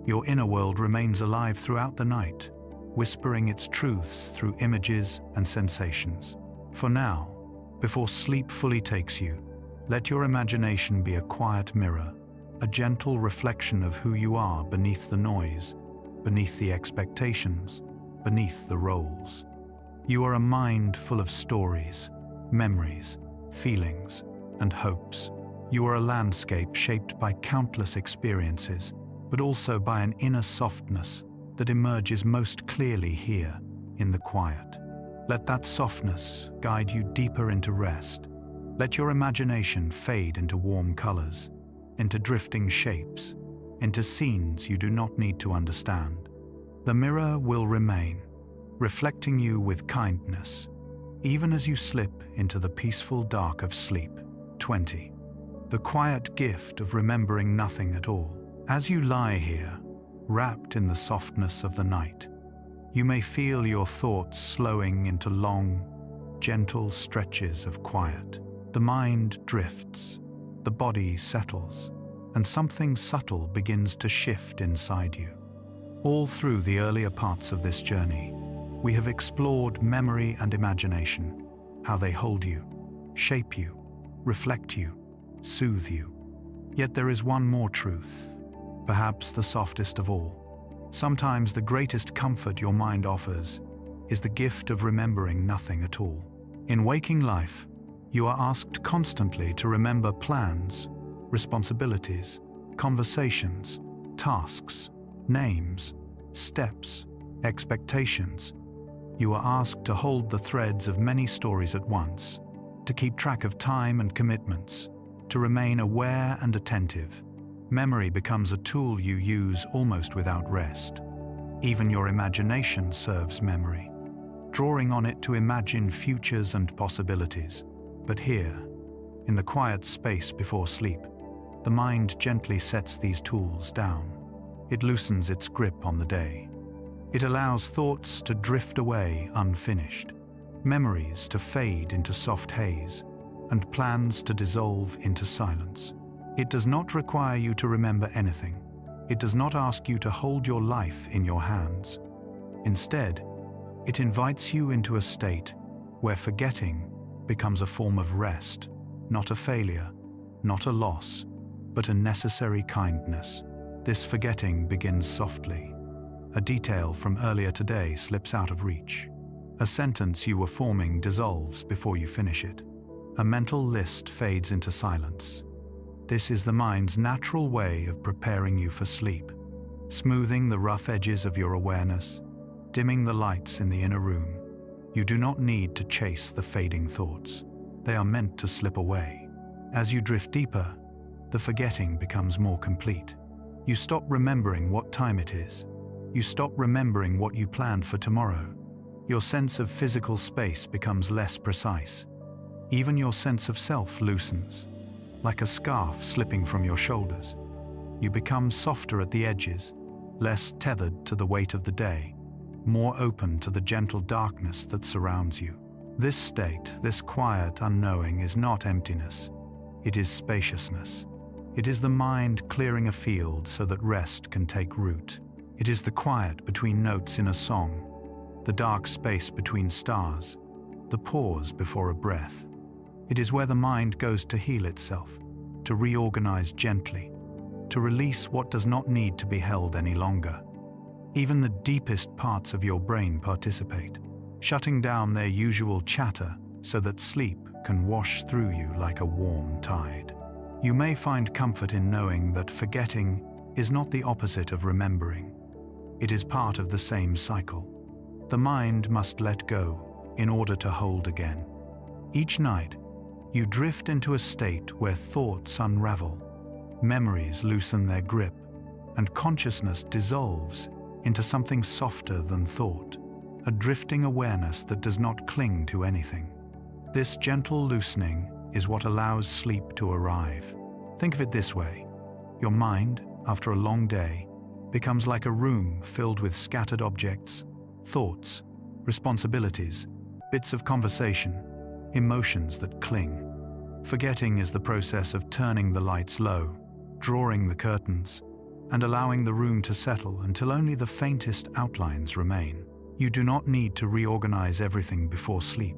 Your inner world remains alive throughout the night, whispering its truths through images and sensations. For now, before sleep fully takes you, let your imagination be a quiet mirror, a gentle reflection of who you are beneath the noise, beneath the expectations, beneath the roles. You are a mind full of stories, memories, feelings, and hopes. You are a landscape shaped by countless experiences, but also by an inner softness that emerges most clearly here in the quiet. Let that softness guide you deeper into rest. Let your imagination fade into warm colors, into drifting shapes, into scenes you do not need to understand. The mirror will remain, reflecting you with kindness, even as you slip into the peaceful dark of sleep. 20. The quiet gift of remembering nothing at all. As you lie here, wrapped in the softness of the night, you may feel your thoughts slowing into long, gentle stretches of quiet. The mind drifts, the body settles, and something subtle begins to shift inside you. All through the earlier parts of this journey, we have explored memory and imagination, how they hold you, shape you, reflect you, soothe you. Yet there is one more truth, perhaps the softest of all. Sometimes the greatest comfort your mind offers is the gift of remembering nothing at all. In waking life, you are asked constantly to remember plans, responsibilities, conversations, tasks, names, steps, expectations. You are asked to hold the threads of many stories at once, to keep track of time and commitments, to remain aware and attentive. Memory becomes a tool you use almost without rest. Even your imagination serves memory, drawing on it to imagine futures and possibilities. But here, in the quiet space before sleep, the mind gently sets these tools down. It loosens its grip on the day. It allows thoughts to drift away unfinished, memories to fade into soft haze, and plans to dissolve into silence. It does not require you to remember anything. It does not ask you to hold your life in your hands. Instead, it invites you into a state where forgetting becomes a form of rest, not a failure, not a loss, but a necessary kindness. This forgetting begins softly. A detail from earlier today slips out of reach. A sentence you were forming dissolves before you finish it. A mental list fades into silence. This is the mind's natural way of preparing you for sleep, smoothing the rough edges of your awareness, dimming the lights in the inner room. You do not need to chase the fading thoughts. They are meant to slip away. As you drift deeper, the forgetting becomes more complete. You stop remembering what time it is. You stop remembering what you planned for tomorrow. Your sense of physical space becomes less precise. Even your sense of self loosens, like a scarf slipping from your shoulders. You become softer at the edges, less tethered to the weight of the day, more open to the gentle darkness that surrounds you. This state, this quiet unknowing, is not emptiness. It is spaciousness. It is the mind clearing a field so that rest can take root. It is the quiet between notes in a song, the dark space between stars, the pause before a breath. It is where the mind goes to heal itself, to reorganize gently, to release what does not need to be held any longer. Even the deepest parts of your brain participate, shutting down their usual chatter so that sleep can wash through you like a warm tide. You may find comfort in knowing that forgetting is not the opposite of remembering. It is part of the same cycle. The mind must let go in order to hold again. Each night, you drift into a state where thoughts unravel, memories loosen their grip, and consciousness dissolves into something softer than thought, a drifting awareness that does not cling to anything. This gentle loosening is what allows sleep to arrive. Think of it this way. Your mind, after a long day, becomes like a room filled with scattered objects, thoughts, responsibilities, bits of conversation, emotions that cling. Forgetting is the process of turning the lights low, drawing the curtains, and allowing the room to settle until only the faintest outlines remain. You do not need to reorganize everything before sleep.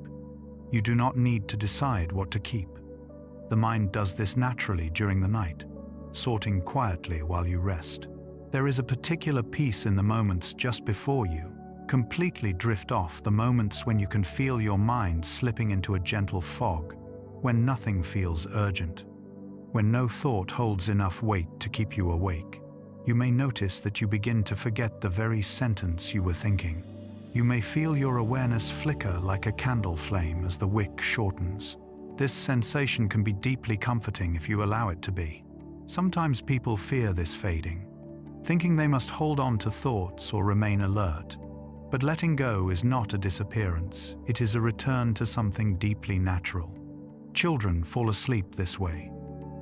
You do not need to decide what to keep. The mind does this naturally during the night, sorting quietly while you rest. There is a particular peace in the moments just before you completely drift off, the moments when you can feel your mind slipping into a gentle fog, when nothing feels urgent, when no thought holds enough weight to keep you awake. You may notice that you begin to forget the very sentence you were thinking. You may feel your awareness flicker like a candle flame as the wick shortens. This sensation can be deeply comforting if you allow it to be. Sometimes people fear this fading, thinking they must hold on to thoughts or remain alert. But letting go is not a disappearance, it is a return to something deeply natural. Children fall asleep this way,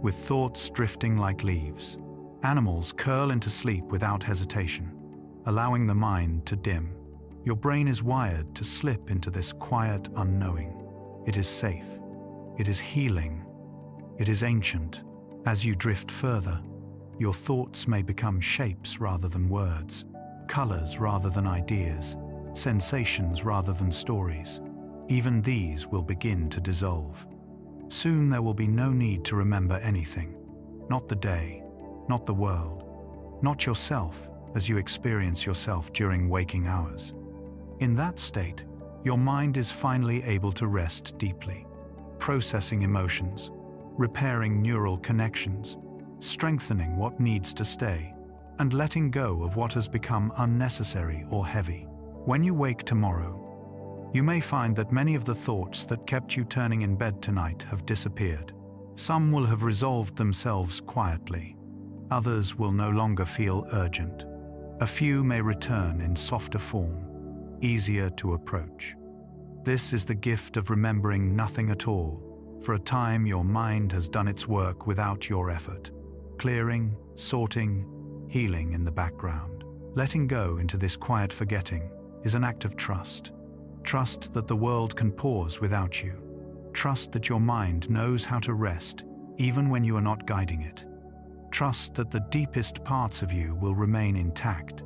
with thoughts drifting like leaves. Animals curl into sleep without hesitation, allowing the mind to dim. Your brain is wired to slip into this quiet unknowing. It is safe. It is healing. It is ancient. As you drift further, your thoughts may become shapes rather than words, colors rather than ideas, sensations rather than stories. Even these will begin to dissolve. Soon there will be no need to remember anything. Not the day, not the world, not yourself as you experience yourself during waking hours. In that state, your mind is finally able to rest deeply, processing emotions, repairing neural connections, strengthening what needs to stay, and letting go of what has become unnecessary or heavy. When you wake tomorrow, you may find that many of the thoughts that kept you turning in bed tonight have disappeared. Some will have resolved themselves quietly. Others will no longer feel urgent. A few may return in softer form, easier to approach. This is the gift of remembering nothing at all. For a time, your mind has done its work without your effort, clearing, sorting, healing in the background. Letting go into this quiet forgetting is an act of trust. Trust that the world can pause without you. Trust that your mind knows how to rest, even when you are not guiding it. Trust that the deepest parts of you will remain intact,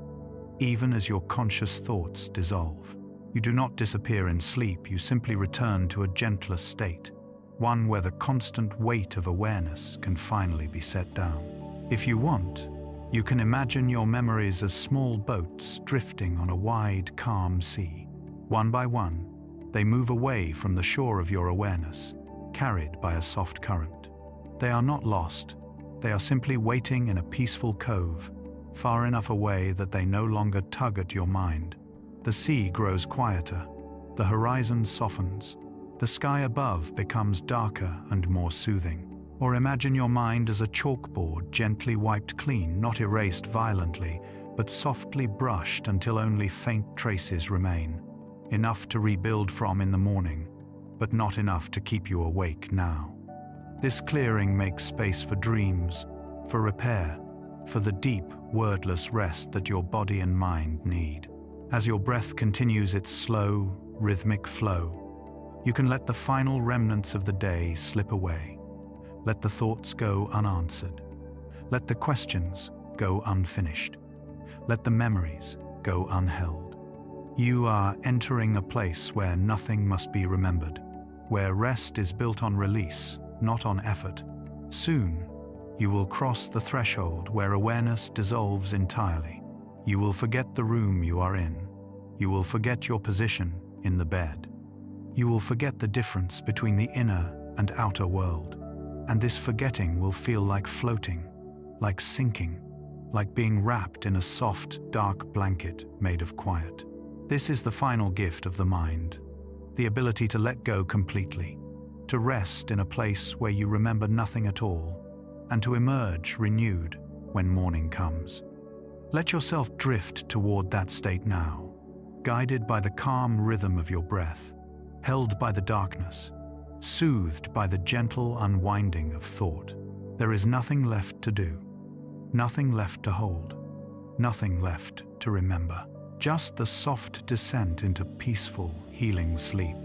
even as your conscious thoughts dissolve. You do not disappear in sleep, you simply return to a gentler state, one where the constant weight of awareness can finally be set down. If you want, you can imagine your memories as small boats drifting on a wide, calm sea. One by one, they move away from the shore of your awareness, carried by a soft current. They are not lost. They are simply waiting in a peaceful cove, far enough away that they no longer tug at your mind. The sea grows quieter, the horizon softens, the sky above becomes darker and more soothing. Or imagine your mind as a chalkboard gently wiped clean, not erased violently, but softly brushed until only faint traces remain. Enough to rebuild from in the morning, but not enough to keep you awake now. This clearing makes space for dreams, for repair, for the deep, wordless rest that your body and mind need. As your breath continues its slow, rhythmic flow, you can let the final remnants of the day slip away. Let the thoughts go unanswered. Let the questions go unfinished. Let the memories go unheld. You are entering a place where nothing must be remembered, where rest is built on release, not on effort. Soon, you will cross the threshold where awareness dissolves entirely. You will forget the room you are in. You will forget your position in the bed. You will forget the difference between the inner and outer world. And this forgetting will feel like floating, like sinking, like being wrapped in a soft, dark blanket made of quiet. This is the final gift of the mind, the ability to let go completely, to rest in a place where you remember nothing at all, and to emerge renewed when morning comes. Let yourself drift toward that state now, guided by the calm rhythm of your breath, held by the darkness, soothed by the gentle unwinding of thought. There is nothing left to do, nothing left to hold, nothing left to remember. Just the soft descent into peaceful, healing sleep.